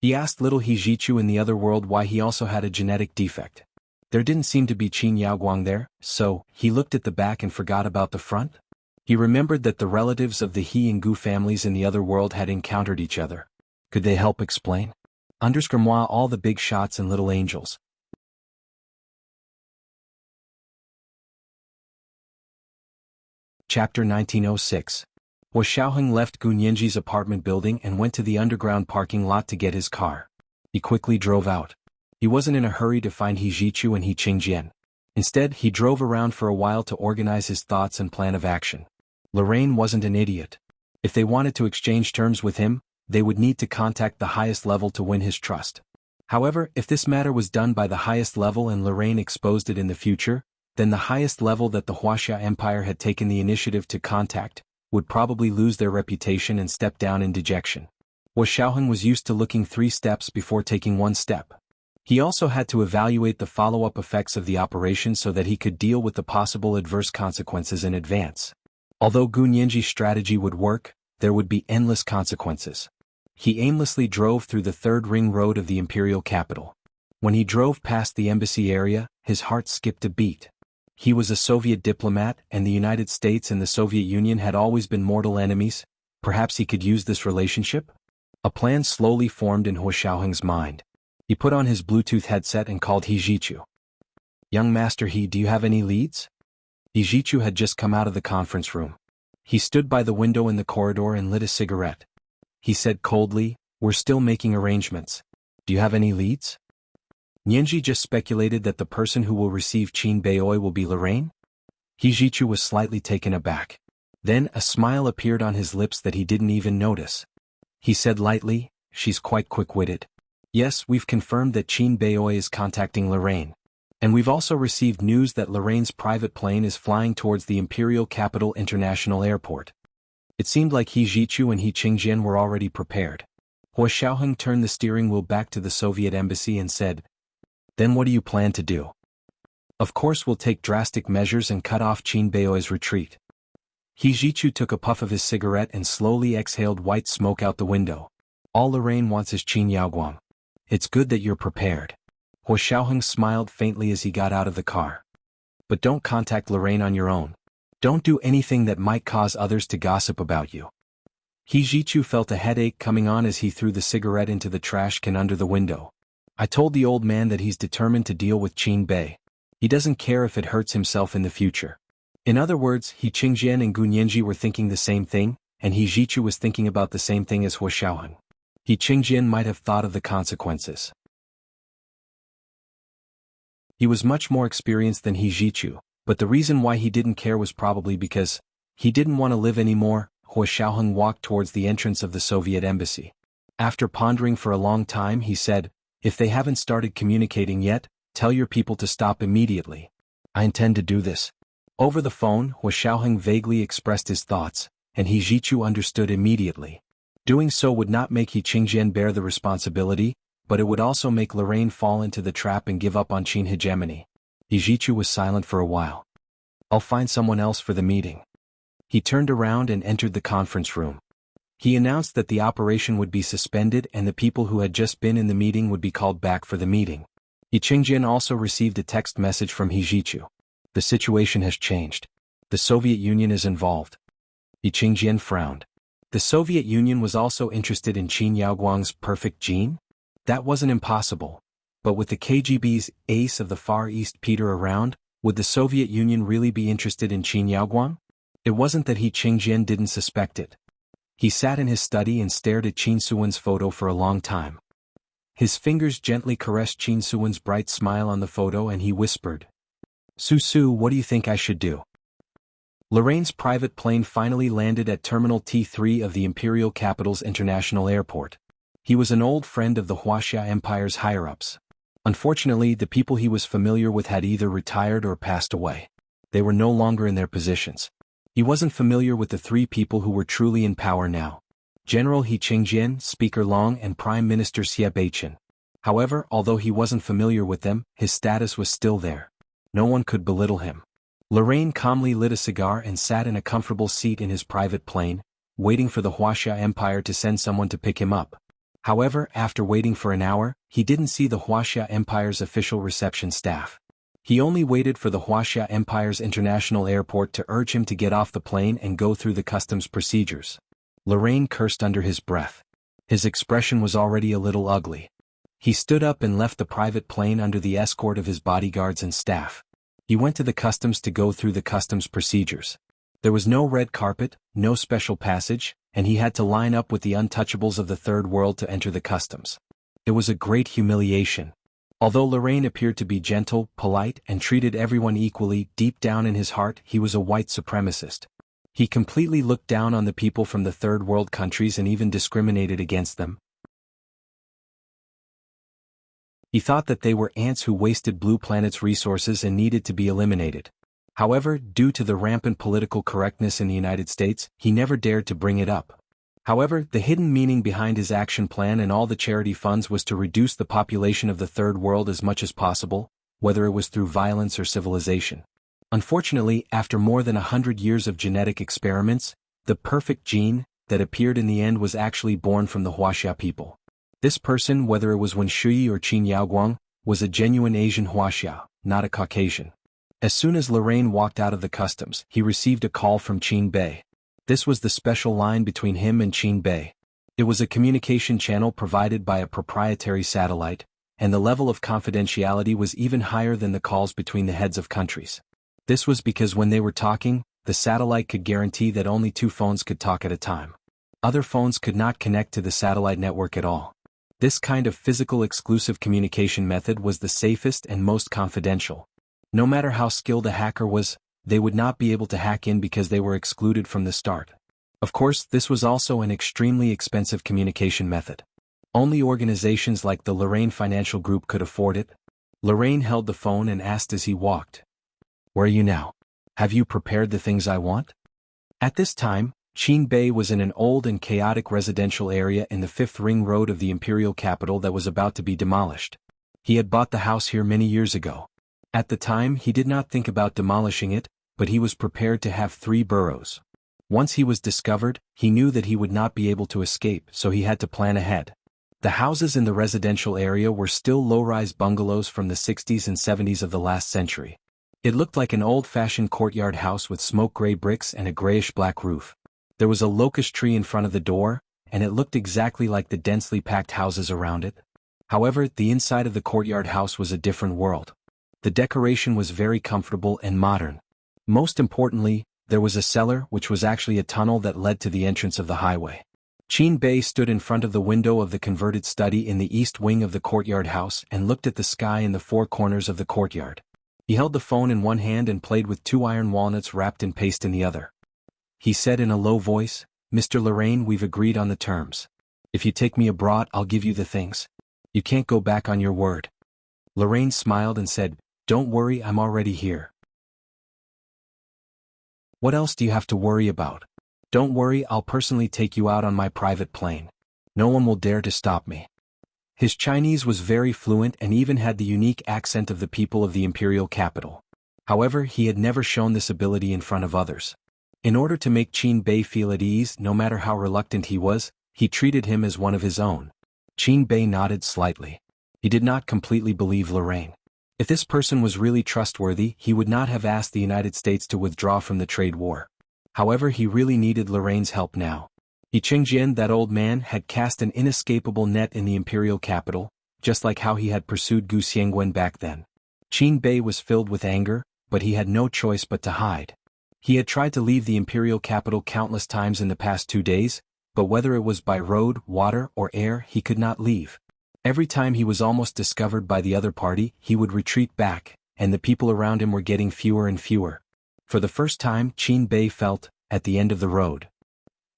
He asked little Hijichu in the other world why he also had a genetic defect. There didn't seem to be Qin Yaoguang there, so he looked at the back and forgot about the front. He remembered that the relatives of the He and Gu families in the other world had encountered each other. Could they help explain? Underscremois all the big shots and little angels. Chapter 1906. Xiaoheng left Gu Nianji's apartment building and went to the underground parking lot to get his car. He quickly drove out. He wasn't in a hurry to find Hijichu and He Qingjian. Instead, he drove around for a while to organize his thoughts and plan of action. Lorraine wasn't an idiot. If they wanted to exchange terms with him, they would need to contact the highest level to win his trust. However, if this matter was done by the highest level and Lorraine exposed it in the future, then the highest level that the Wuxia Empire had taken the initiative to contact would probably lose their reputation and step down in dejection. Xiaoheng was used to looking 3 steps before taking 1 step. He also had to evaluate the follow-up effects of the operation so that he could deal with the possible adverse consequences in advance. Although Gu Nianji's strategy would work, there would be endless consequences. He aimlessly drove through the 3rd ring road of the imperial capital. When he drove past the embassy area, his heart skipped a beat. He was a Soviet diplomat, and the United States and the Soviet Union had always been mortal enemies. Perhaps he could use this relationship? A plan slowly formed in Xiaoheng's mind. He put on his Bluetooth headset and called Hijichu. "Young Master He, do you have any leads?" Hijichu had just come out of the conference room. He stood by the window in the corridor and lit a cigarette. He said coldly, "We're still making arrangements. Do you have any leads?" Nianji just speculated that the person who will receive Qin Beoi will be Lorraine? Hijichu was slightly taken aback. Then a smile appeared on his lips that he didn't even notice. He said lightly, "She's quite quick-witted. Yes, we've confirmed that Qin Beoi is contacting Lorraine. And we've also received news that Lorraine's private plane is flying towards the Imperial Capital International Airport." It seemed like Hijichu and He Qingjian were already prepared. Xiaoheng turned the steering wheel back to the Soviet embassy and said, "Then what do you plan to do?" "Of course we'll take drastic measures and cut off Qin Beoi's retreat." Hijichu took a puff of his cigarette and slowly exhaled white smoke out the window. "All Lorraine wants is Qin Yaoguang. It's good that you're prepared." Xiaoheng smiled faintly as he got out of the car. "But don't contact Lorraine on your own. Don't do anything that might cause others to gossip about you." Hijichu felt a headache coming on as he threw the cigarette into the trash can under the window. "I told the old man that he's determined to deal with Qin Bei. He doesn't care if it hurts himself in the future." In other words, He Qingjian and Gu Nianji were thinking the same thing, and Hijichu was thinking about the same thing as Xiaoheng. He Qingjian might have thought of the consequences. He was much more experienced than Hijichu, but the reason why he didn't care was probably because he didn't want to live anymore. Xiaoheng walked towards the entrance of the Soviet embassy. After pondering for a long time, he said, "If they haven't started communicating yet, tell your people to stop immediately. I intend to do this." Over the phone, Xiaoheng vaguely expressed his thoughts, and Hijichu understood immediately. Doing so would not make He Qingjian bear the responsibility, but it would also make Lorraine fall into the trap and give up on Qin hegemony. Hijichu was silent for a while. "I'll find someone else for the meeting." He turned around and entered the conference room. He announced that the operation would be suspended and the people who had just been in the meeting would be called back for the meeting. He Qingjian also received a text message from Hijichu. "The situation has changed. The Soviet Union is involved." He Qingjian frowned. The Soviet Union was also interested in Qin Yaoguang's perfect gene? That wasn't impossible. But with the KGB's ace of the Far East Peter around, would the Soviet Union really be interested in Qin Yaoguang? It wasn't that He Qingjian didn't suspect it. He sat in his study and stared at Qin Suwen's photo for a long time. His fingers gently caressed Qin Suwen's bright smile on the photo and he whispered, Su, what do you think I should do?" Lorraine's private plane finally landed at Terminal T3 of the Imperial Capital's International Airport. He was an old friend of the Wuxia Empire's higher-ups. Unfortunately, the people he was familiar with had either retired or passed away. They were no longer in their positions. He wasn't familiar with the 3 people who were truly in power now: General He Qingjian, Speaker Long, and Prime Minister Xie Beichen. However, although he wasn't familiar with them, his status was still there. No one could belittle him. Lorraine calmly lit a cigar and sat in a comfortable seat in his private plane, waiting for the Wuxia Empire to send someone to pick him up. However, after waiting for an hour, he didn't see the Wuxia Empire's official reception staff. He only waited for the Wuxia Empire's international airport to urge him to get off the plane and go through the customs procedures. Lorraine cursed under his breath. His expression was already a little ugly. He stood up and left the private plane under the escort of his bodyguards and staff. He went to the customs to go through the customs procedures. There was no red carpet, no special passage, and he had to line up with the untouchables of the third world to enter the customs. It was a great humiliation. Although Lorraine appeared to be gentle, polite, and treated everyone equally, deep down in his heart he was a white supremacist. He completely looked down on the people from the third world countries and even discriminated against them. He thought that they were ants who wasted Blue Planet's resources and needed to be eliminated. However, due to the rampant political correctness in the United States, he never dared to bring it up. However, the hidden meaning behind his action plan and all the charity funds was to reduce the population of the third world as much as possible, whether it was through violence or civilization. Unfortunately, after more than 100 years of genetic experiments, the perfect gene that appeared in the end was actually born from the Wuxia people. This person, whether it was Wen Shui or Qin Yaoguang, was a genuine Asian Wuxia, not a Caucasian. As soon as Lorraine walked out of the customs, he received a call from Qin Bei. This was the special line between him and Qin Bei. It was a communication channel provided by a proprietary satellite, and the level of confidentiality was even higher than the calls between the heads of countries. This was because when they were talking, the satellite could guarantee that only 2 phones could talk at a time. Other phones could not connect to the satellite network at all. This kind of physical exclusive communication method was the safest and most confidential. No matter how skilled a hacker was, they would not be able to hack in because they were excluded from the start. Of course, this was also an extremely expensive communication method. Only organizations like the Lorraine Financial Group could afford it. Lorraine held the phone and asked as he walked, "Where are you now? Have you prepared the things I want?" At this time, Qin Bei was in an old and chaotic residential area in the 5th Ring Road of the imperial capital that was about to be demolished. He had bought the house here many years ago. At the time, he did not think about demolishing it, but he was prepared to have 3 burrows. Once he was discovered, he knew that he would not be able to escape, so he had to plan ahead. The houses in the residential area were still low-rise bungalows from the 60s and 70s of the last century. It looked like an old-fashioned courtyard house with smoke-gray bricks and a grayish-black roof. There was a locust tree in front of the door, and it looked exactly like the densely packed houses around it. However, the inside of the courtyard house was a different world. The decoration was very comfortable and modern. Most importantly, there was a cellar which was actually a tunnel that led to the entrance of the highway. Qin Bei stood in front of the window of the converted study in the east wing of the courtyard house and looked at the sky in the 4 corners of the courtyard. He held the phone in one hand and played with 2 iron walnuts wrapped in paste in the other. He said in a low voice, "Mr. Lorraine, we've agreed on the terms. If you take me abroad, I'll give you the things. You can't go back on your word." Lorraine smiled and said, "Don't worry, I'm already here. What else do you have to worry about? Don't worry, I'll personally take you out on my private plane. No one will dare to stop me." His Chinese was very fluent and even had the unique accent of the people of the imperial capital. However, he had never shown this ability in front of others. In order to make Qin Bei feel at ease, no matter how reluctant he was, he treated him as one of his own. Qin Bei nodded slightly. He did not completely believe Lorraine. If this person was really trustworthy, he would not have asked the United States to withdraw from the trade war. However, he really needed Lorraine's help now. Qingjian, that old man, had cast an inescapable net in the imperial capital, just like how he had pursued Gu Xiangwen back then. Qin Bei was filled with anger, but he had no choice but to hide. He had tried to leave the imperial capital countless times in the past 2 days, but whether it was by road, water, or air, he could not leave. Every time he was almost discovered by the other party, he would retreat back, and the people around him were getting fewer and fewer. For the first time, Qin Bei felt, at the end of the road.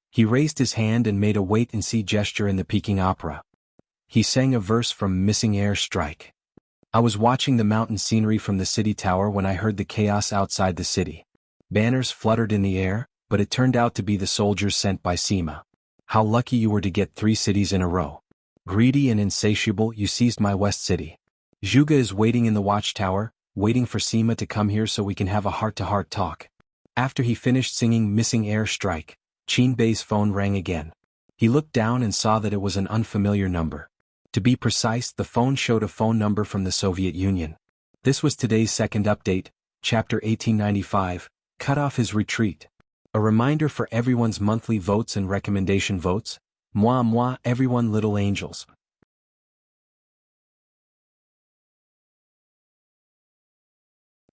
He raised his hand and made a wait-and-see gesture in the Peking opera. He sang a verse from Missing Air Strike. "I was watching the mountain scenery from the city tower when I heard the chaos outside the city. Banners fluttered in the air, but it turned out to be the soldiers sent by Sima. How lucky you were to get 3 cities in a row. Greedy and insatiable, you seized my west city. Zhuge is waiting in the watchtower, waiting for Sima to come here so we can have a heart-to-heart talk." After he finished singing Missing Air Strike, Qin Bei's phone rang again. He looked down and saw that it was an unfamiliar number. To be precise, the phone showed a phone number from the Soviet Union. This was today's second update, Chapter 1895, Cut Off His Retreat. A reminder for everyone's monthly votes and recommendation votes. Moi moi everyone little angels.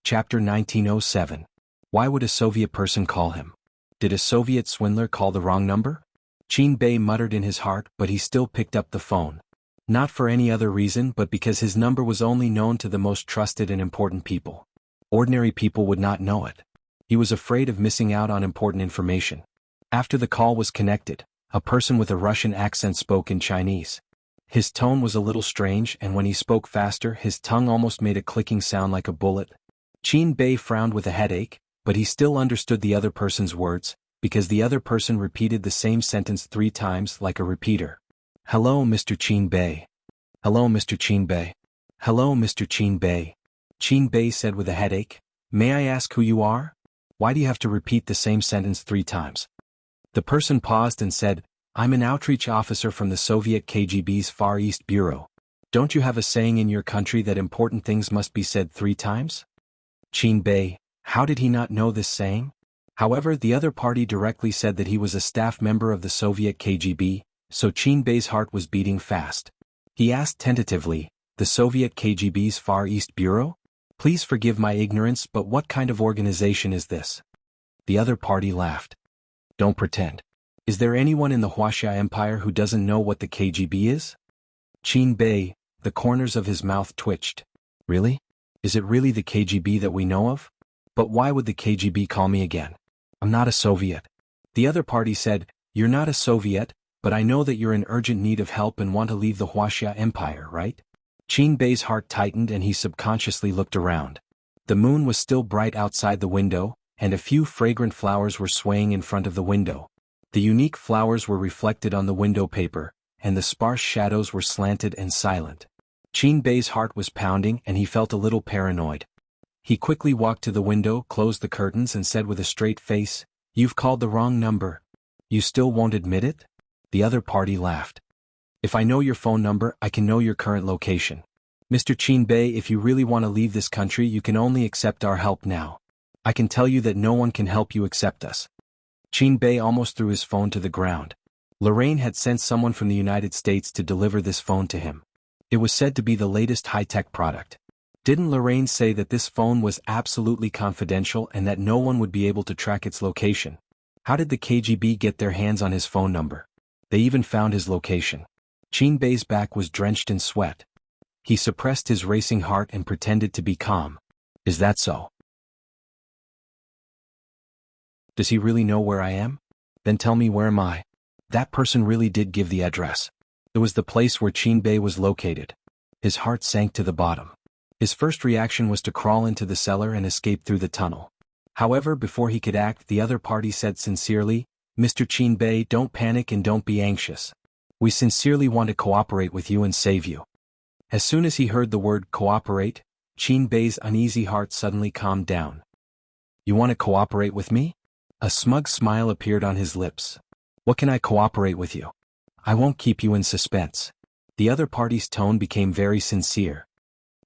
Chapter 1907. Why would a Soviet person call him? Did a Soviet swindler call the wrong number? Qin Bei muttered in his heart, but he still picked up the phone. Not for any other reason but because his number was only known to the most trusted and important people. Ordinary people would not know it. He was afraid of missing out on important information. After the call was connected, a person with a Russian accent spoke in Chinese. His tone was a little strange, and when he spoke faster, his tongue almost made a clicking sound like a bullet. Qin Bei frowned with a headache, but he still understood the other person's words, because the other person repeated the same sentence 3 times like a repeater. Hello, Mr. Qin Bei. Hello, Mr. Qin Bei. Hello, Mr. Qin Bei. Qin Bei said with a headache, May I ask who you are? Why do you have to repeat the same sentence 3 times? The person paused and said, I'm an outreach officer from the Soviet KGB's Far East Bureau. Don't you have a saying in your country that important things must be said 3 times? Qin Bei, how did he not know this saying? However, the other party directly said that he was a staff member of the Soviet KGB, so Qin Bei's heart was beating fast. He asked tentatively, the Soviet KGB's Far East Bureau? Please forgive my ignorance, but what kind of organization is this? The other party laughed. Don't pretend. Is there anyone in the Wuxia Empire who doesn't know what the KGB is? Qin Bei, the corners of his mouth twitched. Really? Is it really the KGB that we know of? But why would the KGB call me again? I'm not a Soviet. The other party said, You're not a Soviet, but I know that you're in urgent need of help and want to leave the Wuxia Empire, right? Qin Bei's heart tightened and he subconsciously looked around. The moon was still bright outside the window, and a few fragrant flowers were swaying in front of the window. The unique flowers were reflected on the window paper, and the sparse shadows were slanted and silent. Qin Bei's heart was pounding and he felt a little paranoid. He quickly walked to the window, closed the curtains and said with a straight face, You've called the wrong number. You still won't admit it? The other party laughed. If I know your phone number, I can know your current location. Mr. Qin Bei, if you really want to leave this country, you can only accept our help now. I can tell you that no one can help you except us. Qin Bei almost threw his phone to the ground. Lorraine had sent someone from the United States to deliver this phone to him. It was said to be the latest high-tech product. Didn't Lorraine say that this phone was absolutely confidential and that no one would be able to track its location? How did the KGB get their hands on his phone number? They even found his location. Qin Bei's back was drenched in sweat. He suppressed his racing heart and pretended to be calm. Is that so? Does he really know where I am? Then tell me, where am I? That person really did give the address. It was the place where Qin Bei was located. His heart sank to the bottom. His first reaction was to crawl into the cellar and escape through the tunnel. However, before he could act, the other party said sincerely, Mr. Qin Bei, don't panic and don't be anxious. We sincerely want to cooperate with you and save you. As soon as he heard the word cooperate, Qin Bei's uneasy heart suddenly calmed down. You want to cooperate with me? A smug smile appeared on his lips. What can I cooperate with you? I won't keep you in suspense. The other party's tone became very sincere.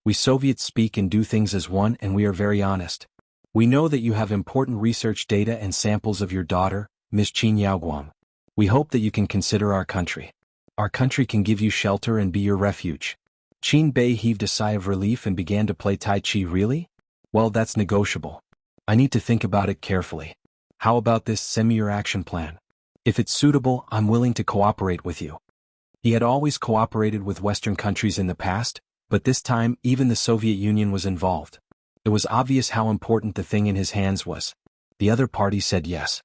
We Soviets speak and do things as one, and we are very honest. We know that you have important research data and samples of your daughter, Ms. Qin Yaoguang. We hope that you can consider our country. Our country can give you shelter and be your refuge. Qin Bei heaved a sigh of relief and began to play Tai Chi. Really? Well, that's negotiable. I need to think about it carefully. How about this, send me your action plan. If it's suitable, I'm willing to cooperate with you. He had always cooperated with Western countries in the past, but this time even the Soviet Union was involved. It was obvious how important the thing in his hands was. The other party said yes.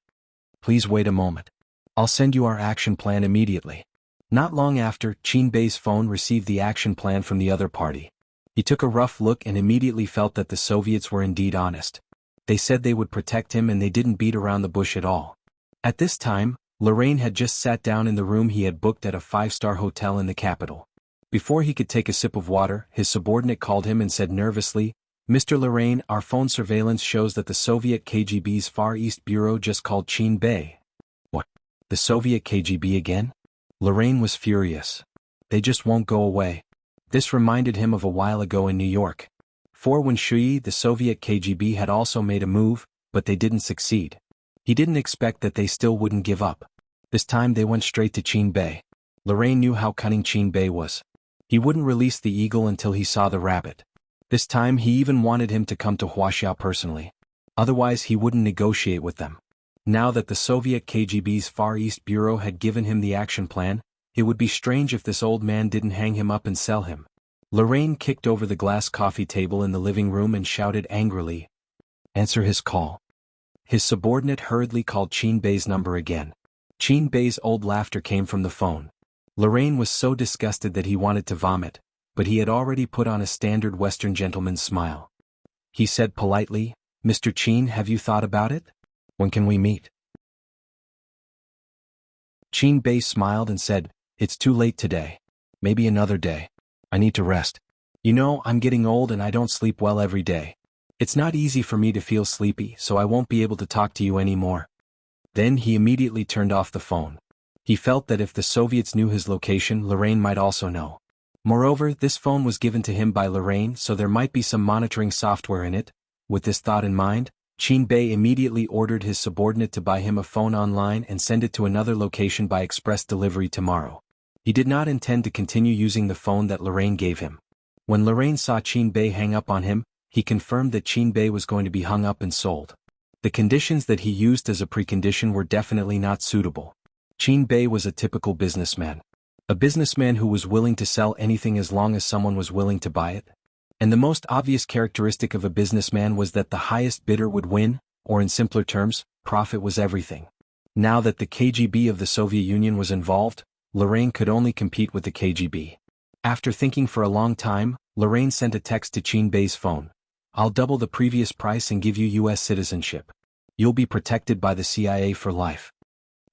Please wait a moment. I'll send you our action plan immediately. Not long after, Qin Bei's phone received the action plan from the other party. He took a rough look and immediately felt that the Soviets were indeed honest. They said they would protect him and they didn't beat around the bush at all. At this time, Lorraine had just sat down in the room he had booked at a 5-star hotel in the capital. Before he could take a sip of water, his subordinate called him and said nervously, Mr. Lorraine, our phone surveillance shows that the Soviet KGB's Far East Bureau just called Qin Bei. What? The Soviet KGB again? Lorraine was furious. They just won't go away. This reminded him of a while ago in New York. When Shui, the Soviet KGB, had also made a move, but they didn't succeed. He didn't expect that they still wouldn't give up. This time they went straight to Qin Bei. Lorraine knew how cunning Qin Bei was. He wouldn't release the eagle until he saw the rabbit. This time he even wanted him to come to Huaxiao personally. Otherwise he wouldn't negotiate with them. Now that the Soviet KGB's Far East Bureau had given him the action plan, it would be strange if this old man didn't hang him up and sell him. Lorraine kicked over the glass coffee table in the living room and shouted angrily, "Answer his call." His subordinate hurriedly called Qin Bei's number again. Qin Bei's old laughter came from the phone. Lorraine was so disgusted that he wanted to vomit, but he had already put on a standard Western gentleman's smile. He said politely, "Mr. Qin, have you thought about it? When can we meet?" Qin Bei smiled and said, "It's too late today. Maybe another day. I need to rest. You know, I'm getting old and I don't sleep well every day. It's not easy for me to feel sleepy, so I won't be able to talk to you anymore." Then he immediately turned off the phone. He felt that if the Soviets knew his location, Lorraine might also know. Moreover, this phone was given to him by Lorraine, so there might be some monitoring software in it. With this thought in mind, Qin Bei immediately ordered his subordinate to buy him a phone online and send it to another location by express delivery tomorrow. He did not intend to continue using the phone that Lorraine gave him. When Lorraine saw Qin Bei hang up on him, he confirmed that Qin Bei was going to be hung up and sold. The conditions that he used as a precondition were definitely not suitable. Qin Bei was a typical businessman. A businessman who was willing to sell anything as long as someone was willing to buy it. And the most obvious characteristic of a businessman was that the highest bidder would win, or in simpler terms, profit was everything. Now that the KGB of the Soviet Union was involved, Lorraine could only compete with the KGB. After thinking for a long time, Lorraine sent a text to Qin Bei's phone. "I'll double the previous price and give you US citizenship. You'll be protected by the CIA for life."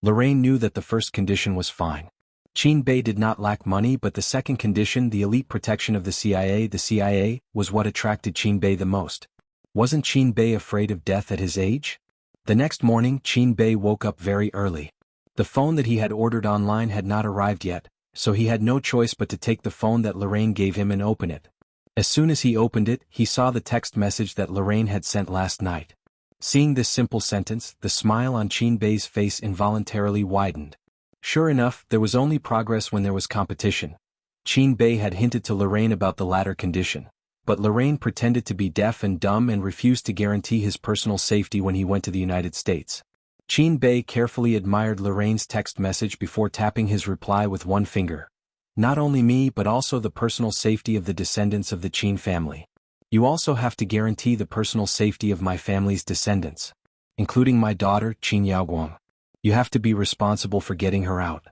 Lorraine knew that the first condition was fine. Qin Bei did not lack money, but the second condition, the elite protection of the CIA, was what attracted Qin Bei the most. Wasn't Qin Bei afraid of death at his age? The next morning, Qin Bei woke up very early. The phone that he had ordered online had not arrived yet, so he had no choice but to take the phone that Lorraine gave him and open it. As soon as he opened it, he saw the text message that Lorraine had sent last night. Seeing this simple sentence, the smile on Qin Bei's face involuntarily widened. Sure enough, there was only progress when there was competition. Qin Bei had hinted to Lorraine about the latter condition, but Lorraine pretended to be deaf and dumb and refused to guarantee his personal safety when he went to the United States. Qin Bei carefully admired Lorraine's text message before tapping his reply with one finger. "Not only me but also the personal safety of the descendants of the Qin family. You also have to guarantee the personal safety of my family's descendants, including my daughter, Qin Yaoguang. You have to be responsible for getting her out."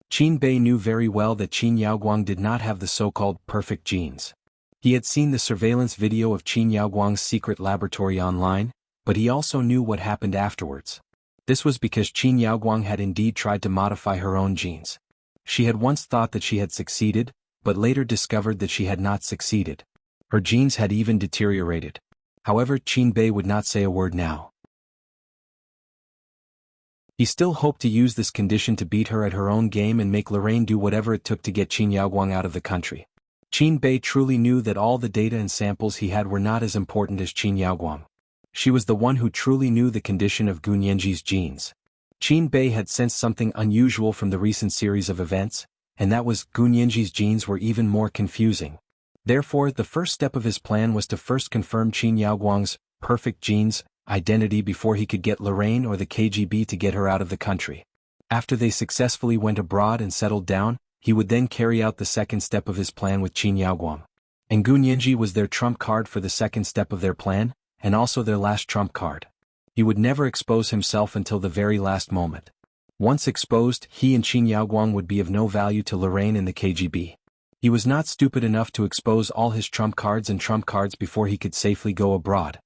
Qin Bei knew very well that Qin Yaoguang did not have the so-called perfect genes. He had seen the surveillance video of Qin Yaoguang's secret laboratory online, but he also knew what happened afterwards. This was because Qin Yaoguang had indeed tried to modify her own genes. She had once thought that she had succeeded, but later discovered that she had not succeeded. Her genes had even deteriorated. However, Qin Bei would not say a word now. He still hoped to use this condition to beat her at her own game and make Lorraine do whatever it took to get Qin Yaoguang out of the country. Qin Bei truly knew that all the data and samples he had were not as important as Qin Yaoguang. She was the one who truly knew the condition of Gu Nianji's genes. Qin Bei had sensed something unusual from the recent series of events, and that was Gu Nianji's genes were even more confusing. Therefore, the first step of his plan was to first confirm Qin Yaoguang's perfect genes identity before he could get Lorraine or the KGB to get her out of the country. After they successfully went abroad and settled down, he would then carry out the second step of his plan with Qin Yaoguang. And Gu Nianji was their trump card for the second step of their plan, and also their last trump card. He would never expose himself until the very last moment. Once exposed, he and Qin Yaoguang would be of no value to Lorraine and the KGB. He was not stupid enough to expose all his trump cards before he could safely go abroad.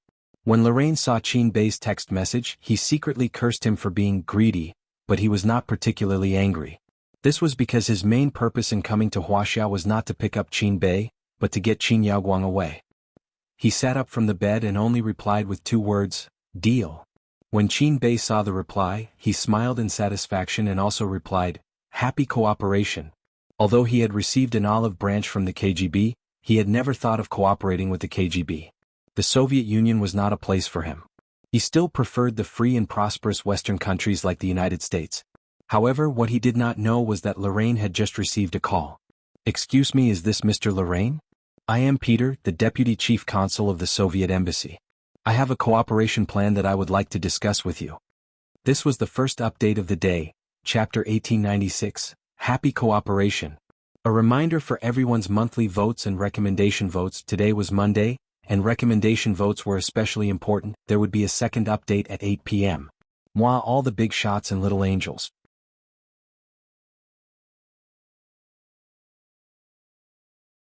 When Lorraine saw Qin Bei's text message, he secretly cursed him for being greedy, but he was not particularly angry. This was because his main purpose in coming to Huaxia was not to pick up Qin Bei, but to get Qin Yaoguang away. He sat up from the bed and only replied with 2 words, "Deal." When Qin Bei saw the reply, he smiled in satisfaction and also replied, Happy cooperation. Although he had received an olive branch from the KGB, he had never thought of cooperating with the KGB. The Soviet Union was not a place for him. He still preferred the free and prosperous Western countries like the United States. However, what he did not know was that Lorraine had just received a call. "Excuse me, is this Mr. Lorraine? I am Peter, the Deputy Chief Consul of the Soviet Embassy. I have a cooperation plan that I would like to discuss with you." This was the first update of the day, Chapter 1896, Happy Cooperation. A reminder for everyone's monthly votes and recommendation votes. Today was Monday, and recommendation votes were especially important. There would be a second update at 8 p.m. Moi, all the big shots and little angels.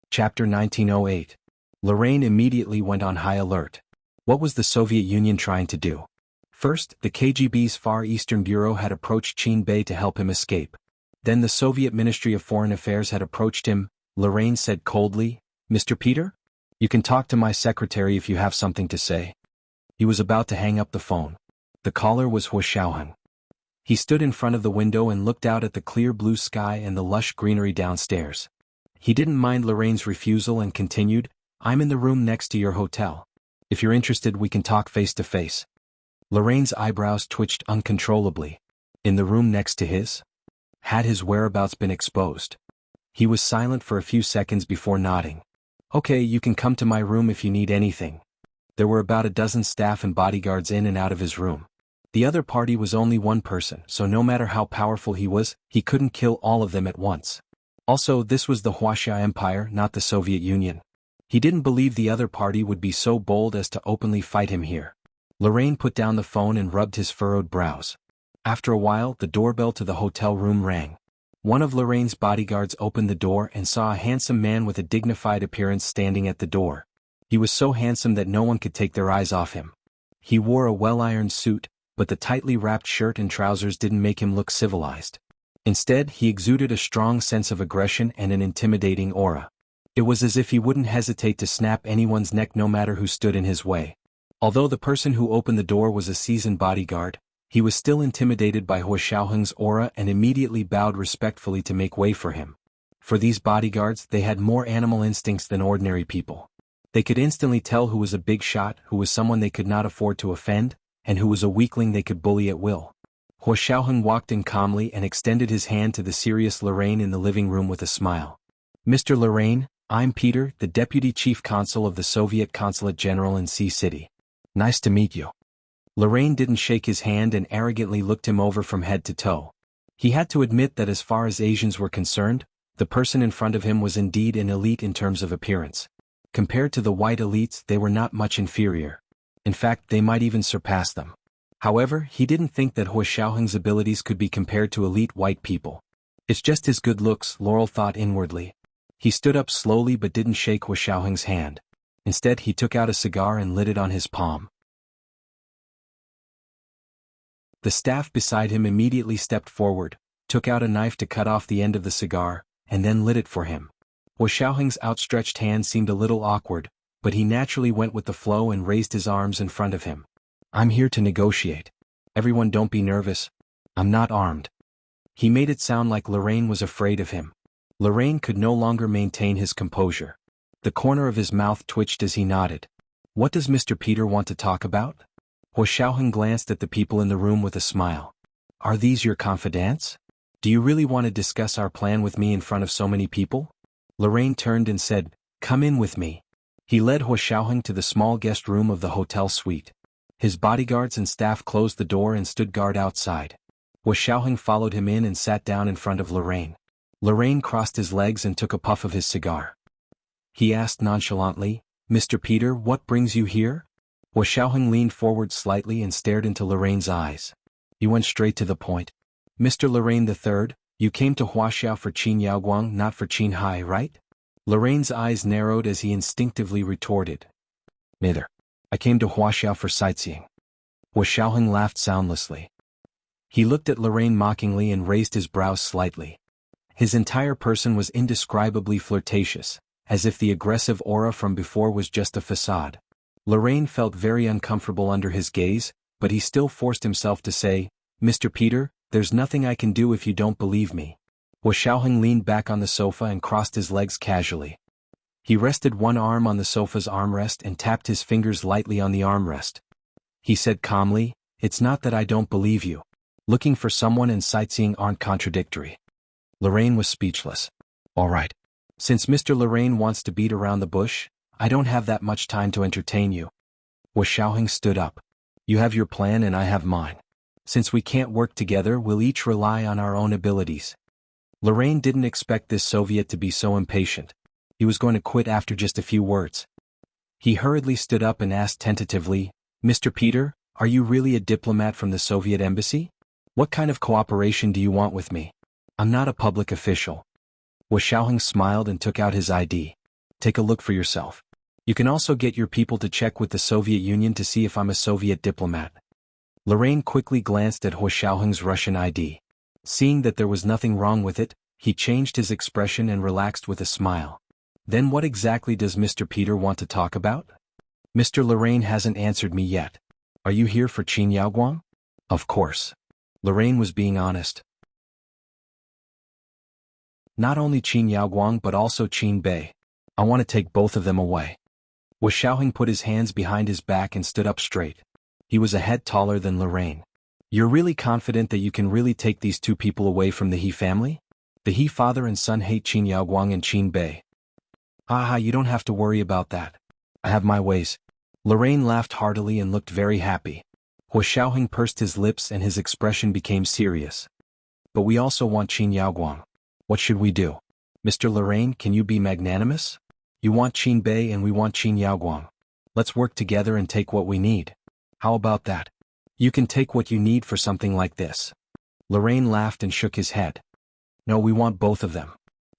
Chapter 1908. Lorraine immediately went on high alert. What was the Soviet Union trying to do? First, the KGB's Far Eastern Bureau had approached Qin Bey to help him escape. Then the Soviet Ministry of Foreign Affairs had approached him. Lorraine said coldly, "Mr. Peter? You can talk to my secretary if you have something to say." He was about to hang up the phone. The caller was Hu Xiaoheng. He stood in front of the window and looked out at the clear blue sky and the lush greenery downstairs. He didn't mind Lorraine's refusal and continued, "I'm in the room next to your hotel. If you're interested, we can talk face to face." Lorraine's eyebrows twitched uncontrollably. In the room next to his? Had his whereabouts been exposed? He was silent for a few seconds before nodding. "Okay, you can come to my room if you need anything." There were about a dozen staff and bodyguards in and out of his room. The other party was only one person, so no matter how powerful he was, he couldn't kill all of them at once. Also, this was the Wuxia Empire, not the Soviet Union. He didn't believe the other party would be so bold as to openly fight him here. Lorraine put down the phone and rubbed his furrowed brows. After a while, the doorbell to the hotel room rang. One of Lorraine's bodyguards opened the door and saw a handsome man with a dignified appearance standing at the door. He was so handsome that no one could take their eyes off him. He wore a well-ironed suit, but the tightly wrapped shirt and trousers didn't make him look civilized. Instead, he exuded a strong sense of aggression and an intimidating aura. It was as if he wouldn't hesitate to snap anyone's neck no matter who stood in his way. Although the person who opened the door was a seasoned bodyguard, he was still intimidated by Hu Xiaoheng's aura and immediately bowed respectfully to make way for him. For these bodyguards, they had more animal instincts than ordinary people. They could instantly tell who was a big shot, who was someone they could not afford to offend, and who was a weakling they could bully at will. Hu Xiaoheng walked in calmly and extended his hand to the serious Lorraine in the living room with a smile. "Mr. Lorraine, I'm Peter, the Deputy Chief Consul of the Soviet Consulate General in Sea City. Nice to meet you." Lorraine didn't shake his hand and arrogantly looked him over from head to toe. He had to admit that as far as Asians were concerned, the person in front of him was indeed an elite in terms of appearance. Compared to the white elites, they were not much inferior. In fact, they might even surpass them. However, he didn't think that Hu Xiaoheng's abilities could be compared to elite white people. It's just his good looks, Laurel thought inwardly. He stood up slowly but didn't shake Hu Xiaoheng's hand. Instead, he took out a cigar and lit it on his palm. The staff beside him immediately stepped forward, took out a knife to cut off the end of the cigar, and then lit it for him. Hu Xiaoheng's outstretched hand seemed a little awkward, but he naturally went with the flow and raised his arms in front of him. "I'm here to negotiate. Everyone don't be nervous. I'm not armed." He made it sound like Lorraine was afraid of him. Lorraine could no longer maintain his composure. The corner of his mouth twitched as he nodded. "What does Mr. Peter want to talk about?" Hu Xiaoheng glanced at the people in the room with a smile. "Are these your confidants? Do you really want to discuss our plan with me in front of so many people?" Lorraine turned and said, "Come in with me." He led Hu Xiaoheng to the small guest room of the hotel suite. His bodyguards and staff closed the door and stood guard outside. Hu Xiaoheng followed him in and sat down in front of Lorraine. Lorraine crossed his legs and took a puff of his cigar. He asked nonchalantly, "Mr. Peter, what brings you here?" Hu Xiaoheng leaned forward slightly and stared into Lorraine's eyes. He went straight to the point. "Mr. Lorraine III, you came to Huaxiao for Qin Yaoguang, not for Qin Hai, right?" Lorraine's eyes narrowed as he instinctively retorted, "Neither. I came to Huaxiao for sightseeing." Hu Xiaoheng laughed soundlessly. He looked at Lorraine mockingly and raised his brows slightly. His entire person was indescribably flirtatious, as if the aggressive aura from before was just a facade. Lorraine felt very uncomfortable under his gaze, but he still forced himself to say, "Mr. Peter, there's nothing I can do if you don't believe me. Wu Xiaoheng leaned back on the sofa and crossed his legs casually. He rested one arm on the sofa's armrest and tapped his fingers lightly on the armrest. He said calmly, "It's not that I don't believe you. Looking for someone and sightseeing aren't contradictory." Lorraine was speechless. "All right. Since Mr. Lorraine wants to beat around the bush, I don't have that much time to entertain you." Wu Xiaoheng stood up. "You have your plan and I have mine. Since we can't work together, we'll each rely on our own abilities." Lorraine didn't expect this Soviet to be so impatient. He was going to quit after just a few words. He hurriedly stood up and asked tentatively, "Mr. Peter, are you really a diplomat from the Soviet embassy? What kind of cooperation do you want with me? I'm not a public official." Wu Xiaoheng smiled and took out his ID. "Take a look for yourself. You can also get your people to check with the Soviet Union to see if I'm a Soviet diplomat." Lorraine quickly glanced at Wu Xiaoheng's Russian ID. Seeing that there was nothing wrong with it, he changed his expression and relaxed with a smile. "Then what exactly does Mr. Peter want to talk about?" "Mr. Lorraine hasn't answered me yet. Are you here for Qin Yaoguang?" "Of course." Lorraine was being honest. "Not only Qin Yaoguang but also Qin Bei. I want to take both of them away." Wu Xiaoheng put his hands behind his back and stood up straight. He was a head taller than Lorraine. "You're really confident that you can really take these two people away from the He family? The He father and son hate Qin Yaoguang and Qin Bei." "Ah, you don't have to worry about that. I have my ways." Lorraine laughed heartily and looked very happy. Wu Xiaoheng pursed his lips and his expression became serious. "But we also want Qin Yaoguang. What should we do? Mr. Lorraine, can you be magnanimous? You want Qin Bei and we want Qin Yaoguang. Let's work together and take what we need. How about that? You can take what you need for something like this." Lorraine laughed and shook his head. "No, we want both of them.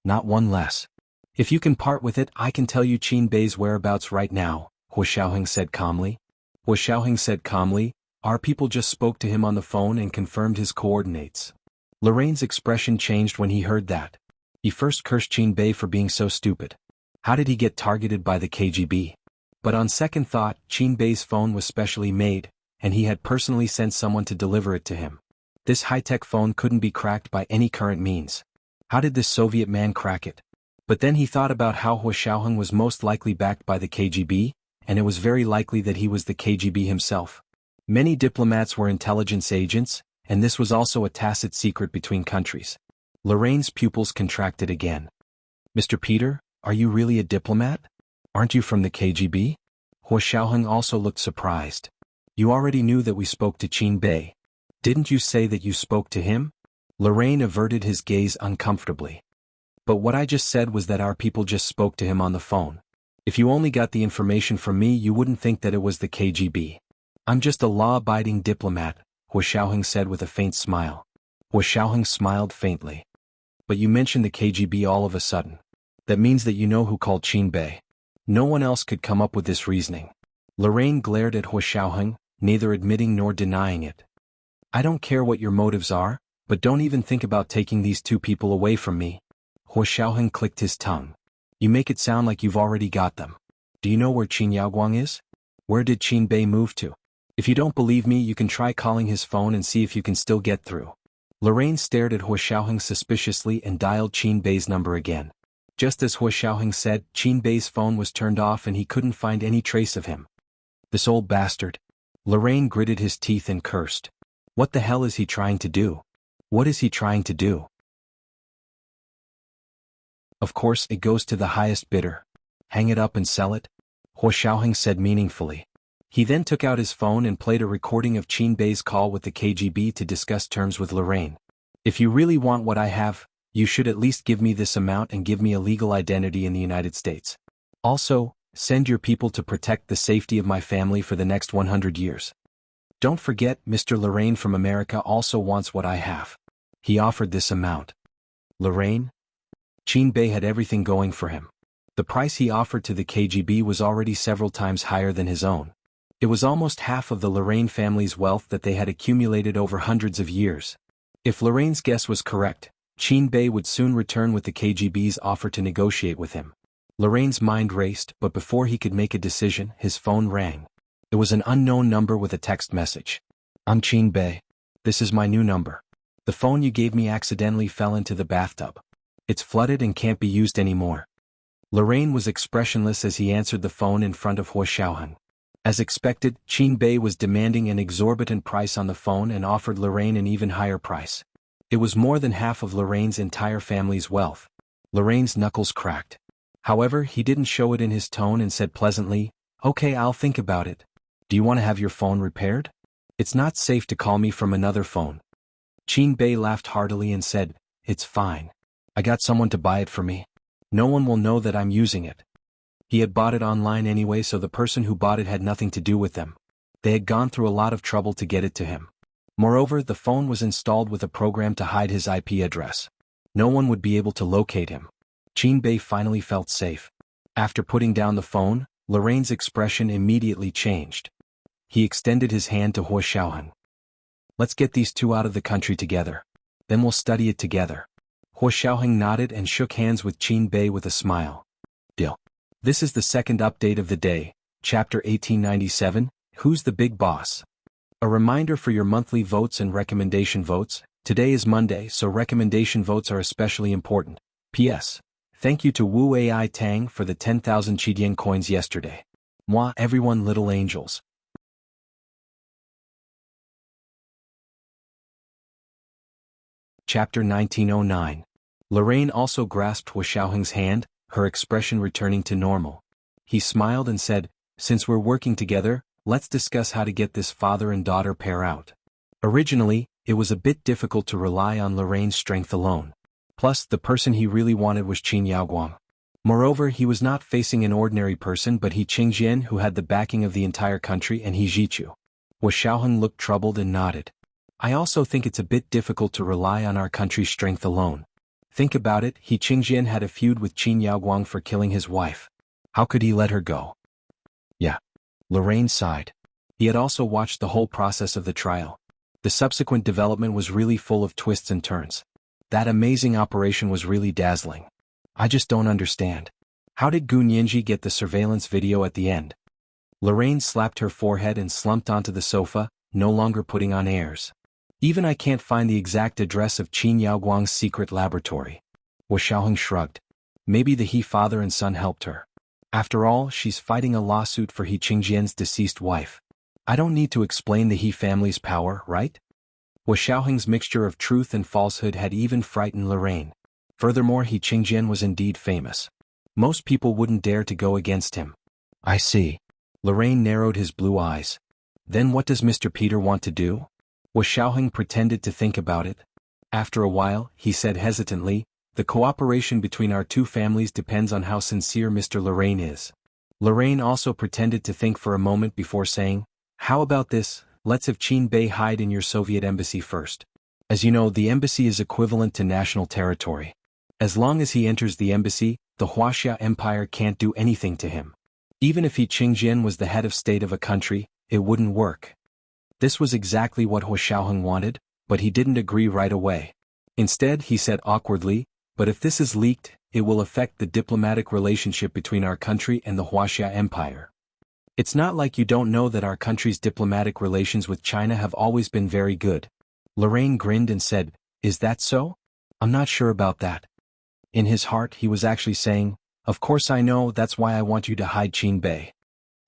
Not one less. If you can part with it, I can tell you Qin Bei's whereabouts right now," Wu Xiaoheng said calmly. Wu Xiaoheng said calmly, "Our people just spoke to him on the phone and confirmed his coordinates." Lorraine's expression changed when he heard that. He first cursed Qin Bei for being so stupid. How did he get targeted by the KGB? But on second thought, Qin Bei's phone was specially made, and he had personally sent someone to deliver it to him. This high-tech phone couldn't be cracked by any current means. How did this Soviet man crack it? But then he thought about how Wu Xiaoheng was most likely backed by the KGB, and it was very likely that he was the KGB himself. Many diplomats were intelligence agents, and this was also a tacit secret between countries. Lorraine's pupils contracted again. "Mr. Peter, are you really a diplomat? Aren't you from the KGB?" Wu Xiaoheng also looked surprised. "You already knew that we spoke to Qin Bei. Didn't you say that you spoke to him?" Lorraine averted his gaze uncomfortably. "But what I just said was that our people just spoke to him on the phone. If you only got the information from me, you wouldn't think that it was the KGB. I'm just a law-abiding diplomat," Wu Xiaoheng said with a faint smile. Wu Xiaoheng smiled faintly. "But you mentioned the KGB all of a sudden. That means that you know who called Qin Bei." No one else could come up with this reasoning. Lorraine glared at Wu Xiaoheng, neither admitting nor denying it. "I don't care what your motives are, but don't even think about taking these two people away from me." Wu Xiaoheng clicked his tongue. "You make it sound like you've already got them. Do you know where Qin Yaoguang is? Where did Qin Bei move to? If you don't believe me, you can try calling his phone and see if you can still get through." Lorraine stared at Wu Xiaoheng suspiciously and dialed Qin Bei's number again. Just as Wu Xiaoheng said, Qin Bei's phone was turned off and he couldn't find any trace of him. "This old bastard." Lorraine gritted his teeth and cursed. "What the hell is he trying to do? What is he trying to do?" "Of course, it goes to the highest bidder. Hang it up and sell it," Wu Xiaoheng said meaningfully. He then took out his phone and played a recording of Qin Bei's call with the KGB to discuss terms with Lorraine. "If you really want what I have, you should at least give me this amount and give me a legal identity in the United States. Also, send your people to protect the safety of my family for the next 100 years. Don't forget, Mr. Lorraine from America also wants what I have." He offered this amount. Lorraine? Qin Bei had everything going for him. The price he offered to the KGB was already several times higher than his own. It was almost half of the Lorraine family's wealth that they had accumulated over hundreds of years. If Lorraine's guess was correct, Qin Bei would soon return with the KGB's offer to negotiate with him. Lorraine's mind raced, but before he could make a decision, his phone rang. It was an unknown number with a text message. "I'm Qin Bei. This is my new number. The phone you gave me accidentally fell into the bathtub. It's flooded and can't be used anymore. Lorraine was expressionless as he answered the phone in front of Hua Xiaoheng. As expected, Qin Bei was demanding an exorbitant price on the phone and offered Lorraine an even higher price. It was more than half of Lorraine's entire family's wealth. Lorraine's knuckles cracked. However, he didn't show it in his tone and said pleasantly, "Okay, I'll think about it. Do you want to have your phone repaired? It's not safe to call me from another phone." Qin Bei laughed heartily and said, "It's fine. I got someone to buy it for me. No one will know that I'm using it." He had bought it online anyway, so the person who bought it had nothing to do with them. They had gone through a lot of trouble to get it to him. Moreover, the phone was installed with a program to hide his IP address. No one would be able to locate him. Qin Bei finally felt safe. After putting down the phone, Lorraine's expression immediately changed. He extended his hand to Hua Xiaoheng. "Let's get these two out of the country together. Then we'll study it together." Hua Xiaoheng nodded and shook hands with Qin Bei with a smile. Deal. This is the second update of the day, Chapter 1897, Who's the Big Boss? A reminder for your monthly votes and recommendation votes. Today is Monday, so recommendation votes are especially important. P.S. Thank you to Wu Ai Tang for the 10,000 Qidian coins yesterday. Mwah, everyone, little angels. Chapter 1909. Lorraine also grasped Hua Xiaoheng's hand, her expression returning to normal. He smiled and said, "Since we're working together, let's discuss how to get this father and daughter pair out." Originally, it was a bit difficult to rely on Lorraine's strength alone. Plus, the person he really wanted was Qin Yaoguang. Moreover, he was not facing an ordinary person but He Qingjian, who had the backing of the entire country, and He Zhichu. Hua Xiaoheng looked troubled and nodded. "I also think it's a bit difficult to rely on our country's strength alone. Think about it, He Qingjian had a feud with Qin Yaoguang for killing his wife. How could he let her go?" "Yeah." Lorraine sighed. He had also watched the whole process of the trial. The subsequent development was really full of twists and turns. That amazing operation was really dazzling. "I just don't understand. How did Gu Nianji get the surveillance video at the end?" Lorraine slapped her forehead and slumped onto the sofa, no longer putting on airs. "Even I can't find the exact address of Qin Yaoguang's secret laboratory." Hua Xiaoheng shrugged. Maybe the He father and son helped her. After all, she's fighting a lawsuit for He Qingjian's deceased wife. I don't need to explain the He family's power, right? Hua Xiaoheng's mixture of truth and falsehood had even frightened Lorraine. Furthermore, He Qingjian was indeed famous. Most people wouldn't dare to go against him. "I see." Lorraine narrowed his blue eyes. "Then what does Mr. Peter want to do?" Hua Xiaoheng pretended to think about it. After a while, he said hesitantly, "The cooperation between our two families depends on how sincere Mr. Lorraine is." Lorraine also pretended to think for a moment before saying, "How about this, let's have Qin Bei hide in your Soviet embassy first. As you know, the embassy is equivalent to national territory. As long as he enters the embassy, the Huaxia Empire can't do anything to him. Even if He Qingjian was the head of state of a country, it wouldn't work." This was exactly what Hua Xiaoheng wanted, but he didn't agree right away. Instead, he said awkwardly, "But if this is leaked, it will affect the diplomatic relationship between our country and the Huaxia Empire. It's not like you don't know that our country's diplomatic relations with China have always been very good." Lorraine grinned and said, "Is that so? I'm not sure about that." In his heart, he was actually saying, "Of course I know, that's why I want you to hide Qin Bei.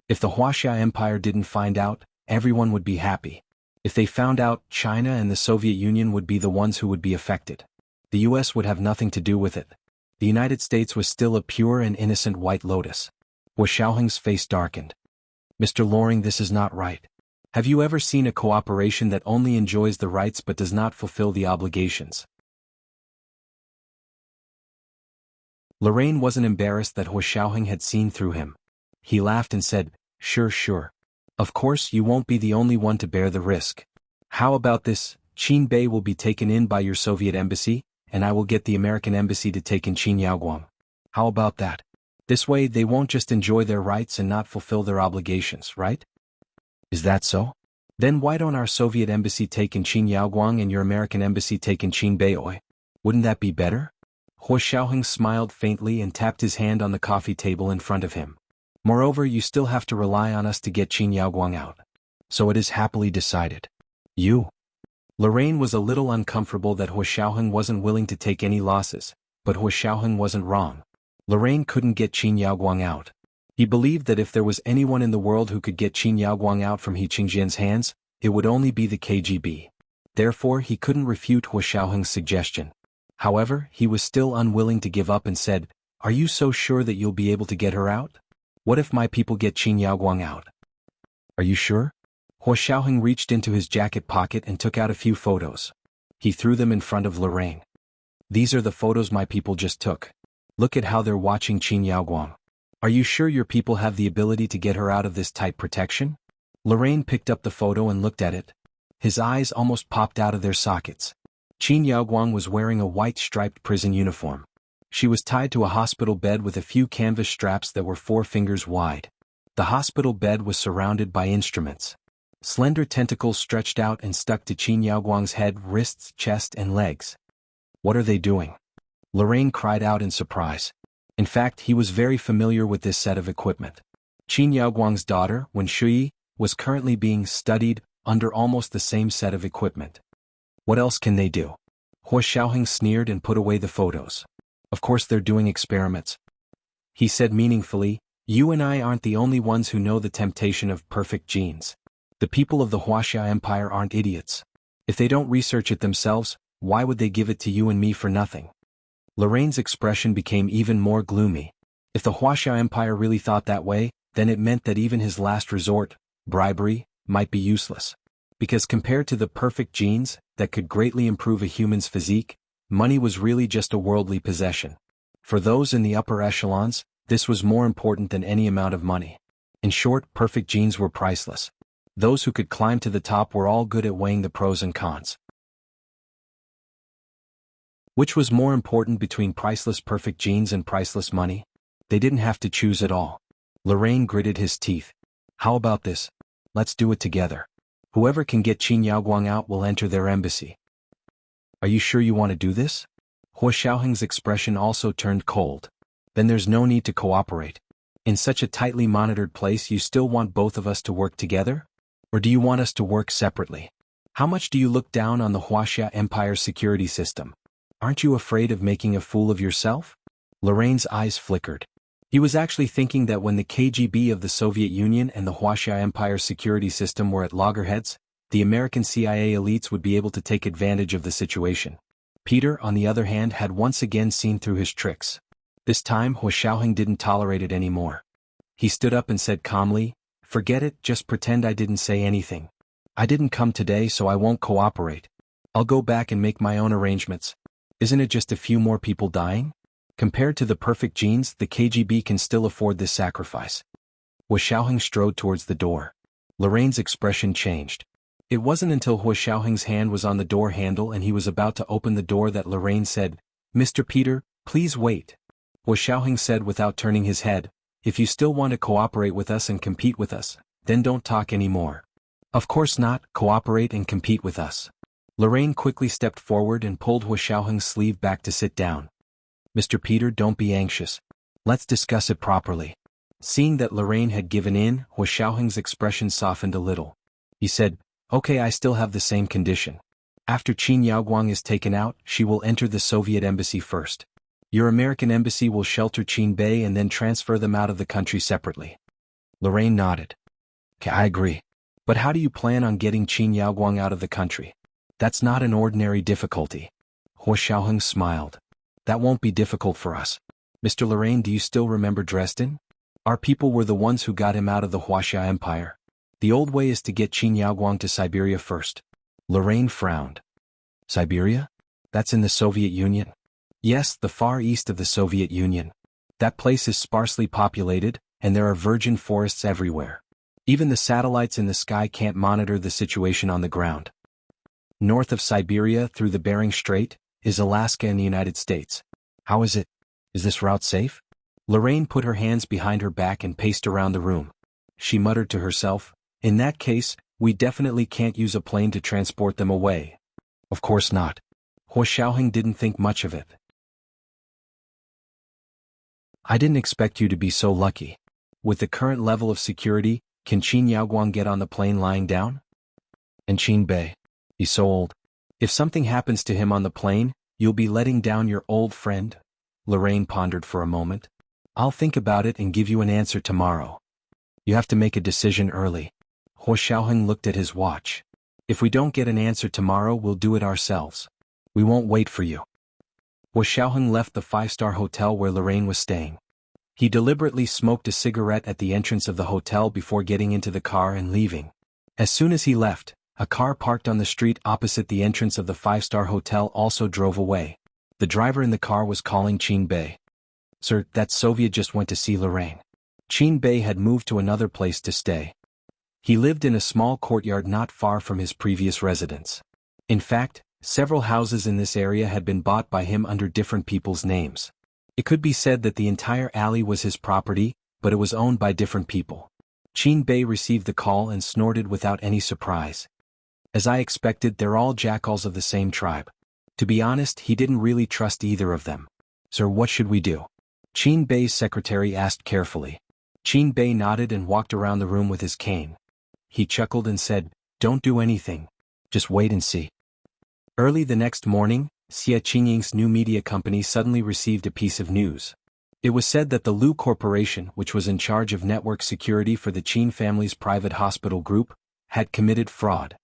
If the Huaxia Empire didn't find out, everyone would be happy. If they found out, China and the Soviet Union would be the ones who would be affected. The US would have nothing to do with it. The United States was still a pure and innocent white lotus." Hua Xiaoheng's face darkened. "Mr. Loring, this is not right. Have you ever seen a cooperation that only enjoys the rights but does not fulfill the obligations?" Lorraine wasn't embarrassed that Hua Xiaoheng had seen through him. He laughed and said, Sure. Of course, you won't be the only one to bear the risk. How about this, Qin Bei will be taken in by your Soviet embassy, and I will get the American embassy to take in Qin Yaoguang. How about that? This way they won't just enjoy their rights and not fulfill their obligations, right? Is that so? Then why don't our Soviet embassy take in Qin Yaoguang and your American embassy take in Qin Beioy? Wouldn't that be better? Hua Xiaoheng smiled faintly and tapped his hand on the coffee table in front of him. Moreover, you still have to rely on us to get Qin Yaoguang out. So it is happily decided. You? Lorraine was a little uncomfortable that Hua Xiaoheng wasn't willing to take any losses, but Hua Xiaoheng wasn't wrong. Lorraine couldn't get Qin Yaoguang out. He believed that if there was anyone in the world who could get Qin Yaoguang out from He Qingjian's hands, it would only be the KGB. Therefore he couldn't refute Hua Xiaoheng's suggestion. However, he was still unwilling to give up and said, "Are you so sure that you'll be able to get her out? What if my people get Qin Yaoguang out?" "Are you sure?" Hua Xiaoheng reached into his jacket pocket and took out a few photos. He threw them in front of Lorraine. "These are the photos my people just took. Look at how they're watching Qin Yaoguang. Are you sure your people have the ability to get her out of this tight protection?" Lorraine picked up the photo and looked at it. His eyes almost popped out of their sockets. Qin Yaoguang was wearing a white striped prison uniform. She was tied to a hospital bed with a few canvas straps that were 4 fingers wide. The hospital bed was surrounded by instruments. Slender tentacles stretched out and stuck to Qin Yaoguang's head, wrists, chest, and legs. "What are they doing?" Lorraine cried out in surprise. In fact, he was very familiar with this set of equipment. Qin Yaoguang's daughter, Wen Shui, was currently being studied under almost the same set of equipment. "What else can they do?" Hua Xiaoheng sneered and put away the photos. "Of course they're doing experiments." He said meaningfully, "You and I aren't the only ones who know the temptation of perfect genes. The people of the Huaxia Empire aren't idiots. If they don't research it themselves, why would they give it to you and me for nothing?" Lorraine's expression became even more gloomy. If the Huaxia Empire really thought that way, then it meant that even his last resort, bribery, might be useless. Because compared to the perfect genes that could greatly improve a human's physique, money was really just a worldly possession. For those in the upper echelons, this was more important than any amount of money. In short, perfect genes were priceless. Those who could climb to the top were all good at weighing the pros and cons. Which was more important between priceless perfect genes and priceless money? They didn't have to choose at all. Lorraine gritted his teeth. "How about this? Let's do it together. Whoever can get Qin Yaoguang out will enter their embassy." "Are you sure you want to do this?" Hua Xiaoheng's expression also turned cold. "Then there's no need to cooperate. In such a tightly monitored place, you still want both of us to work together? Or do you want us to work separately? How much do you look down on the Huaxia Empire's security system? Aren't you afraid of making a fool of yourself?" Lorraine's eyes flickered. He was actually thinking that when the KGB of the Soviet Union and the Huaxia Empire's security system were at loggerheads, the American CIA elites would be able to take advantage of the situation. Peter, on the other hand, had once again seen through his tricks. This time, Hua Xiaoheng didn't tolerate it anymore. He stood up and said calmly, "Forget it, just pretend I didn't say anything. I didn't come today, so I won't cooperate. I'll go back and make my own arrangements. Isn't it just a few more people dying? Compared to the perfect genes, the KGB can still afford this sacrifice." Hua Xiaoheng strode towards the door. Lorraine's expression changed. It wasn't until Hua Xiaoheng's hand was on the door handle and he was about to open the door that Lorraine said, "Mr. Peter, please wait." Hua Xiaoheng said without turning his head, "If you still want to cooperate with us and compete with us, then don't talk anymore." "Of course not, cooperate and compete with us." Lorraine quickly stepped forward and pulled Hua Xiaoheng's sleeve back to sit down. "Mr. Peter, don't be anxious. Let's discuss it properly." Seeing that Lorraine had given in, Hua Xiaoheng's expression softened a little. He said, "Okay, I still have the same condition. After Qin Yaoguang is taken out, she will enter the Soviet embassy first. Your American embassy will shelter Qin Bei and then transfer them out of the country separately." Lorraine nodded. "Okay, I agree. But how do you plan on getting Qin Yaoguang out of the country? That's not an ordinary difficulty." Hua Xiaoheng smiled. "That won't be difficult for us. Mr. Lorraine, do you still remember Dresden? Our people were the ones who got him out of the Huaxia Empire. The old way is to get Qin Yaoguang to Siberia first." Lorraine frowned. "Siberia? That's in the Soviet Union?" "Yes, the far east of the Soviet Union. That place is sparsely populated, and there are virgin forests everywhere. Even the satellites in the sky can't monitor the situation on the ground. North of Siberia through the Bering Strait is Alaska and the United States. How is it? Is this route safe?" Lorraine put her hands behind her back and paced around the room. She muttered to herself, "In that case, we definitely can't use a plane to transport them away." "Of course not." Hua Xiaoheng didn't think much of it. "I didn't expect you to be so lucky. With the current level of security, can Qin Yaoguang get on the plane lying down? And Qin Bei? He's so old. If something happens to him on the plane, you'll be letting down your old friend? Lorraine pondered for a moment. I'll think about it and give you an answer tomorrow. You have to make a decision early. Huo Xiaoheng looked at his watch. If we don't get an answer tomorrow, we'll do it ourselves. We won't wait for you. Huo Xiaoheng left the five-star hotel where Lorraine was staying. He deliberately smoked a cigarette at the entrance of the hotel before getting into the car and leaving. As soon as he left, a car parked on the street opposite the entrance of the five-star hotel also drove away. The driver in the car was calling Qin Bei. Sir, that Soviet just went to see Lorraine. Qin Bei had moved to another place to stay. He lived in a small courtyard not far from his previous residence. In fact, several houses in this area had been bought by him under different people's names. It could be said that the entire alley was his property, but it was owned by different people. Qin Bei received the call and snorted without any surprise. As I expected, they're all jackals of the same tribe. To be honest, he didn't really trust either of them. Sir, what should we do? Qin Bei's secretary asked carefully. Qin Bei nodded and walked around the room with his cane. He chuckled and said, "Don't do anything. Just wait and see." Early the next morning, Xia Qingying's new media company suddenly received a piece of news. It was said that the Lu Corporation, which was in charge of network security for the Qin family's private hospital group, had committed fraud.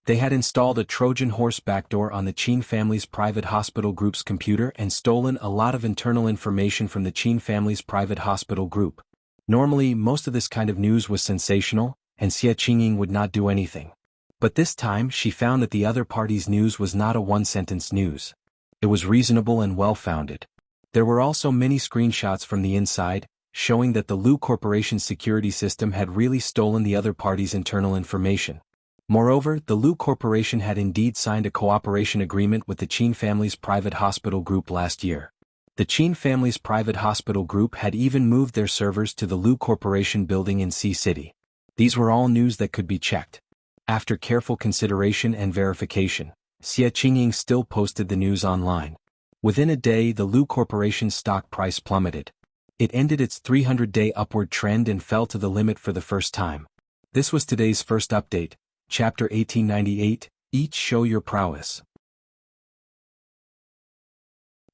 They had installed a Trojan horse backdoor on the Qin family's private hospital group's computer and stolen a lot of internal information from the Qin family's private hospital group. Normally, most of this kind of news was sensational, and Xia Qingying would not do anything. But this time she found that the other party's news was not a one-sentence news. It was reasonable and well-founded. There were also many screenshots from the inside, showing that the Lu Corporation's security system had really stolen the other party's internal information. Moreover, the Lu Corporation had indeed signed a cooperation agreement with the Qin family's private hospital group last year. The Qin family's private hospital group had even moved their servers to the Lu Corporation building in Sea City. These were all news that could be checked. After careful consideration and verification, Xia Qingying still posted the news online. Within a day, the Lu Corporation's stock price plummeted. It ended its 300-day upward trend and fell to the limit for the first time. This was today's first update. Chapter 1898, Each Show Your Prowess.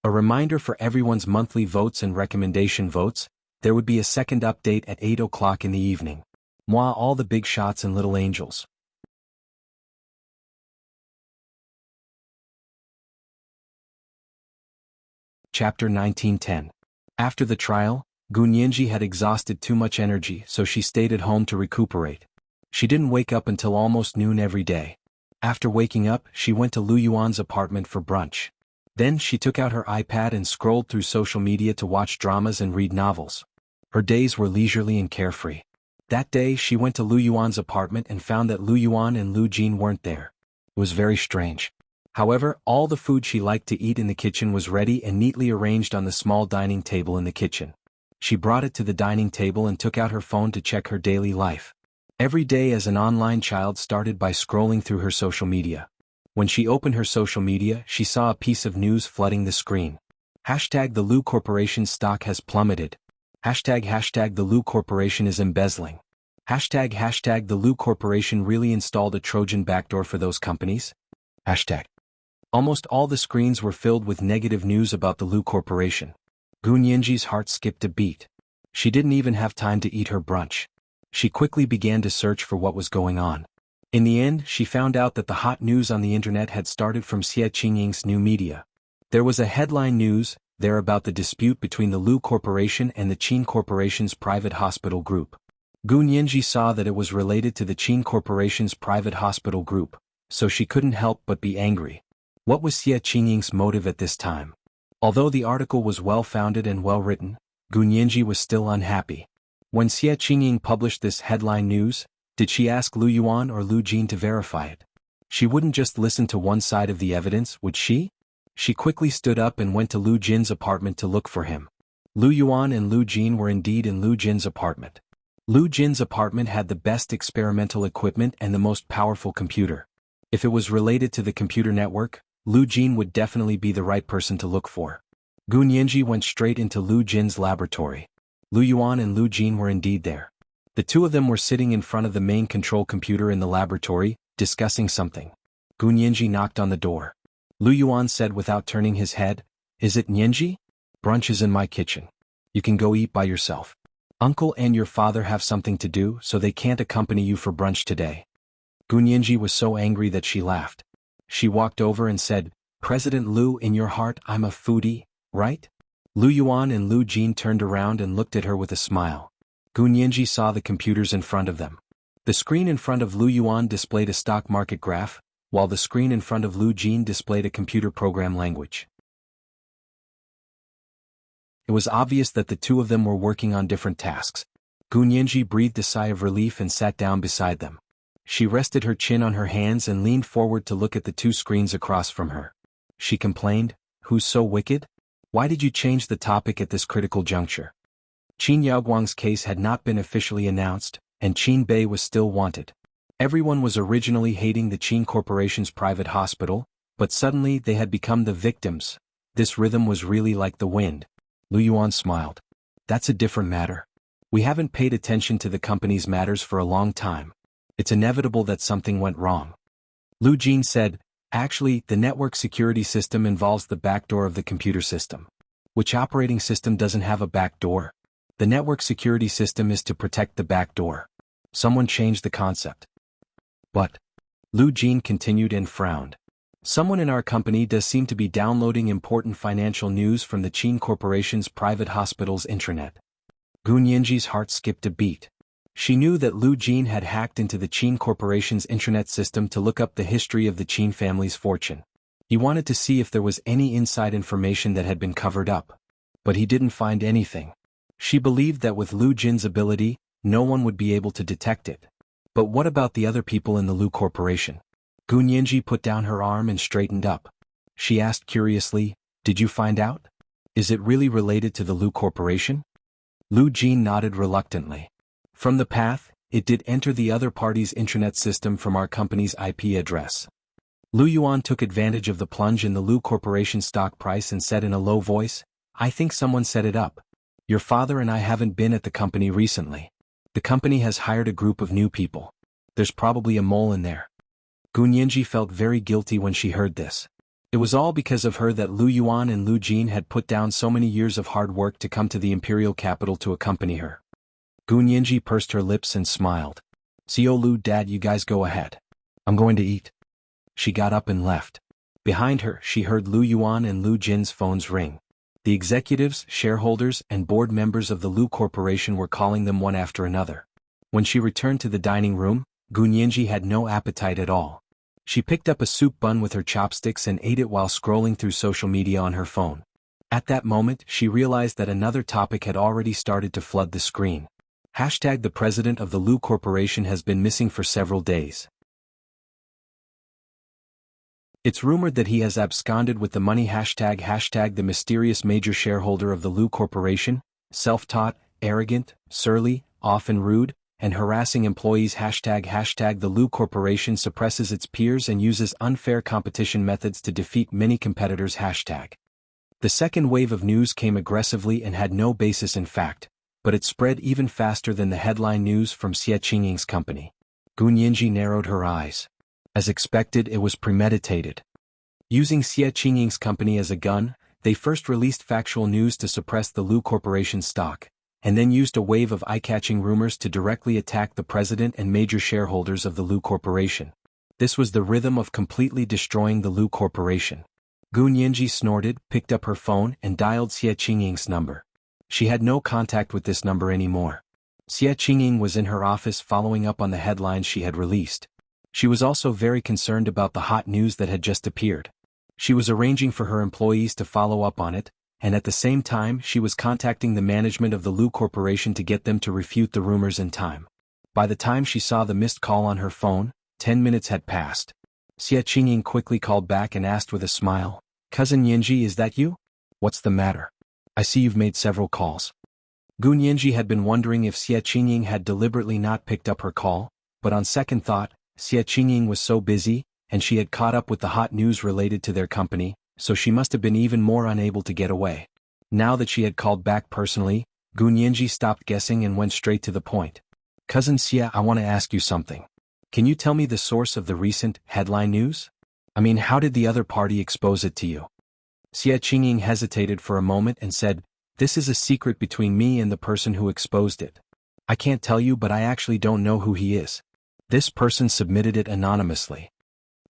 A reminder for everyone's monthly votes and recommendation votes, there would be a second update at 8 o'clock in the evening. Moi all the big shots and little angels. Chapter 1910. After the trial, Gu Nianji had exhausted too much energy, so she stayed at home to recuperate. She didn't wake up until almost noon every day. After waking up, she went to Lu Yuan's apartment for brunch. Then she took out her iPad and scrolled through social media to watch dramas and read novels. Her days were leisurely and carefree. That day she went to Lu Yuan's apartment and found that Lu Yuan and Lu Jin weren't there. It was very strange. However, all the food she liked to eat in the kitchen was ready and neatly arranged on the small dining table in the kitchen. She brought it to the dining table and took out her phone to check her daily life. Every day as an online child started by scrolling through her social media. When she opened her social media, she saw a piece of news flooding the screen. Hashtag the Lu Corporation stock has plummeted. Hashtag the Lu Corporation is embezzling. Hashtag the Lu Corporation really installed a Trojan backdoor for those companies. Hashtag. Almost all the screens were filled with negative news about the Lu Corporation. Gu Nianji's heart skipped a beat. She didn't even have time to eat her brunch. She quickly began to search for what was going on. In the end, she found out that the hot news on the internet had started from Xia Qingying's new media. There was a headline news there about the dispute between the Lu Corporation and the Qin Corporation's private hospital group. Gu Nianji saw that it was related to the Qin Corporation's private hospital group, so she couldn't help but be angry. What was Xia Qingying's motive at this time? Although the article was well-founded and well-written, Gu Nianji was still unhappy. When Xia Qingying published this headline news, did she ask Lu Yuan or Lu Jin to verify it? She wouldn't just listen to one side of the evidence, would she? She quickly stood up and went to Lu Jin's apartment to look for him. Lu Yuan and Lu Jin were indeed in Lu Jin's apartment. Lu Jin's apartment had the best experimental equipment and the most powerful computer. If it was related to the computer network, Lu Jin would definitely be the right person to look for. Gu Nianji went straight into Lu Jin's laboratory. Lu Yuan and Lu Jin were indeed there. The two of them were sitting in front of the main control computer in the laboratory, discussing something. Gu Nianji knocked on the door. Lu Yuan said without turning his head, "Is it Nianji? Brunch is in my kitchen. You can go eat by yourself. Uncle and your father have something to do, so they can't accompany you for brunch today." Gu Nianji was so angry that she laughed. She walked over and said, "President Lu, in your heart I'm a foodie, right?" Lu Yuan and Lu Jin turned around and looked at her with a smile. Gu Nianji saw the computers in front of them. The screen in front of Lu Yuan displayed a stock market graph, while the screen in front of Lu Jin displayed a computer program language. It was obvious that the two of them were working on different tasks. Gu Nianji breathed a sigh of relief and sat down beside them. She rested her chin on her hands and leaned forward to look at the two screens across from her. She complained, "Who's so wicked? Why did you change the topic at this critical juncture?" Qin Yaoguang's case had not been officially announced, and Qin Bei was still wanted. Everyone was originally hating the Qin Corporation's private hospital, but suddenly they had become the victims. This rhythm was really like the wind. Lu Yuan smiled. "That's a different matter. We haven't paid attention to the company's matters for a long time. It's inevitable that something went wrong." Lu Jin said, "Actually, the network security system involves the backdoor of the computer system. Which operating system doesn't have a backdoor? The network security system is to protect the backdoor. Someone changed the concept." "But," Lu Jin continued and frowned. "Someone in our company does seem to be downloading important financial news from the Qin Corporation's private hospital's intranet." Gu Nianji's heart skipped a beat. She knew that Lu Jin had hacked into the Qin Corporation's intranet system to look up the history of the Qin family's fortune. He wanted to see if there was any inside information that had been covered up. But he didn't find anything. She believed that with Lu Jin's ability, no one would be able to detect it. But what about the other people in the Lu Corporation? Gu Nianji put down her arm and straightened up. She asked curiously, "Did you find out? Is it really related to the Lu Corporation?" Lu Jin nodded reluctantly. "From the path, it did enter the other party's intranet system from our company's IP address." Lu Yuan took advantage of the plunge in the Lu Corporation stock price and said in a low voice, "I think someone set it up. Your father and I haven't been at the company recently. The company has hired a group of new people. There's probably a mole in there." Gu Nianji felt very guilty when she heard this. It was all because of her that Lu Yuan and Lu Jin had put down so many years of hard work to come to the imperial capital to accompany her. Gu Nianji pursed her lips and smiled. "Sio Lu, Dad, you guys go ahead. I'm going to eat." She got up and left. Behind her, she heard Lu Yuan and Lu Jin's phones ring. The executives, shareholders, and board members of the Lu Corporation were calling them one after another. When she returned to the dining room, Gu Nianji had no appetite at all. She picked up a soup bun with her chopsticks and ate it while scrolling through social media on her phone. At that moment, she realized that another topic had already started to flood the screen. Hashtag the president of the Lu Corporation has been missing for several days. It's rumored that he has absconded with the money. Hashtag the mysterious major shareholder of the Lu Corporation, self-taught, arrogant, surly, often rude, and harassing employees. Hashtag the Lu Corporation suppresses its peers and uses unfair competition methods to defeat many competitors. Hashtag. The second wave of news came aggressively and had no basis in fact, but it spread even faster than the headline news from Xie Qingying's company. Gu Nianji narrowed her eyes. As expected, it was premeditated. Using Xie Qingying's company as a gun, they first released factual news to suppress the Lu Corporation stock, and then used a wave of eye-catching rumors to directly attack the president and major shareholders of the Lu Corporation. This was the rhythm of completely destroying the Lu Corporation. Gu Nianji snorted, picked up her phone, and dialed Xie Qingying's number. She had no contact with this number anymore. Xie Qingying was in her office following up on the headlines she had released. She was also very concerned about the hot news that had just appeared. She was arranging for her employees to follow up on it, and at the same time she was contacting the management of the Lu Corporation to get them to refute the rumors in time. By the time she saw the missed call on her phone, 10 minutes had passed. Xie Qingying quickly called back and asked with a smile, "Cousin Nianji, is that you? What's the matter? I see you've made several calls." Gu Nianji had been wondering if Xie Qingying had deliberately not picked up her call, but on second thought, Xie Qingying was so busy, and she had caught up with the hot news related to their company, so she must have been even more unable to get away. Now that she had called back personally, Gu Nianji stopped guessing and went straight to the point. "Cousin Xie, I want to ask you something. Can you tell me the source of the recent headline news?" I mean, how did the other party expose it to you? Xie Qingying hesitated for a moment and said, "This is a secret between me and the person who exposed it. I can't tell you, but I actually don't know who he is. This person submitted it anonymously."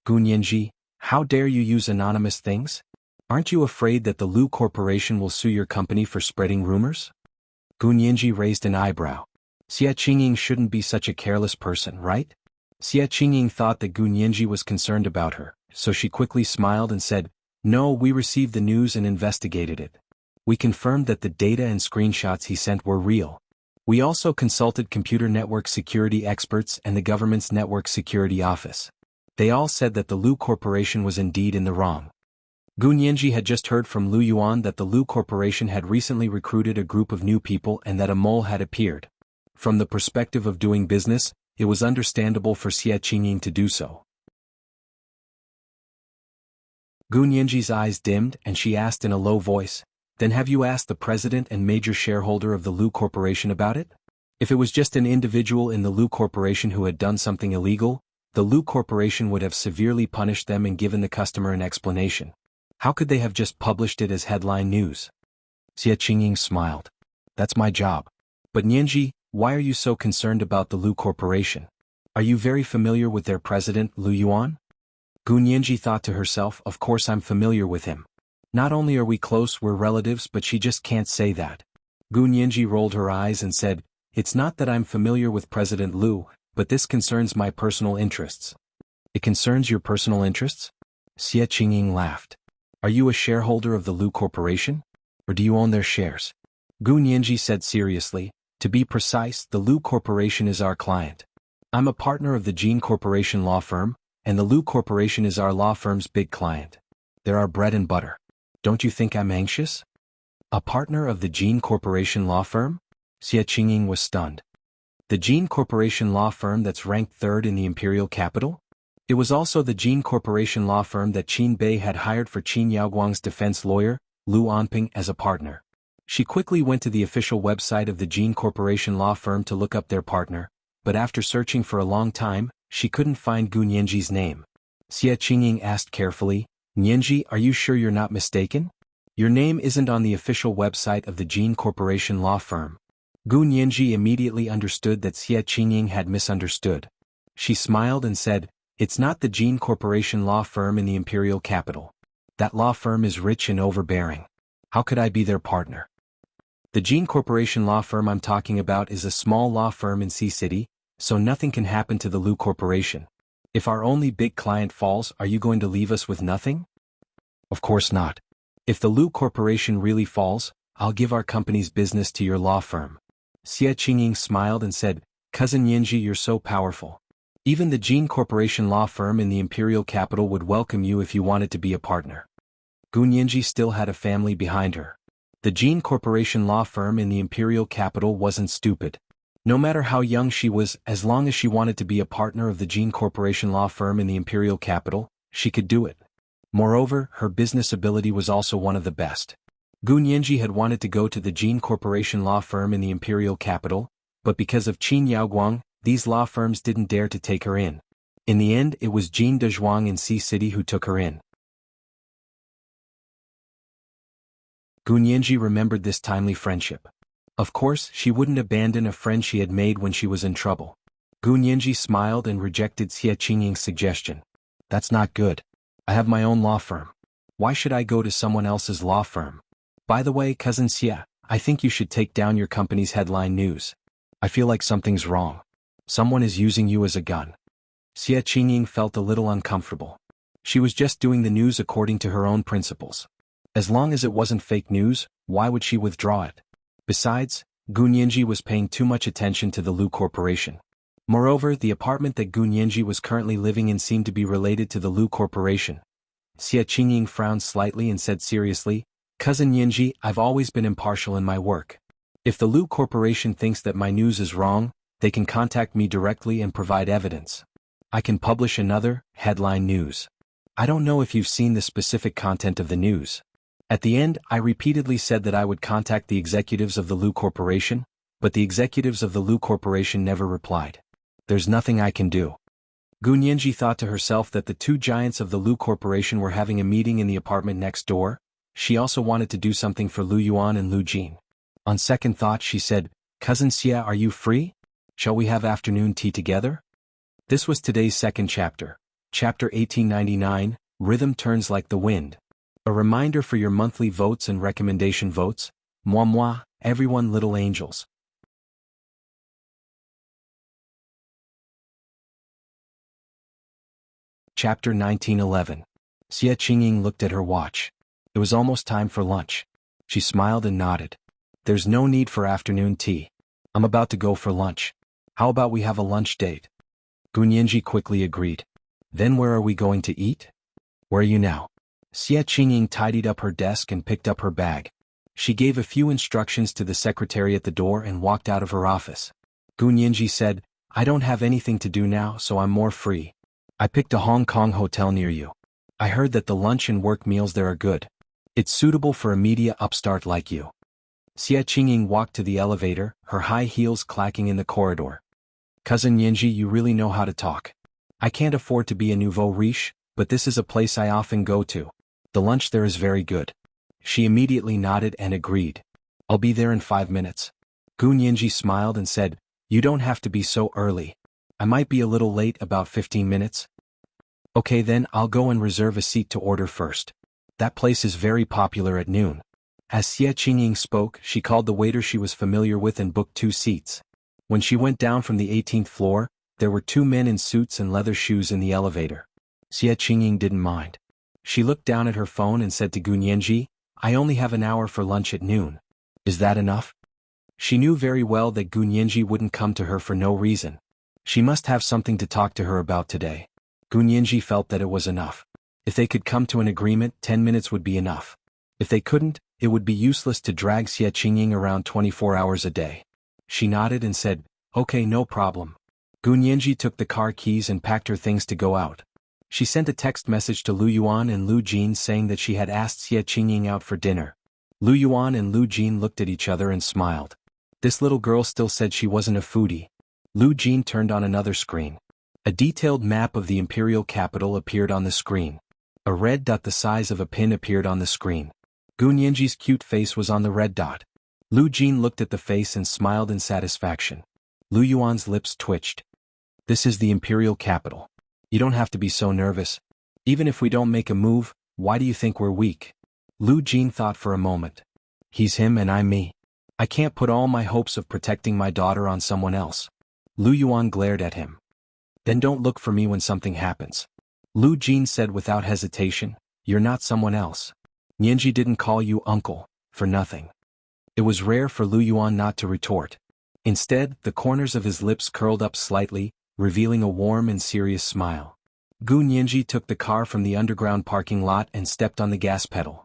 Gu Nianji, how dare you use anonymous things? Aren't you afraid that the Lu Corporation will sue your company for spreading rumors? Gu Nianji raised an eyebrow. Xie Qingying shouldn't be such a careless person, right? Xie Qingying thought that Gu Nianji was concerned about her, so she quickly smiled and said, "No, we received the news and investigated it. We confirmed that the data and screenshots he sent were real. We also consulted computer network security experts and the government's network security office. They all said that the Lu Corporation was indeed in the wrong." Gu Nianji had just heard from Lu Yuan that the Lu Corporation had recently recruited a group of new people and that a mole had appeared. From the perspective of doing business, it was understandable for Xie Qingying to do so. Gu Nianji's eyes dimmed and she asked in a low voice, "Then have you asked the president and major shareholder of the Lu Corporation about it? If it was just an individual in the Lu Corporation who had done something illegal, the Lu Corporation would have severely punished them and given the customer an explanation. How could they have just published it as headline news?" Xie Qingying smiled. "That's my job. But Nianji, why are you so concerned about the Lu Corporation? Are you very familiar with their president, Lu Yuan?" Gu Nianji thought to herself, "Of course I'm familiar with him. Not only are we close, we're relatives, but she just can't say that." Gu Nianji rolled her eyes and said, "It's not that I'm familiar with President Lu, but this concerns my personal interests." "It concerns your personal interests?" Xie Qingying laughed. "Are you a shareholder of the Lu Corporation? Or do you own their shares?" Gu Nianji said seriously, "To be precise, the Lu Corporation is our client. I'm a partner of the Gene Corporation law firm, and the Lu Corporation is our law firm's big client. They're our bread and butter. Don't you think I'm anxious?" "A partner of the Gene Corporation law firm?" Xie Qingying was stunned. "The Gene Corporation law firm that's ranked third in the imperial capital?" It was also the Gene Corporation law firm that Qin Bei had hired for Qin Yaoguang's defense lawyer, Lu Anping, as a partner. She quickly went to the official website of the Gene Corporation law firm to look up their partner, but after searching for a long time, she couldn't find Gu Nianji's name. Xie Qingying asked carefully, "Nianji, are you sure you're not mistaken? Your name isn't on the official website of the Gene Corporation law firm." Gu Nianji immediately understood that Xie Qingying had misunderstood. She smiled and said, "It's not the Gene Corporation law firm in the imperial capital. That law firm is rich and overbearing. How could I be their partner? The Gene Corporation law firm I'm talking about is a small law firm in Sea City, so nothing can happen to the Lu Corporation. If our only big client falls, are you going to leave us with nothing?" "Of course not. If the Lu Corporation really falls, I'll give our company's business to your law firm." Xie Qingying smiled and said, "Cousin Nianji, you're so powerful. Even the Gene Corporation law firm in the imperial capital would welcome you if you wanted to be a partner." Gu Nianji still had a family behind her. The Gene Corporation law firm in the imperial capital wasn't stupid. No matter how young she was, as long as she wanted to be a partner of the Gene Corporation law firm in the imperial capital, she could do it. Moreover, her business ability was also one of the best. Gu Nianji had wanted to go to the Gene Corporation law firm in the imperial capital, but because of Qin Yaoguang, these law firms didn't dare to take her in. In the end, it was Jin Dezhuang in Sea City who took her in. Gu Nianji remembered this timely friendship. Of course, she wouldn't abandon a friend she had made when she was in trouble. Gu Nianji smiled and rejected Xie Qingying's suggestion. "That's not good. I have my own law firm. Why should I go to someone else's law firm? By the way, cousin Xie, I think you should take down your company's headline news. I feel like something's wrong. Someone is using you as a gun." Xie Qingying felt a little uncomfortable. She was just doing the news according to her own principles. As long as it wasn't fake news, why would she withdraw it? Besides, Gu Nianji was paying too much attention to the Lu Corporation. Moreover, the apartment that Gu Nianji was currently living in seemed to be related to the Lu Corporation. Xie Qingying frowned slightly and said seriously, "Cousin Nianji, I've always been impartial in my work. If the Lu Corporation thinks that my news is wrong, they can contact me directly and provide evidence. I can publish another headline news. I don't know if you've seen the specific content of the news. At the end, I repeatedly said that I would contact the executives of the Lu Corporation, but the executives of the Lu Corporation never replied. There's nothing I can do." Gu Nianji thought to herself that the two giants of the Lu Corporation were having a meeting in the apartment next door. She also wanted to do something for Lu Yuan and Lu Jin. On second thought she said, "Cousin Xia, are you free? Shall we have afternoon tea together?" This was today's second chapter. Chapter 1899, Rhythm Turns Like the Wind. A reminder for your monthly votes and recommendation votes. Moi, everyone little angels. Chapter 1911. Xie Qingying looked at her watch. It was almost time for lunch. She smiled and nodded. "There's no need for afternoon tea. I'm about to go for lunch. How about we have a lunch date?" Gu Nianji quickly agreed. "Then where are we going to eat?" "Where are you now?" Xie Qingying tidied up her desk and picked up her bag. She gave a few instructions to the secretary at the door and walked out of her office. Gu Nianji said, "I don't have anything to do now, so I'm more free. I picked a Hong Kong hotel near you. I heard that the lunch and work meals there are good. It's suitable for a media upstart like you." Xie Qingying walked to the elevator, her high heels clacking in the corridor. "Cousin Nianji, you really know how to talk. I can't afford to be a nouveau riche, but this is a place I often go to. The lunch there is very good." She immediately nodded and agreed. "I'll be there in 5 minutes." Gu Nianji smiled and said, "You don't have to be so early. I might be a little late, about 15 minutes. Okay, then I'll go and reserve a seat to order first. That place is very popular at noon." As Xie Qingying spoke, she called the waiter she was familiar with and booked 2 seats. When she went down from the 18th floor, there were 2 men in suits and leather shoes in the elevator. Xie Qingying didn't mind. She looked down at her phone and said to Gu Nianji, "I only have an hour for lunch at noon. Is that enough?" She knew very well that Gu Nianji wouldn't come to her for no reason. She must have something to talk to her about today. Gu Nianji felt that it was enough. If they could come to an agreement, 10 minutes would be enough. If they couldn't, it would be useless to drag Xie Qingying around 24 hours a day. She nodded and said, "Okay, no problem." Gu Nianji took the car keys and packed her things to go out. She sent a text message to Lu Yuan and Lu Jin saying that she had asked Xie Qingying out for dinner. Lu Yuan and Lu Jin looked at each other and smiled. This little girl still said she wasn't a foodie. Lu Jin turned on another screen. A detailed map of the imperial capital appeared on the screen. A red dot the size of a pin appeared on the screen. Gu Nianji's cute face was on the red dot. Lu Jin looked at the face and smiled in satisfaction. Lu Yuan's lips twitched. "This is the imperial capital. You don't have to be so nervous. Even if we don't make a move, why do you think we're weak?" Lu Jin thought for a moment. "He's him and I'm me. I can't put all my hopes of protecting my daughter on someone else." Lu Yuan glared at him. "Then don't look for me when something happens." Lu Jin said without hesitation, "You're not someone else. Nianji didn't call you uncle for nothing." It was rare for Lu Yuan not to retort. Instead, the corners of his lips curled up slightly, revealing a warm and serious smile. Gu Nianji took the car from the underground parking lot and stepped on the gas pedal.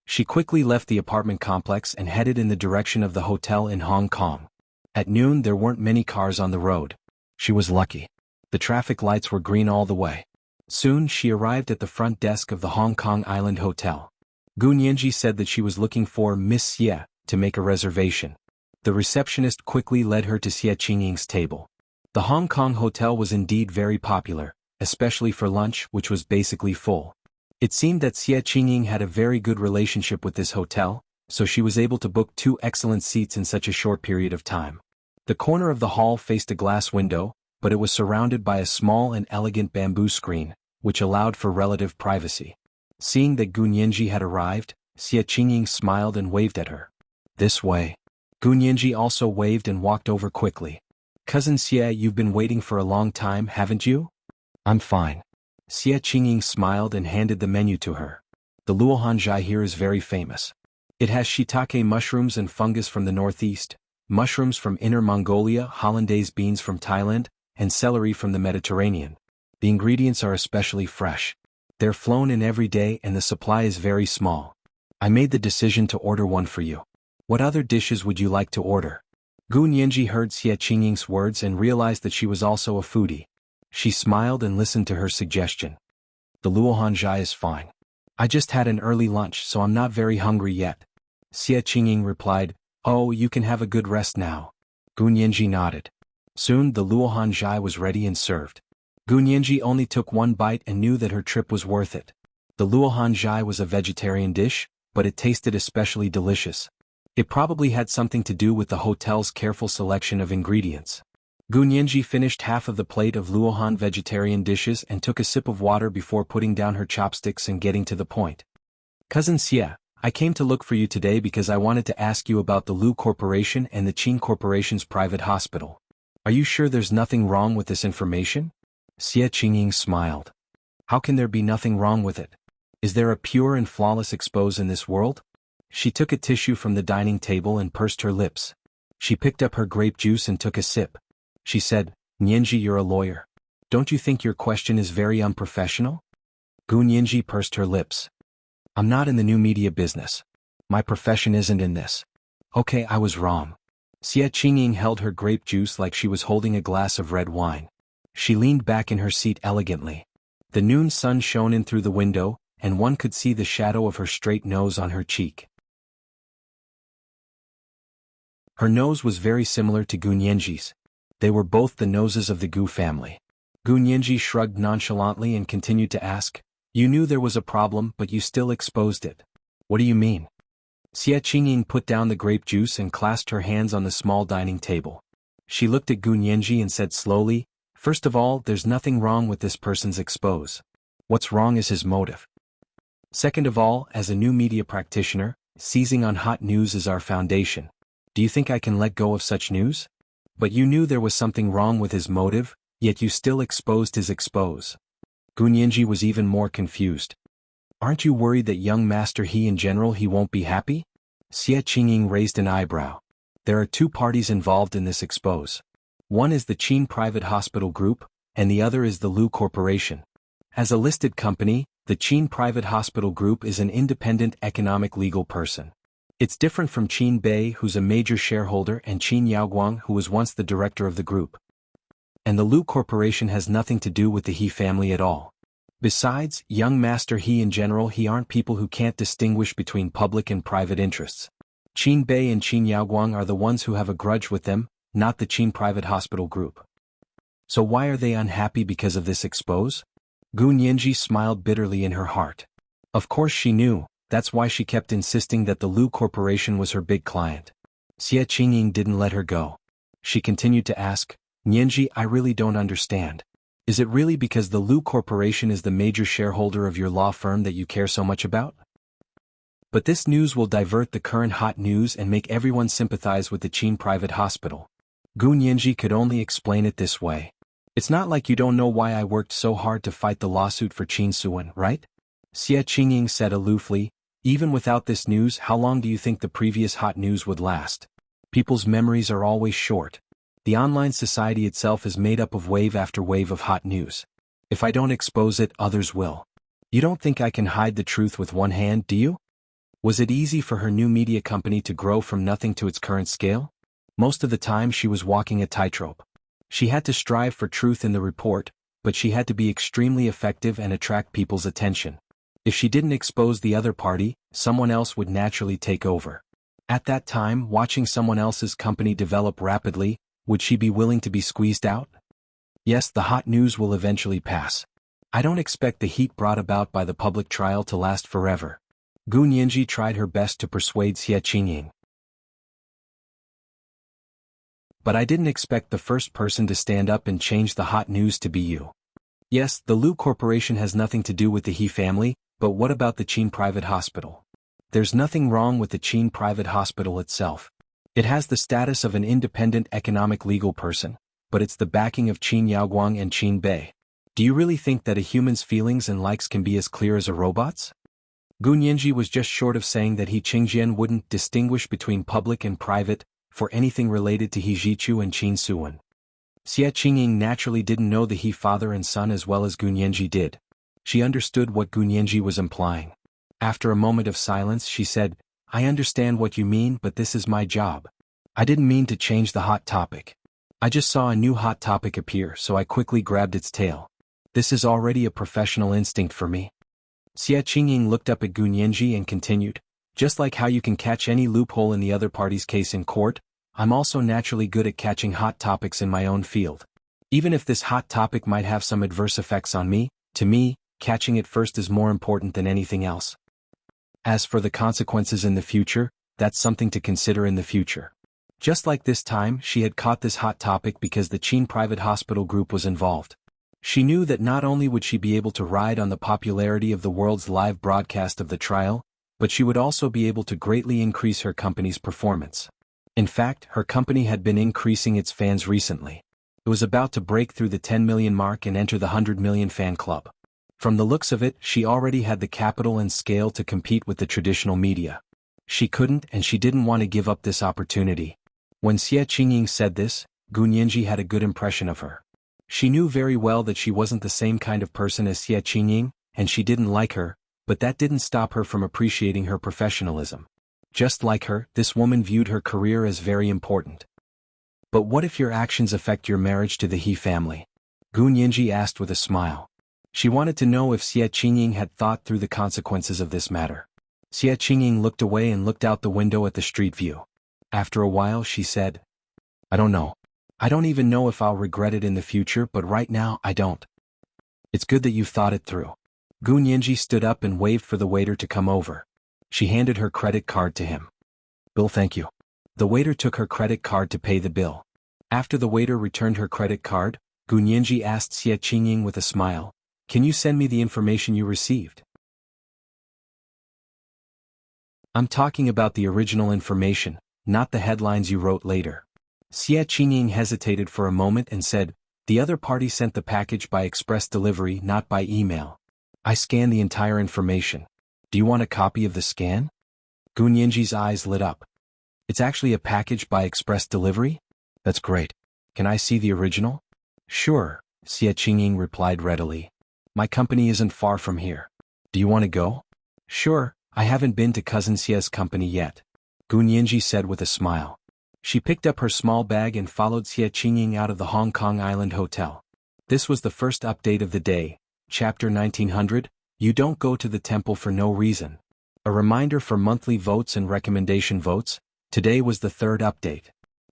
She quickly left the apartment complex and headed in the direction of the hotel in Hong Kong. At noon there weren't many cars on the road. She was lucky. The traffic lights were green all the way. Soon she arrived at the front desk of the Hong Kong Island Hotel. Gu Nianji said that she was looking for Miss Xie to make a reservation. The receptionist quickly led her to Xie Qingying's table. The Hong Kong hotel was indeed very popular, especially for lunch, which was basically full. It seemed that Xie Qingying had a very good relationship with this hotel, so she was able to book 2 excellent seats in such a short period of time. The corner of the hall faced a glass window, but it was surrounded by a small and elegant bamboo screen, which allowed for relative privacy. Seeing that Gu Nianji had arrived, Xie Qingying smiled and waved at her. "This way." Gu Nianji also waved and walked over quickly. "Cousin Xie, you've been waiting for a long time, haven't you?" "I'm fine." Xie Qingying smiled and handed the menu to her. "The luohanjai here is very famous. It has shiitake mushrooms and fungus from the northeast, mushrooms from Inner Mongolia, hollandaise beans from Thailand, and celery from the Mediterranean. The ingredients are especially fresh. They're flown in every day and the supply is very small. I made the decision to order one for you. What other dishes would you like to order?" Gu Nianji heard Xie Qingying's words and realized that she was also a foodie. She smiled and listened to her suggestion. "The luohanjai is fine. I just had an early lunch, so I'm not very hungry yet." Xie Qingying replied, "Oh, you can have a good rest now." Gu Nianji nodded. Soon the luohan jai was ready and served. Gu Nianji only took one bite and knew that her trip was worth it. The luohan jai was a vegetarian dish, but it tasted especially delicious. It probably had something to do with the hotel's careful selection of ingredients. Gu Nianji finished half of the plate of luohan vegetarian dishes and took a sip of water before putting down her chopsticks and getting to the point. Cousin Xie, I came to look for you today because I wanted to ask you about the Lu Corporation and the Qin Corporation's private hospital. Are you sure there's nothing wrong with this information? Xie Qingying smiled. How can there be nothing wrong with it? Is there a pure and flawless expose in this world? She took a tissue from the dining table and pursed her lips. She picked up her grape juice and took a sip. She said, Nianji, you're a lawyer. Don't you think your question is very unprofessional? Gu Nianji pursed her lips. I'm not in the new media business. My profession isn't in this. Okay, I was wrong. Xie Qingying held her grape juice like she was holding a glass of red wine. She leaned back in her seat elegantly. The noon sun shone in through the window, and one could see the shadow of her straight nose on her cheek. Her nose was very similar to Gu Nianji's. They were both the noses of the Gu family. Gu Nianji shrugged nonchalantly and continued to ask, You knew there was a problem but you still exposed it. What do you mean? Xie Qingying put down the grape juice and clasped her hands on the small dining table. She looked at Gu Nianji and said slowly, First of all, there's nothing wrong with this person's expose. What's wrong is his motive. Second of all, as a new media practitioner, seizing on hot news is our foundation. Do you think I can let go of such news? But you knew there was something wrong with his motive, yet you still exposed his expose. Gu Nianji was even more confused. Aren't you worried that young Master He in general he won't be happy? Xie Qingying raised an eyebrow. There are two parties involved in this expose. One is the Qin Private Hospital Group, and the other is the Lu Corporation. As a listed company, the Qin Private Hospital Group is an independent economic legal person. It's different from Qin Bei, who's a major shareholder, and Qin Yaoguang, who was once the director of the group. And the Lu Corporation has nothing to do with the He family at all. Besides, young Master He in general he aren't people who can't distinguish between public and private interests. Qin Bei and Qin Yaoguang are the ones who have a grudge with them, not the Qin Private Hospital Group. So why are they unhappy because of this expose? Gu Nianji smiled bitterly in her heart. Of course she knew, that's why she kept insisting that the Lu Corporation was her big client. Xie Qingying didn't let her go. She continued to ask, Nianji, I really don't understand. Is it really because the Lu Corporation is the major shareholder of your law firm that you care so much about? But this news will divert the current hot news and make everyone sympathize with the Qin Private Hospital. Gu Nianji could only explain it this way. It's not like you don't know why I worked so hard to fight the lawsuit for Qin Suan, right? Xie Qingying said aloofly, even without this news, how long do you think the previous hot news would last? People's memories are always short. The online society itself is made up of wave after wave of hot news. If I don't expose it, others will. You don't think I can hide the truth with one hand, do you? Was it easy for her new media company to grow from nothing to its current scale? Most of the time she was walking a tightrope. She had to strive for truth in the report, but she had to be extremely effective and attract people's attention. If she didn't expose the other party, someone else would naturally take over. At that time, watching someone else's company develop rapidly, would she be willing to be squeezed out? Yes, the hot news will eventually pass. I don't expect the heat brought about by the public trial to last forever. Gu Nianji tried her best to persuade Xie Qingying. But I didn't expect the first person to stand up and change the hot news to be you. Yes, the Lu Corporation has nothing to do with the He family, but what about the Qin Private Hospital? There's nothing wrong with the Qin Private Hospital itself. It has the status of an independent economic legal person, but it's the backing of Qin Yaoguang and Qin Bei. Do you really think that a human's feelings and likes can be as clear as a robot's? Gu Nianji was just short of saying that He Qingjian wouldn't distinguish between public and private, for anything related to He Zhichu and Qin Suan. Xie Qingying naturally didn't know the He father and son as well as Gu Nianji did. She understood what Gu Nianji was implying. After a moment of silence she said, I understand what you mean, but this is my job. I didn't mean to change the hot topic. I just saw a new hot topic appear, so I quickly grabbed its tail. This is already a professional instinct for me. Xie Qingying looked up at Gu Nianji and continued, just like how you can catch any loophole in the other party's case in court, I'm also naturally good at catching hot topics in my own field. Even if this hot topic might have some adverse effects on me, to me, catching it first is more important than anything else. As for the consequences in the future, that's something to consider in the future. Just like this time, she had caught this hot topic because the Qin private hospital group was involved. She knew that not only would she be able to ride on the popularity of the world's live broadcast of the trial, but she would also be able to greatly increase her company's performance. In fact, her company had been increasing its fans recently. It was about to break through the 10 million mark and enter the 100 million fan club. From the looks of it, she already had the capital and scale to compete with the traditional media. She couldn't and she didn't want to give up this opportunity. When Xie Qingying said this, Gu Nianji had a good impression of her. She knew very well that she wasn't the same kind of person as Xie Qingying, and she didn't like her, but that didn't stop her from appreciating her professionalism. Just like her, this woman viewed her career as very important. But what if your actions affect your marriage to the He family? Gu Nianji asked with a smile. She wanted to know if Xie Qingying had thought through the consequences of this matter. Xie Qingying looked away and looked out the window at the street view. After a while she said, I don't know. I don't even know if I'll regret it in the future, but right now I don't. It's good that you've thought it through. Gu Nianji stood up and waved for the waiter to come over. She handed her credit card to him. Bill, thank you. The waiter took her credit card to pay the bill. After the waiter returned her credit card, Gu Nianji asked Xie Qingying with a smile, Can you send me the information you received? I'm talking about the original information, not the headlines you wrote later. Xie Qingying hesitated for a moment and said, The other party sent the package by express delivery, not by email. I scanned the entire information. Do you want a copy of the scan? Gu Nianji's eyes lit up. It's actually a package by express delivery? That's great. Can I see the original? Sure, Xie Qingying replied readily. My company isn't far from here. Do you want to go? Sure, I haven't been to Cousin Xie's company yet. Gu Nianji said with a smile. She picked up her small bag and followed Xie Qingying out of the Hong Kong Island Hotel. This was the first update of the day, Chapter 1900, You Don't Go to the Temple for No Reason. A reminder for monthly votes and recommendation votes. Today was the third update.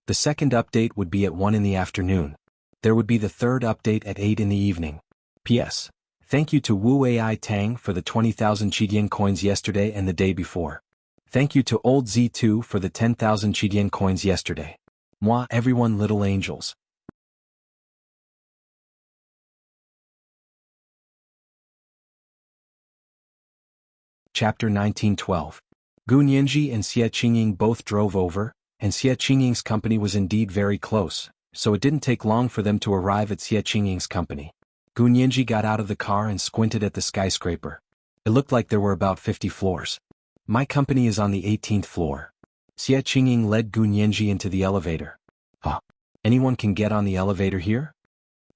The second update would be at 1 in the afternoon. There would be the third update at 8 in the evening. P.S. Thank you to Wu Ai Tang for the 20,000 Qidian coins yesterday and the day before. Thank you to Old Z2 for the 10,000 Qidian coins yesterday. Moi everyone little angels. Chapter 1912. Gu Nianji and Xie Qingying both drove over, and Xie Qingying's company was indeed very close, so it didn't take long for them to arrive at Xie Qingying's company. Gu Nianji got out of the car and squinted at the skyscraper. It looked like there were about 50 floors. My company is on the 18th floor. Xie Qingying led Gu Nianji into the elevator. Huh? Anyone can get on the elevator here?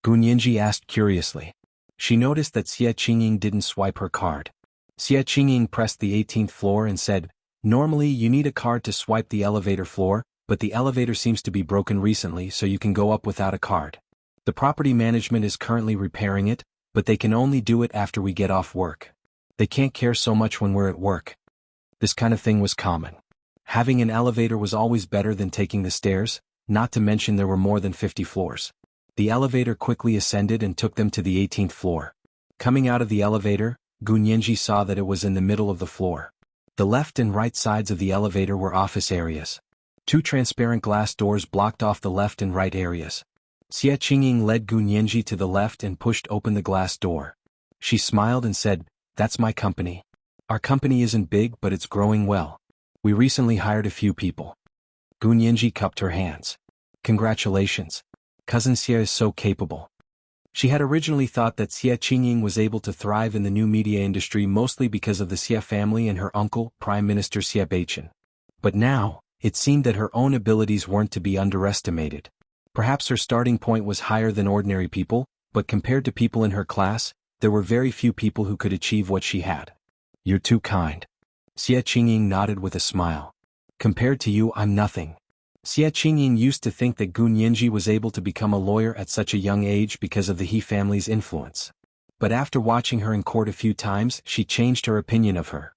Gu Nianji asked curiously. She noticed that Xie Qingying didn't swipe her card. Xie Qingying pressed the 18th floor and said, Normally you need a card to swipe the elevator floor, but the elevator seems to be broken recently so you can go up without a card. The property management is currently repairing it, but they can only do it after we get off work. They can't care so much when we're at work. This kind of thing was common. Having an elevator was always better than taking the stairs, not to mention there were more than 50 floors. The elevator quickly ascended and took them to the 18th floor. Coming out of the elevator, Gu Nianji saw that it was in the middle of the floor. The left and right sides of the elevator were office areas. 2 transparent glass doors blocked off the left and right areas. Xie Qingying led Gu Nianji to the left and pushed open the glass door. She smiled and said, That's my company. Our company isn't big but it's growing well. We recently hired a few people. Gu Nianji cupped her hands. Congratulations. Cousin Xie is so capable. She had originally thought that Xie Qingying was able to thrive in the new media industry mostly because of the Xie family and her uncle, Prime Minister Xie Beichen. But now, it seemed that her own abilities weren't to be underestimated. Perhaps her starting point was higher than ordinary people, but compared to people in her class, there were very few people who could achieve what she had. You're too kind. Xie Qingying nodded with a smile. Compared to you, I'm nothing. Xie Qingying used to think that Gu Nianji was able to become a lawyer at such a young age because of the He family's influence. But after watching her in court a few times, she changed her opinion of her.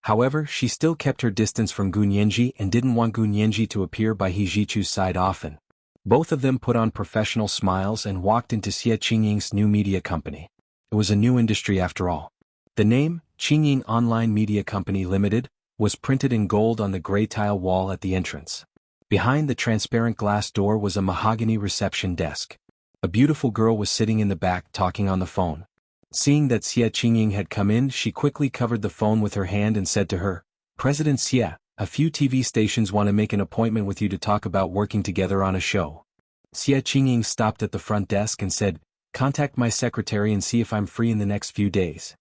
However, she still kept her distance from Gu Nianji and didn't want Gu Nianji to appear by He Jichu's side often. Both of them put on professional smiles and walked into Xie Qingying's new media company. It was a new industry after all. The name, Qingying Online Media Company Limited, was printed in gold on the gray tile wall at the entrance. Behind the transparent glass door was a mahogany reception desk. A beautiful girl was sitting in the back talking on the phone. Seeing that Xie Qingying had come in, she quickly covered the phone with her hand and said to her, "President Xie, a few TV stations want to make an appointment with you to talk about working together on a show." Xie Qingying stopped at the front desk and said, "Contact my secretary and see if I'm free in the next few days."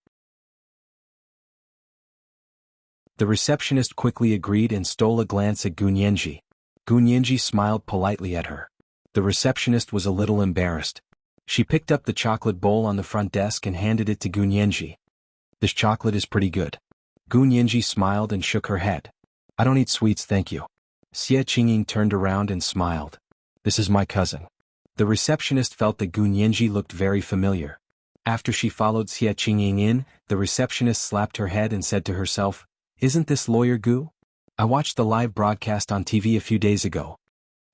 The receptionist quickly agreed and stole a glance at Gu Nianji. Gu Nianji smiled politely at her. The receptionist was a little embarrassed. She picked up the chocolate bowl on the front desk and handed it to Gu Nianji. "This chocolate is pretty good." Gu Nianji smiled and shook her head. "I don't eat sweets, thank you." Xie Qingying turned around and smiled. "This is my cousin." The receptionist felt that Gu Nianji looked very familiar. After she followed Xie Qingying in, the receptionist slapped her head and said to herself, "Isn't this Lawyer Gu? I watched the live broadcast on TV a few days ago."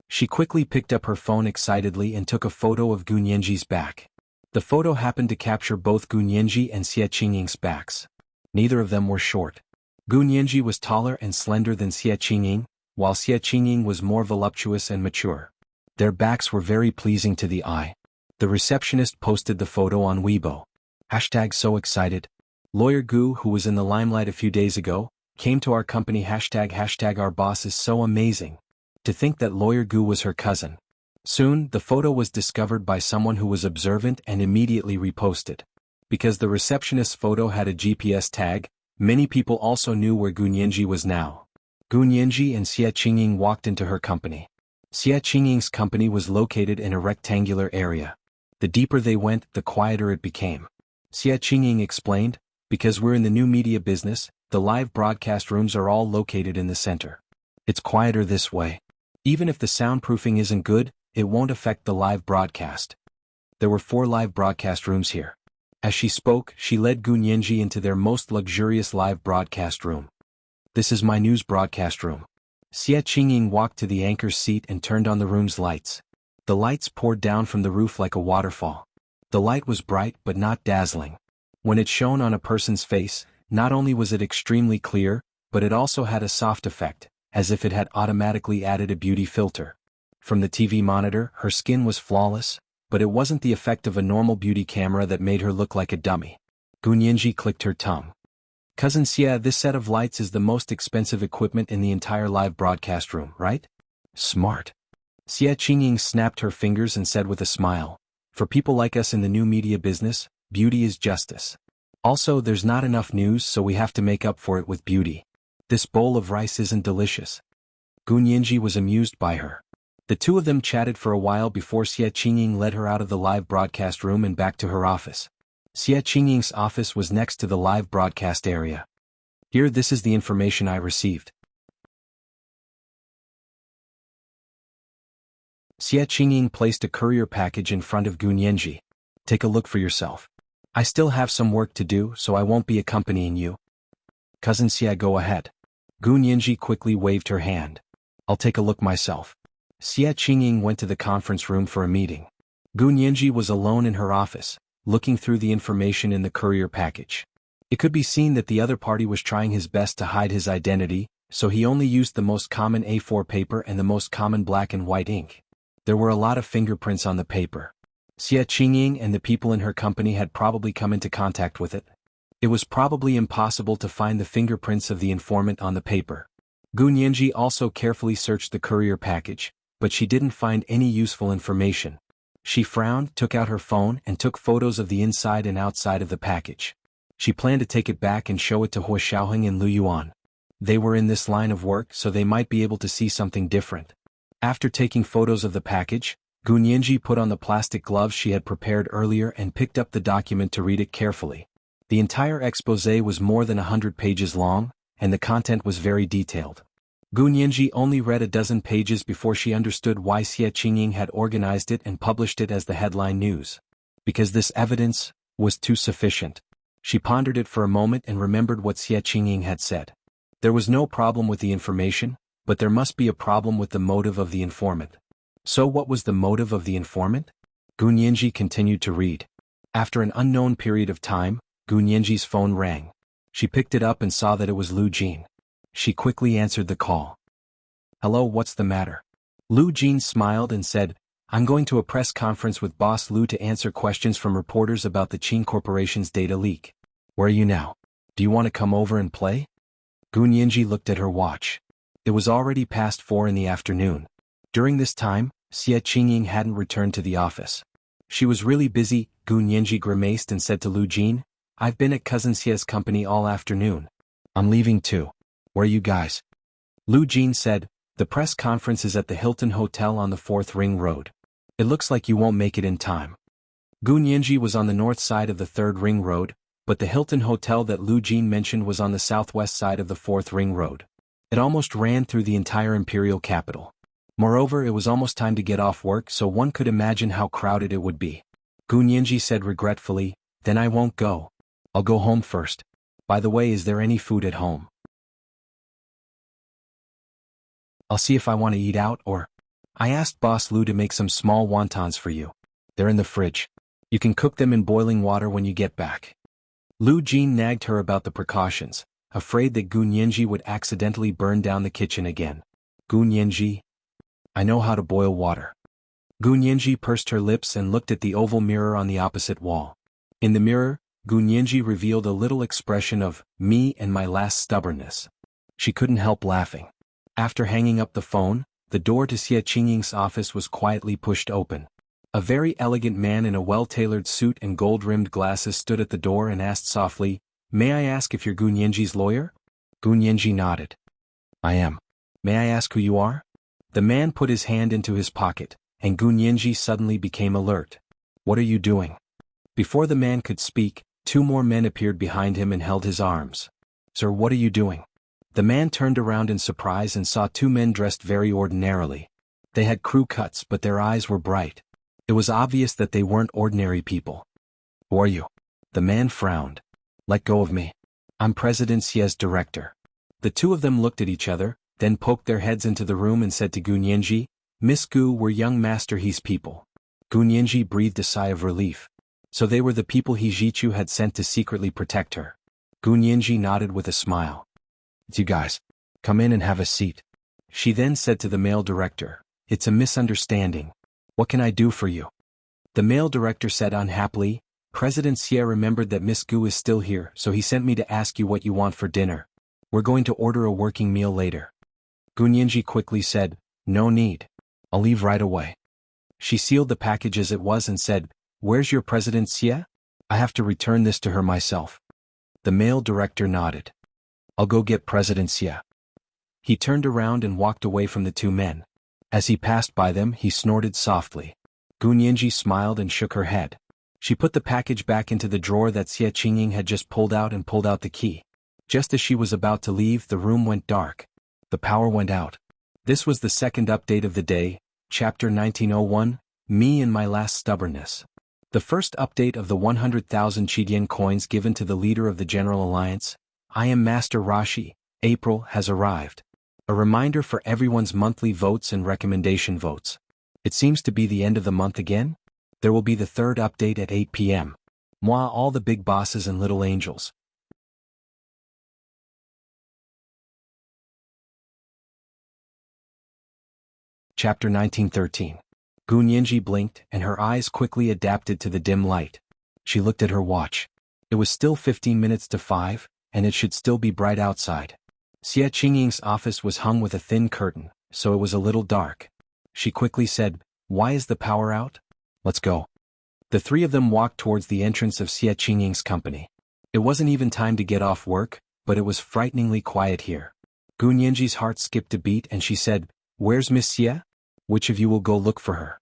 She quickly picked up her phone excitedly and took a photo of Gu Nianji's back. The photo happened to capture both Gu Nianji and Xie Qingying's backs. Neither of them were short. Gu Nianji was taller and slender than Xie Qingying, while Xie Qingying was more voluptuous and mature. Their backs were very pleasing to the eye. The receptionist posted the photo on Weibo. #so excited. Lawyer Gu, who was in the limelight a few days ago, came to our company. #our boss is so amazing. To think that Lawyer Gu was her cousin. Soon, the photo was discovered by someone who was observant and immediately reposted. Because the receptionist's photo had a GPS tag, many people also knew where Gu Nianji was now. Gu Nianji and Xie Qingying walked into her company. Xie Qingying's company was located in a rectangular area. The deeper they went, the quieter it became. Xie Qingying explained, "Because we're in the new media business, the live broadcast rooms are all located in the center. It's quieter this way. Even if the soundproofing isn't good, it won't affect the live broadcast." There were 4 live broadcast rooms here. As she spoke, she led Gu Nianji into their most luxurious live broadcast room. "This is my news broadcast room." Xie Qingying walked to the anchor's seat and turned on the room's lights. The lights poured down from the roof like a waterfall. The light was bright but not dazzling. When it shone on a person's face, not only was it extremely clear, but it also had a soft effect, as if it had automatically added a beauty filter. From the TV monitor, her skin was flawless, but it wasn't the effect of a normal beauty camera that made her look like a dummy. Gu Nianji clicked her tongue. "Cousin Xie, this set of lights is the most expensive equipment in the entire live broadcast room, right?" "Smart." Xie Qingying snapped her fingers and said with a smile, "For people like us in the new media business, beauty is justice. Also, there's not enough news, so we have to make up for it with beauty. This bowl of rice isn't delicious." Gu Nianji was amused by her. The two of them chatted for a while before Xie Qingying led her out of the live broadcast room and back to her office. Xie Qingying's office was next to the live broadcast area. "Here, this is the information I received." Xie Qingying placed a courier package in front of Gu Nianji. "Take a look for yourself. I still have some work to do, so I won't be accompanying you." "Cousin Xie, go ahead." Gu Nianji quickly waved her hand. "I'll take a look myself." Xie Qingying went to the conference room for a meeting. Gu Nianji was alone in her office, looking through the information in the courier package. It could be seen that the other party was trying his best to hide his identity, so he only used the most common A4 paper and the most common black and white ink. There were a lot of fingerprints on the paper. Xie Qingying and the people in her company had probably come into contact with it. It was probably impossible to find the fingerprints of the informant on the paper. Gu Nianji also carefully searched the courier package, but she didn't find any useful information. She frowned, took out her phone, and took photos of the inside and outside of the package. She planned to take it back and show it to Hua Xiaoheng and Lu Yuan. They were in this line of work, so they might be able to see something different. After taking photos of the package, Gu Nianji put on the plastic gloves she had prepared earlier and picked up the document to read it carefully. The entire exposé was more than 100 pages long, and the content was very detailed. Gu Nianji only read a dozen pages before she understood why Xie Qingying had organized it and published it as the headline news. Because this evidence was too sufficient. She pondered it for a moment and remembered what Xie Qingying had said. There was no problem with the information, but there must be a problem with the motive of the informant. So what was the motive of the informant? Gu Nianji continued to read. After an unknown period of time, Gu Nianji's phone rang. She picked it up and saw that it was Lu Jin. She quickly answered the call. Hello, what's the matter? Lu Jin smiled and said, I'm going to a press conference with Boss Lu to answer questions from reporters about the Qin Corporation's data leak. Where are you now? Do you want to come over and play? Gu Nianji looked at her watch. It was already past 4 in the afternoon. During this time, Xie Qingying hadn't returned to the office. She was really busy. Gu Nianji grimaced and said to Lu Jin, I've been at Cousin Xie's company all afternoon. I'm leaving too. Where are you guys? Lu Jin said, the press conference is at the Hilton Hotel on the 4th Ring Road. It looks like you won't make it in time. Gu Nianji was on the north side of the 3rd Ring Road, but the Hilton Hotel that Lu Jin mentioned was on the southwest side of the 4th Ring Road. It almost ran through the entire imperial capital. Moreover, it was almost time to get off work, so one could imagine how crowded it would be. Gu Nianji said regretfully, then I won't go. I'll go home first. By the way, is there any food at home? I'll see if I want to eat out or... I asked Boss Lu to make some small wontons for you. They're in the fridge. You can cook them in boiling water when you get back. Lu Jin nagged her about the precautions, afraid that Gu Nianji would accidentally burn down the kitchen again. Gu Nianji, I know how to boil water. Gu Nianji pursed her lips and looked at the oval mirror on the opposite wall. In the mirror, Gu Nianji revealed a little expression of, me and my last stubbornness. She couldn't help laughing. After hanging up the phone, the door to Xie Qingying's office was quietly pushed open. A very elegant man in a well-tailored suit and gold-rimmed glasses stood at the door and asked softly, May I ask if you're Gu Nianji's lawyer? Gu Nianji nodded. I am. May I ask who you are? The man put his hand into his pocket, and Gu Nianji suddenly became alert. What are you doing? Before the man could speak, 2 more men appeared behind him and held his arms. Sir, what are you doing? The man turned around in surprise and saw 2 men dressed very ordinarily. They had crew cuts, but their eyes were bright. It was obvious that they weren't ordinary people. Who are you? The man frowned. Let go of me. I'm President Xie's director. The 2 of them looked at each other, then poked their heads into the room and said to Gu Nianji, Miss Gu, we're young Master He's people. Gu Nianji breathed a sigh of relief. So they were the people He Jichu had sent to secretly protect her. Gu Nianji nodded with a smile. It's you guys. Come in and have a seat. She then said to the male director, It's a misunderstanding. What can I do for you? The male director said unhappily, President Xie remembered that Miss Gu is still here, so he sent me to ask you what you want for dinner. We're going to order a working meal later. Gu Nianji quickly said, No need. I'll leave right away. She sealed the package as it was and said, Where's your President Xie? I have to return this to her myself. The male director nodded. I'll go get President Xie. He turned around and walked away from the 2 men. As he passed by them, he snorted softly. Gu Nianji smiled and shook her head. She put the package back into the drawer that Xie Qingying had just pulled out and pulled out the key. Just as she was about to leave, the room went dark. The power went out. This was the second update of the day, Chapter 1901, Me and My Last Stubbornness. The first update of the 100,000 Qidian coins given to the leader of the General Alliance, I am Master Rashi, April, has arrived. A reminder for everyone's monthly votes and recommendation votes. It seems to be the end of the month again? There will be the 3rd update at 8 p.m. Moi, all the big bosses and little angels. Chapter 1913. Gu Nianji blinked, and her eyes quickly adapted to the dim light. She looked at her watch. It was still 15 minutes to 5, and it should still be bright outside. Xie Qingying's office was hung with a thin curtain, so it was a little dark. She quickly said, Why is the power out? Let's go. The 3 of them walked towards the entrance of Xie Qingying's company. It wasn't even time to get off work, but it was frighteningly quiet here. Gu Nianji's heart skipped a beat and she said, Where's Miss Xie? Which of you will go look for her?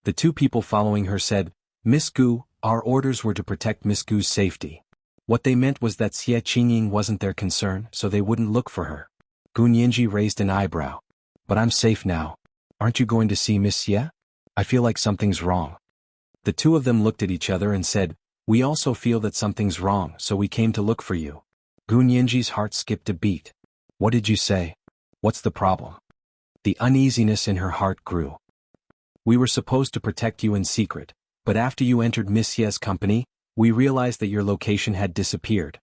The 2 people following her said, Miss Gu, our orders were to protect Miss Gu's safety. What they meant was that Xie Qingying wasn't their concern, so they wouldn't look for her. Gu Nianji raised an eyebrow. But I'm safe now. Aren't you going to see Miss Xie? I feel like something's wrong. The 2 of them looked at each other and said, We also feel that something's wrong, so we came to look for you. Gu Nianji's heart skipped a beat. What did you say? What's the problem? The uneasiness in her heart grew. We were supposed to protect you in secret, but after you entered Miss Ye's company, we realized that your location had disappeared.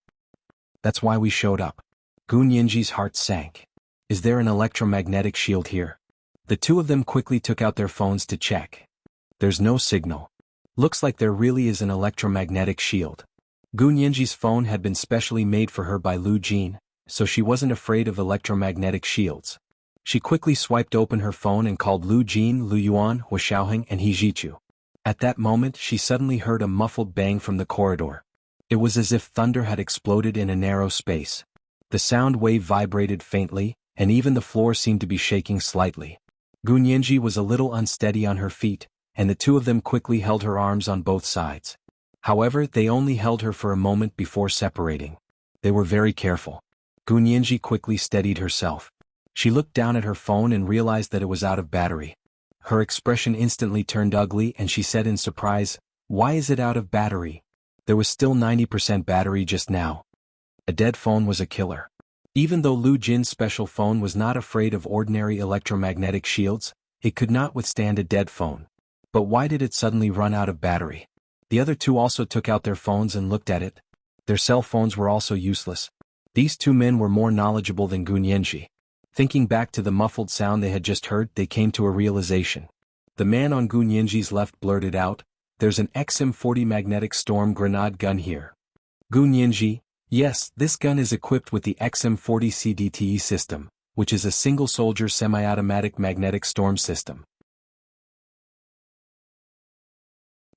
That's why we showed up. Gu Nianji's heart sank. Is there an electromagnetic shield here? The two of them quickly took out their phones to check. There's no signal. Looks like there really is an electromagnetic shield. Gu Nianji's phone had been specially made for her by Lu Jin, so she wasn't afraid of electromagnetic shields. She quickly swiped open her phone and called Lu Jin, Lu Yuan, Hua Xiaoheng and He Jichu. At that moment she suddenly heard a muffled bang from the corridor. It was as if thunder had exploded in a narrow space. The sound wave vibrated faintly, and even the floor seemed to be shaking slightly. Gu Nianji was a little unsteady on her feet, and the two of them quickly held her arms on both sides. However, they only held her for a moment before separating. They were very careful. Gu Nianji quickly steadied herself. She looked down at her phone and realized that it was out of battery. Her expression instantly turned ugly and she said in surprise, "Why is it out of battery? There was still 90% battery just now." A dead phone was a killer. Even though Lu Jin's special phone was not afraid of ordinary electromagnetic shields, it could not withstand a dead phone. But why did it suddenly run out of battery? The other two also took out their phones and looked at it. Their cell phones were also useless. These two men were more knowledgeable than Gu Nianji. Thinking back to the muffled sound they had just heard, they came to a realization. The man on Gu Nianji's left blurted out, "There's an XM40 magnetic storm grenade gun here." Gu Nianji, yes, this gun is equipped with the XM40 CDTE system, which is a single-soldier semi-automatic magnetic storm system.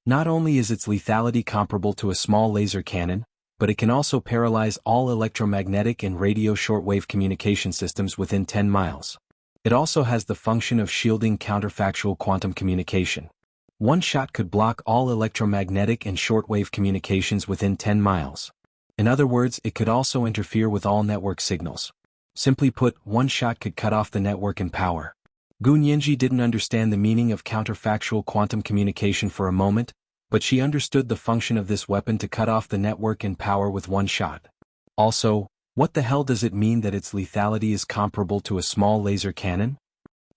Not only is its lethality comparable to a small laser cannon, but it can also paralyze all electromagnetic and radio shortwave communication systems within 10 miles. It also has the function of shielding counterfactual quantum communication. One shot could block all electromagnetic and shortwave communications within 10 miles. In other words, it could also interfere with all network signals. Simply put, one shot could cut off the network in power. Gu Nianji didn't understand the meaning of counterfactual quantum communication for a moment, but she understood the function of this weapon to cut off the network in power with one shot. Also, what the hell does it mean that its lethality is comparable to a small laser cannon?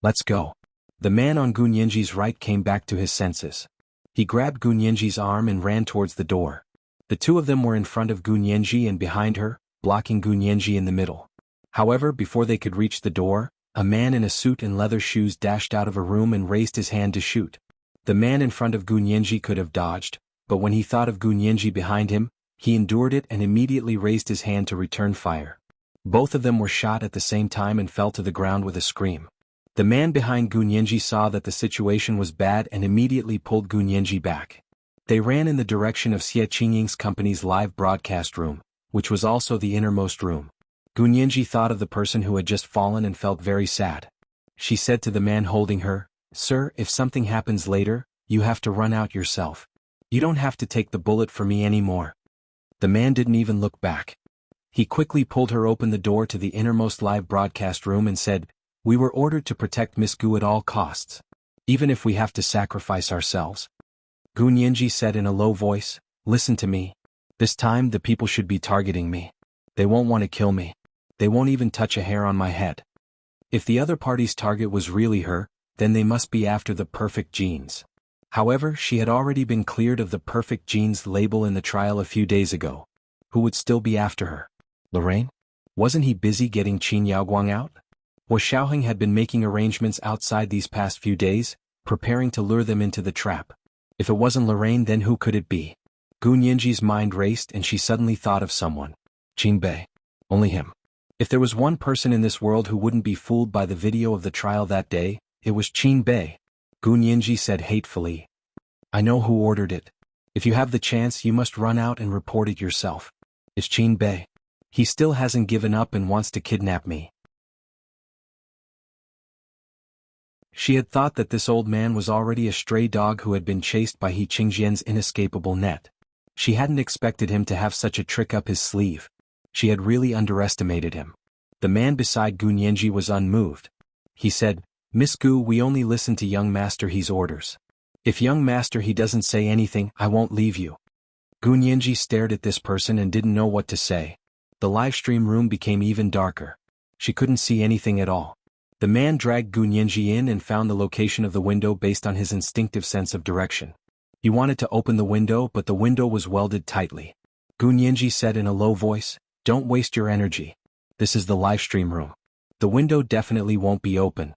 Let's go. The man on Gu Nianji's right came back to his senses. He grabbed Gu Nianji's arm and ran towards the door. The two of them were in front of Gu Nianji and behind her, blocking Gu Nianji in the middle. However, before they could reach the door, a man in a suit and leather shoes dashed out of a room and raised his hand to shoot. The man in front of Gu Nianji could have dodged, but when he thought of Gu Nianji behind him, he endured it and immediately raised his hand to return fire. Both of them were shot at the same time and fell to the ground with a scream. The man behind Gu Nianji saw that the situation was bad and immediately pulled Gu Nianji back. They ran in the direction of Xie Qingying's company's live broadcast room, which was also the innermost room. Gu Nianji thought of the person who had just fallen and felt very sad. She said to the man holding her, "Sir, if something happens later, you have to run out yourself. You don't have to take the bullet for me anymore." The man didn't even look back. He quickly pulled her open the door to the innermost live broadcast room and said, "We were ordered to protect Miss Gu at all costs. Even if we have to sacrifice ourselves." Gu Nianji said in a low voice, "Listen to me. This time the people should be targeting me. They won't want to kill me. They won't even touch a hair on my head. If the other party's target was really her, then they must be after the perfect genes." However, she had already been cleared of the perfect genes label in the trial a few days ago. Who would still be after her? Lorraine? Wasn't he busy getting Qin Yaoguang out? Hua Xiaoheng had been making arrangements outside these past few days, preparing to lure them into the trap. If it wasn't Lorraine, then who could it be? Gu Nianji's mind raced and she suddenly thought of someone. Qin Bei. Only him. If there was one person in this world who wouldn't be fooled by the video of the trial that day, it was Qin Bei. Gu Nianji said hatefully, "I know who ordered it. If you have the chance, you must run out and report it yourself. It's Qin Bei. He still hasn't given up and wants to kidnap me." She had thought that this old man was already a stray dog who had been chased by He Qingjian's inescapable net. She hadn't expected him to have such a trick up his sleeve. She had really underestimated him. The man beside Gu Nianji was unmoved. He said, "Miss Gu, we only listen to young master He's orders. If young master He doesn't say anything, I won't leave you." Gu Nianji stared at this person and didn't know what to say. The live stream room became even darker. She couldn't see anything at all. The man dragged Gu Nianji in and found the location of the window based on his instinctive sense of direction. He wanted to open the window, but the window was welded tightly. Gu Nianji said in a low voice, "Don't waste your energy. This is the livestream room. The window definitely won't be open."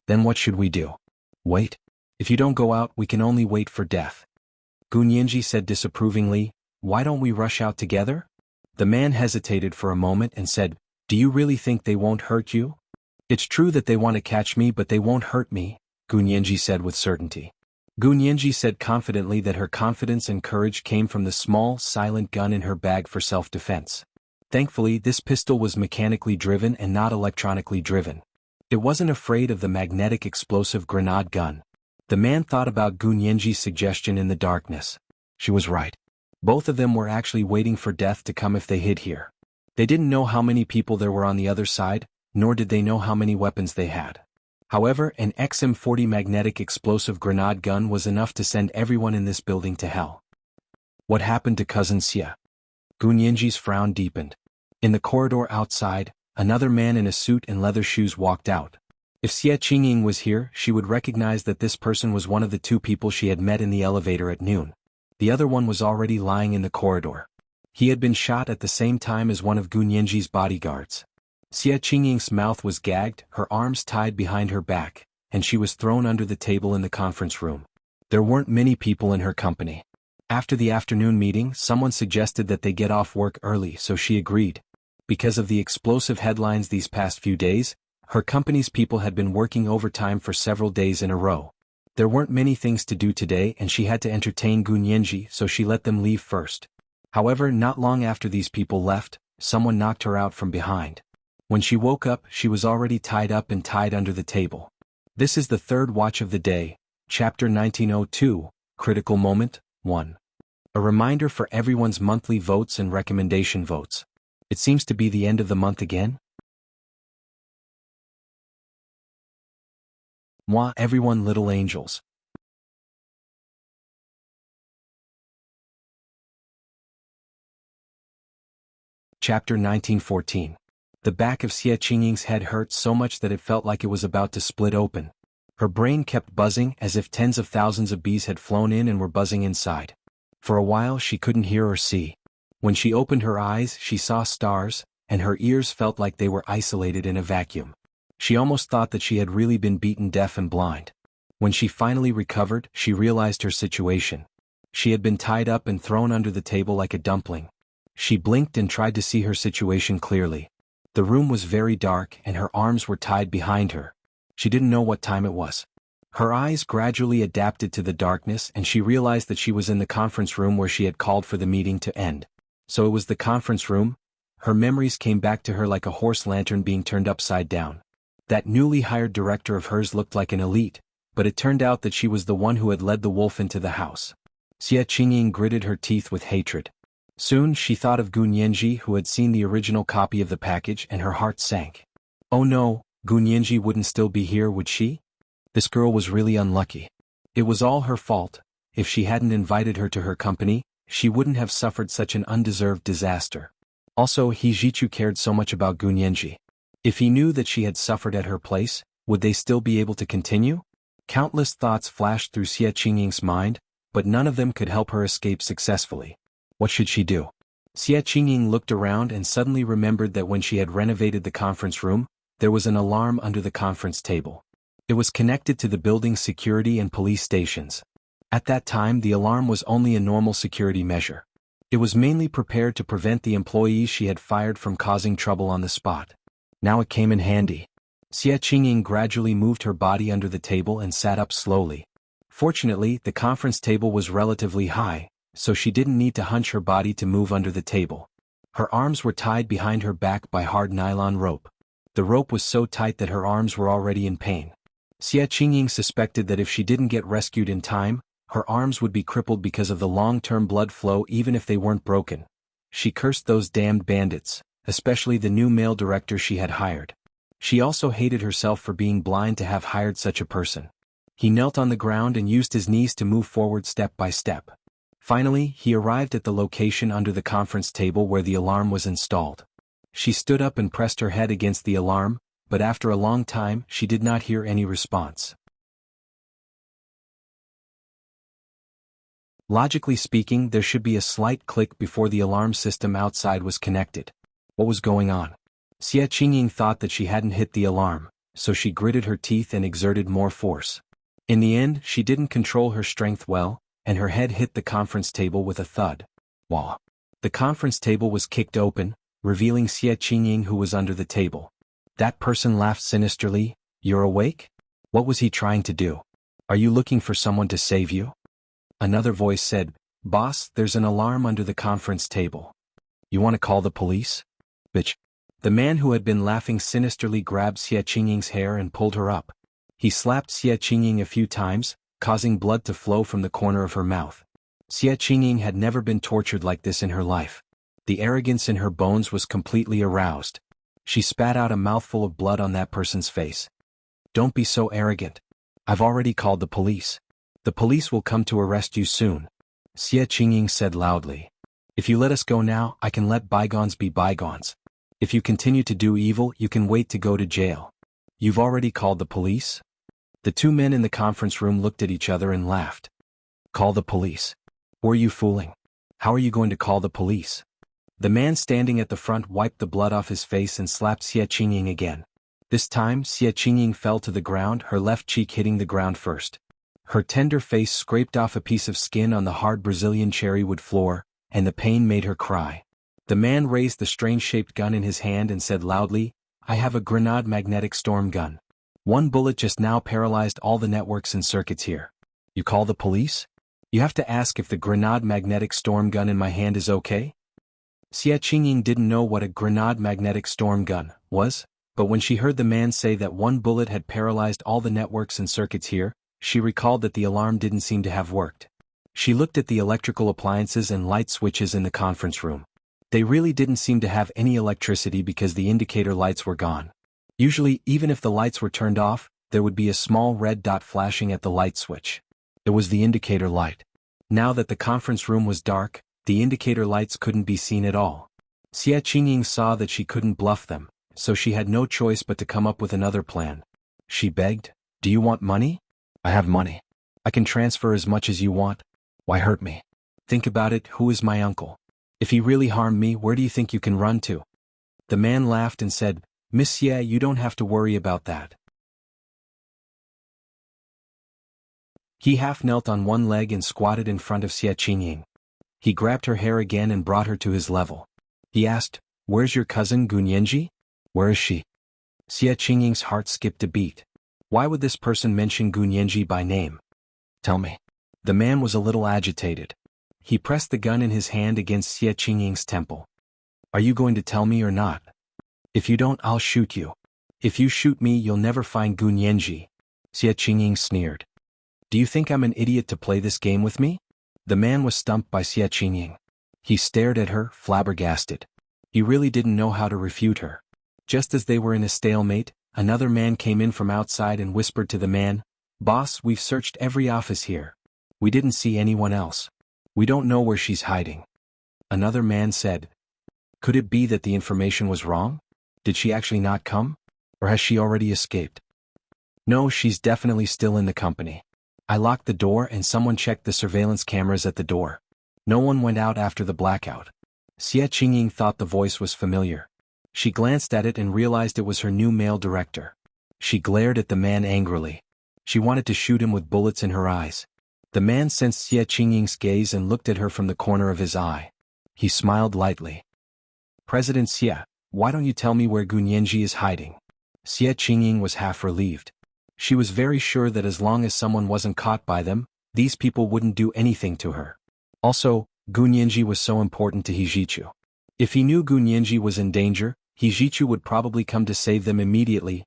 "Then what should we do?" "Wait. If you don't go out, we can only wait for death." Gu Nianji said disapprovingly, "Why don't we rush out together?" The man hesitated for a moment and said, "Do you really think they won't hurt you?" "It's true that they want to catch me, but they won't hurt me," Gu Nianji said with certainty. Gu Nianji said confidently that her confidence and courage came from the small, silent gun in her bag for self-defense. Thankfully, this pistol was mechanically driven and not electronically driven. It wasn't afraid of the magnetic explosive grenade gun. The man thought about Gu Nianji's suggestion in the darkness. She was right. Both of them were actually waiting for death to come if they hid here. They didn't know how many people there were on the other side, nor did they know how many weapons they had. However, an XM40 magnetic explosive grenade gun was enough to send everyone in this building to hell. What happened to Cousin Xia? Gu Nianji's frown deepened. In the corridor outside, another man in a suit and leather shoes walked out. If Xia Qingying was here, she would recognize that this person was one of the two people she had met in the elevator at noon. The other one was already lying in the corridor. He had been shot at the same time as one of Gu Nianji's bodyguards. Xia Qingying's mouth was gagged, her arms tied behind her back, and she was thrown under the table in the conference room. There weren't many people in her company. After the afternoon meeting, someone suggested that they get off work early, so she agreed. Because of the explosive headlines these past few days, her company's people had been working overtime for several days in a row. There weren't many things to do today and she had to entertain Gu Nianji, so she let them leave first. However, not long after these people left, someone knocked her out from behind. When she woke up, she was already tied up and tied under the table. This is the third watch of the day, Chapter 1902, Critical Moment, 1. A reminder for everyone's monthly votes and recommendation votes. It seems to be the end of the month again. Mwah, everyone, little angels. Chapter 1914. The back of Xia Qingying's head hurt so much that it felt like it was about to split open. Her brain kept buzzing as if tens of thousands of bees had flown in and were buzzing inside. For a while she couldn't hear or see. When she opened her eyes, she saw stars, and her ears felt like they were isolated in a vacuum. She almost thought that she had really been beaten deaf and blind. When she finally recovered, she realized her situation. She had been tied up and thrown under the table like a dumpling. She blinked and tried to see her situation clearly. The room was very dark and her arms were tied behind her. She didn't know what time it was. Her eyes gradually adapted to the darkness and she realized that she was in the conference room where she had called for the meeting to end. So it was the conference room. Her memories came back to her like a horse lantern being turned upside down. That newly hired director of hers looked like an elite, but it turned out that she was the one who had led the wolf into the house. Xia Qingying gritted her teeth with hatred. Soon she thought of Gu Nianji, who had seen the original copy of the package, and her heart sank. Oh no, Gu Nianji wouldn't still be here, would she? This girl was really unlucky. It was all her fault. If she hadn't invited her to her company, she wouldn't have suffered such an undeserved disaster. Also, He Jichu cared so much about Gu Nianji. If he knew that she had suffered at her place, would they still be able to continue? Countless thoughts flashed through Xia Qingying's mind, but none of them could help her escape successfully. What should she do? Xia Qingying looked around and suddenly remembered that when she had renovated the conference room, there was an alarm under the conference table. It was connected to the building's security and police stations. At that time, the alarm was only a normal security measure. It was mainly prepared to prevent the employees she had fired from causing trouble on the spot. Now it came in handy. Xia Qingying gradually moved her body under the table and sat up slowly. Fortunately, the conference table was relatively high, so she didn't need to hunch her body to move under the table. Her arms were tied behind her back by hard nylon rope. The rope was so tight that her arms were already in pain. Xia Qingying suspected that if she didn't get rescued in time, her arms would be crippled because of the long-term blood flow even if they weren't broken. She cursed those damned bandits, especially the new male director she had hired. She also hated herself for being blind to have hired such a person. He knelt on the ground and used his knees to move forward step by step. Finally, he arrived at the location under the conference table where the alarm was installed. She stood up and pressed her head against the alarm, but after a long time she did not hear any response. Logically speaking, there should be a slight click before the alarm system outside was connected. What was going on? Xie Qingying thought that she hadn't hit the alarm, so she gritted her teeth and exerted more force. In the end, she didn't control her strength well, and her head hit the conference table with a thud. Wah! The conference table was kicked open, revealing Xie Qingying, who was under the table. That person laughed sinisterly. "You're awake? What was he trying to do? Are you looking for someone to save you?" Another voice said, "Boss, there's an alarm under the conference table. You want to call the police?" "Bitch." The man who had been laughing sinisterly grabbed Xie Qingying's hair and pulled her up. He slapped Xie Qingying a few times, causing blood to flow from the corner of her mouth. Xie Qingying had never been tortured like this in her life. The arrogance in her bones was completely aroused. She spat out a mouthful of blood on that person's face. "Don't be so arrogant. I've already called the police. The police will come to arrest you soon," Xie Qingying said loudly. "If you let us go now, I can let bygones be bygones. If you continue to do evil, you can wait to go to jail." "You've already called the police?" The two men in the conference room looked at each other and laughed. "Call the police? Who are you fooling? How are you going to call the police?" The man standing at the front wiped the blood off his face and slapped Xie Qingying again. This time, Xie Qingying fell to the ground, her left cheek hitting the ground first. Her tender face scraped off a piece of skin on the hard Brazilian cherry wood floor, and the pain made her cry. The man raised the strange-shaped gun in his hand and said loudly, "I have a grenade magnetic storm gun. One bullet just now paralyzed all the networks and circuits here. You call the police? You have to ask if the grenade magnetic storm gun in my hand is okay?" Xie Qingying didn't know what a grenade magnetic storm gun was, but when she heard the man say that one bullet had paralyzed all the networks and circuits here, she recalled that the alarm didn't seem to have worked. She looked at the electrical appliances and light switches in the conference room. They really didn't seem to have any electricity because the indicator lights were gone. Usually, even if the lights were turned off, there would be a small red dot flashing at the light switch. It was the indicator light. Now that the conference room was dark, the indicator lights couldn't be seen at all. Xie Qingying saw that she couldn't bluff them, so she had no choice but to come up with another plan. She begged, "Do you want money? I have money. I can transfer as much as you want. Why hurt me? Think about it, who is my uncle? If he really harmed me, where do you think you can run to?" The man laughed and said, "Miss Xie, you don't have to worry about that." He half knelt on one leg and squatted in front of Xie Qingying. He grabbed her hair again and brought her to his level. He asked, "Where's your cousin Gunyanji? Where is she?" Xie Qingying's heart skipped a beat. Why would this person mention Gunyanji by name? "Tell me." The man was a little agitated. He pressed the gun in his hand against Xie Qingying's temple. "Are you going to tell me or not? If you don't, I'll shoot you. If you shoot me, you'll never find Gunyanji." Xie Qingying sneered. "Do you think I'm an idiot to play this game with me?" The man was stumped by Xie Qingying. He stared at her, flabbergasted. He really didn't know how to refute her. Just as they were in a stalemate, another man came in from outside and whispered to the man, "Boss, we've searched every office here. We didn't see anyone else. We don't know where she's hiding." Another man said, "Could it be that the information was wrong? Did she actually not come? Or has she already escaped?" "No, she's definitely still in the company. I locked the door and someone checked the surveillance cameras at the door. No one went out after the blackout." Xie Qingying thought the voice was familiar. She glanced at it and realized it was her new male director. She glared at the man angrily. She wanted to shoot him with bullets in her eyes. The man sensed Xie Qingying's gaze and looked at her from the corner of his eye. He smiled lightly. "President Xie, why don't you tell me where Gunyanji is hiding?" Xie Qingying was half relieved. She was very sure that as long as someone wasn't caught by them, these people wouldn't do anything to her. Also, Gunyanji was so important to Hijichu. If he knew Gunyanji was in danger, Hijichu would probably come to save them immediately.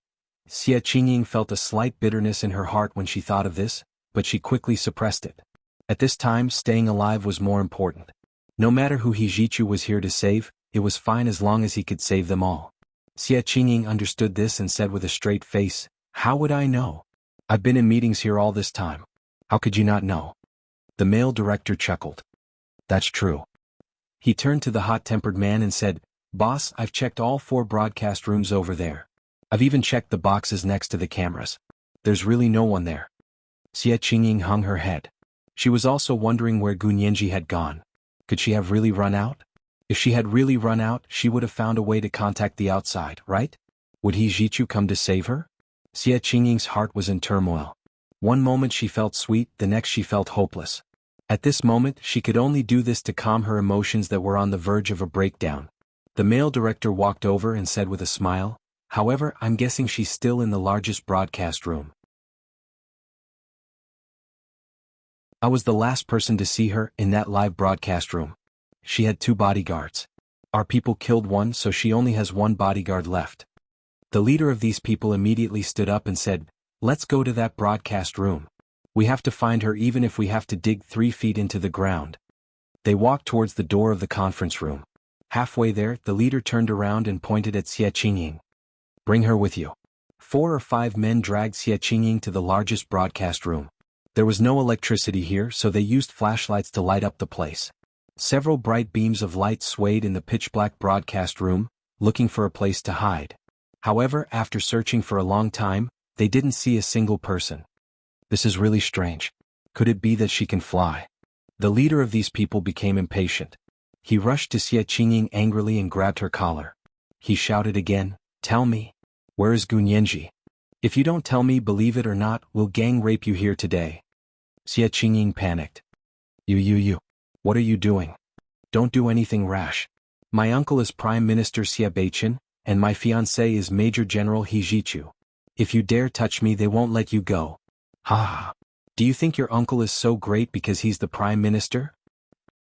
Xie Qingying felt a slight bitterness in her heart when she thought of this, but she quickly suppressed it. At this time, staying alive was more important. No matter who Hijichu was here to save, it was fine as long as he could save them all. Xie Qingying understood this and said with a straight face, "How would I know? I've been in meetings here all this time. How could you not know?" The male director chuckled. "That's true." He turned to the hot-tempered man and said, Boss, I've checked all 4 broadcast rooms over there. I've even checked the boxes next to the cameras. There's really no one there. Xie Qingying hung her head. She was also wondering where Gunyanji had gone. Could she have really run out? If she had really run out, she would have found a way to contact the outside, right? Would He Jichu come to save her? Xie Qingying's heart was in turmoil. One moment she felt sweet, the next she felt hopeless. At this moment, she could only do this to calm her emotions that were on the verge of a breakdown. The male director walked over and said with a smile, "However, I'm guessing she's still in the largest broadcast room. I was the last person to see her in that live broadcast room. She had 2 bodyguards. Our people killed one, so she only has 1 bodyguard left." The leader of these people immediately stood up and said, "Let's go to that broadcast room. We have to find her even if we have to dig 3 feet into the ground." They walked towards the door of the conference room. Halfway there, the leader turned around and pointed at Xie Qingying. "Bring her with you." 4 or 5 men dragged Xie Qingying to the largest broadcast room. There was no electricity here, so they used flashlights to light up the place. Several bright beams of light swayed in the pitch-black broadcast room, looking for a place to hide. However, after searching for a long time, they didn't see a single person. This is really strange. Could it be that she can fly? The leader of these people became impatient. He rushed to Xie Qingying angrily and grabbed her collar. He shouted again, "Tell me, where is Gunyanji? If you don't tell me, believe it or not, we'll gang rape you here today." Xie Qingying panicked. You. What are you doing? Don't do anything rash. My uncle is Prime Minister Xie Beichen, and my fiancé is Major General He Jichu. If you dare touch me, they won't let you go. Ha ha. Do you think your uncle is so great because he's the Prime Minister?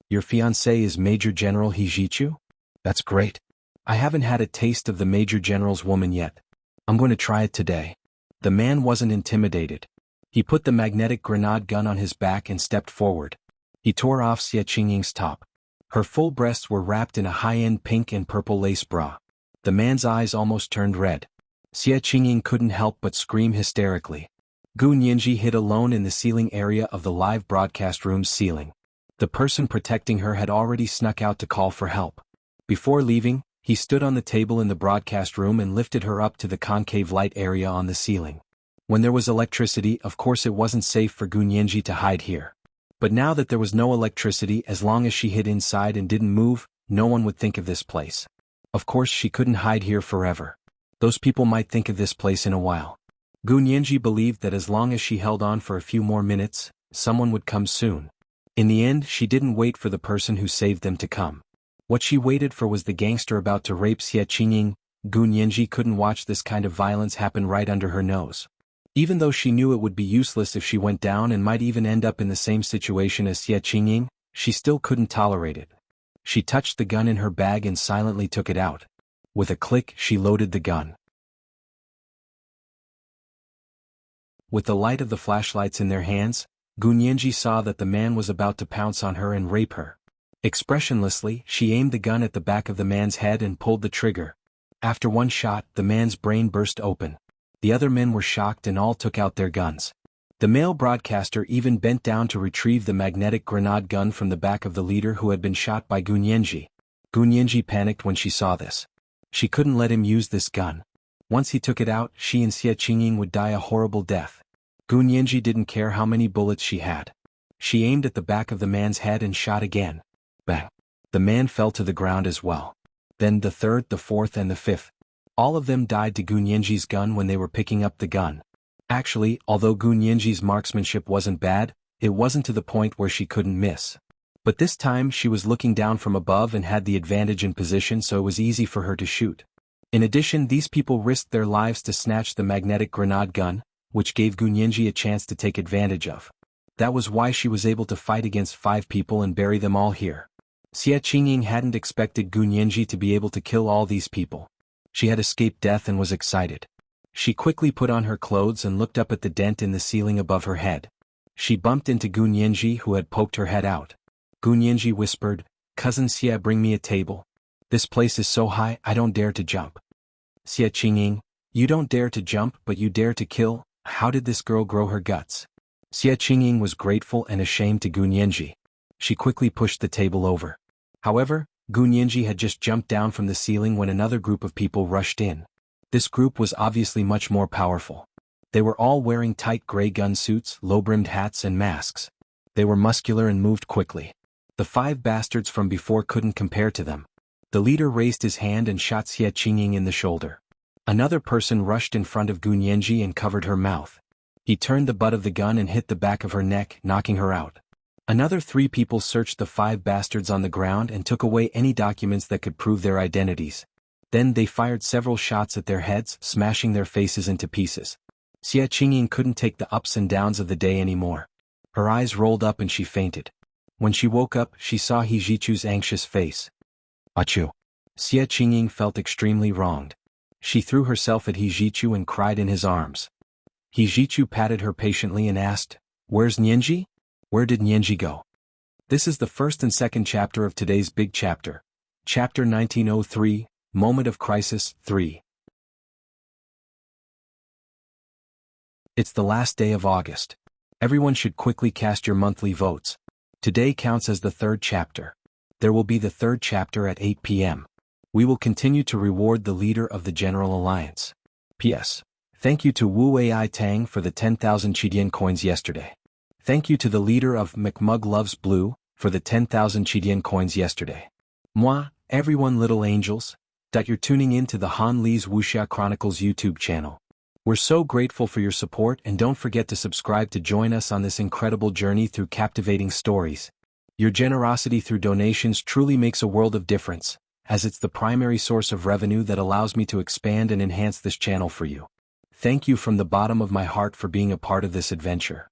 Your fiancé is Major General He Jichu? That's great. I haven't had a taste of the Major General's woman yet. I'm going to try it today. The man wasn't intimidated. He put the magnetic grenade gun on his back and stepped forward. He tore off Xie Qingying's top. Her full breasts were wrapped in a high-end pink and purple lace bra. The man's eyes almost turned red. Xie Qingying couldn't help but scream hysterically. Gunyanji hid alone in the ceiling area of the live broadcast room's ceiling. The person protecting her had already snuck out to call for help. Before leaving, he stood on the table in the broadcast room and lifted her up to the concave light area on the ceiling. When there was electricity, of course it wasn't safe for Gunyanji to hide here. But now that there was no electricity, as long as she hid inside and didn't move, no one would think of this place. Of course she couldn't hide here forever. Those people might think of this place in a while. Gunyanji believed that as long as she held on for a few more minutes, someone would come soon. In the end, she didn't wait for the person who saved them to come. What she waited for was the gangster about to rape Xie Qingying. Gunyanji couldn't watch this kind of violence happen right under her nose. Even though she knew it would be useless if she went down and might even end up in the same situation as Xie Qingying, she still couldn't tolerate it. She touched the gun in her bag and silently took it out. With a click, she loaded the gun. With the light of the flashlights in their hands, Gunyanji saw that the man was about to pounce on her and rape her. Expressionlessly, she aimed the gun at the back of the man's head and pulled the trigger. After one shot, the man's brain burst open. The other men were shocked and all took out their guns. The male broadcaster even bent down to retrieve the magnetic grenade gun from the back of the leader who had been shot by Gunyanji. Gunyanji panicked when she saw this. She couldn't let him use this gun. Once he took it out, she and Xie Qingying would die a horrible death. Gunyanji didn't care how many bullets she had. She aimed at the back of the man's head and shot again. Bang! The man fell to the ground as well. Then the third, the fourth and the fifth. All of them died to Gunyanji's gun when they were picking up the gun. Actually, although Gunyanji's marksmanship wasn't bad, it wasn't to the point where she couldn't miss. But this time she was looking down from above and had the advantage in position, so it was easy for her to shoot. In addition, these people risked their lives to snatch the magnetic grenade gun, which gave Gunyanji a chance to take advantage of. That was why she was able to fight against 5 people and bury them all here. Xie Qingying hadn't expected Gunyanji to be able to kill all these people. She had escaped death and was excited. She quickly put on her clothes and looked up at the dent in the ceiling above her head. She bumped into Gunyanji, who had poked her head out. Gunyanji whispered, "Cousin Xie, bring me a table. This place is so high, I don't dare to jump." Xie Qingying, "You don't dare to jump, but you dare to kill. How did this girl grow her guts?" Xie Qingying was grateful and ashamed to Gunyanji. She quickly pushed the table over. However, Gu Nianji had just jumped down from the ceiling when another group of people rushed in. This group was obviously much more powerful. They were all wearing tight gray gun suits, low-brimmed hats and masks. They were muscular and moved quickly. The 5 bastards from before couldn't compare to them. The leader raised his hand and shot Xie Qingying in the shoulder. Another person rushed in front of Gu Nianji and covered her mouth. He turned the butt of the gun and hit the back of her neck, knocking her out. Another 3 people searched the 5 bastards on the ground and took away any documents that could prove their identities. Then they fired several shots at their heads, smashing their faces into pieces. Xie Qingying couldn't take the ups and downs of the day anymore. Her eyes rolled up and she fainted. When she woke up, she saw He Zhichu's anxious face. Achoo! Xie Qingying felt extremely wronged. She threw herself at He Zhichu and cried in his arms. He Zhichu patted her patiently and asked, "Where's Nianji? Where did Nianji go?" This is the first and second chapter of today's big chapter. Chapter 1903, Moment of Crisis, 3. It's the last day of August. Everyone should quickly cast your monthly votes. Today counts as the 3rd chapter. There will be the 3rd chapter at 8 p.m. We will continue to reward the leader of the General Alliance. P.S. Thank you to Wu Ai Tang for the 10,000 Chidian coins yesterday. Thank you to the leader of McMug Loves Blue for the 10,000 Chidian coins yesterday. Moi, everyone little angels, that you're tuning in to the Han Li's Wuxia Chronicles YouTube channel. We're so grateful for your support and don't forget to subscribe to join us on this incredible journey through captivating stories. Your generosity through donations truly makes a world of difference, as it's the primary source of revenue that allows me to expand and enhance this channel for you. Thank you from the bottom of my heart for being a part of this adventure.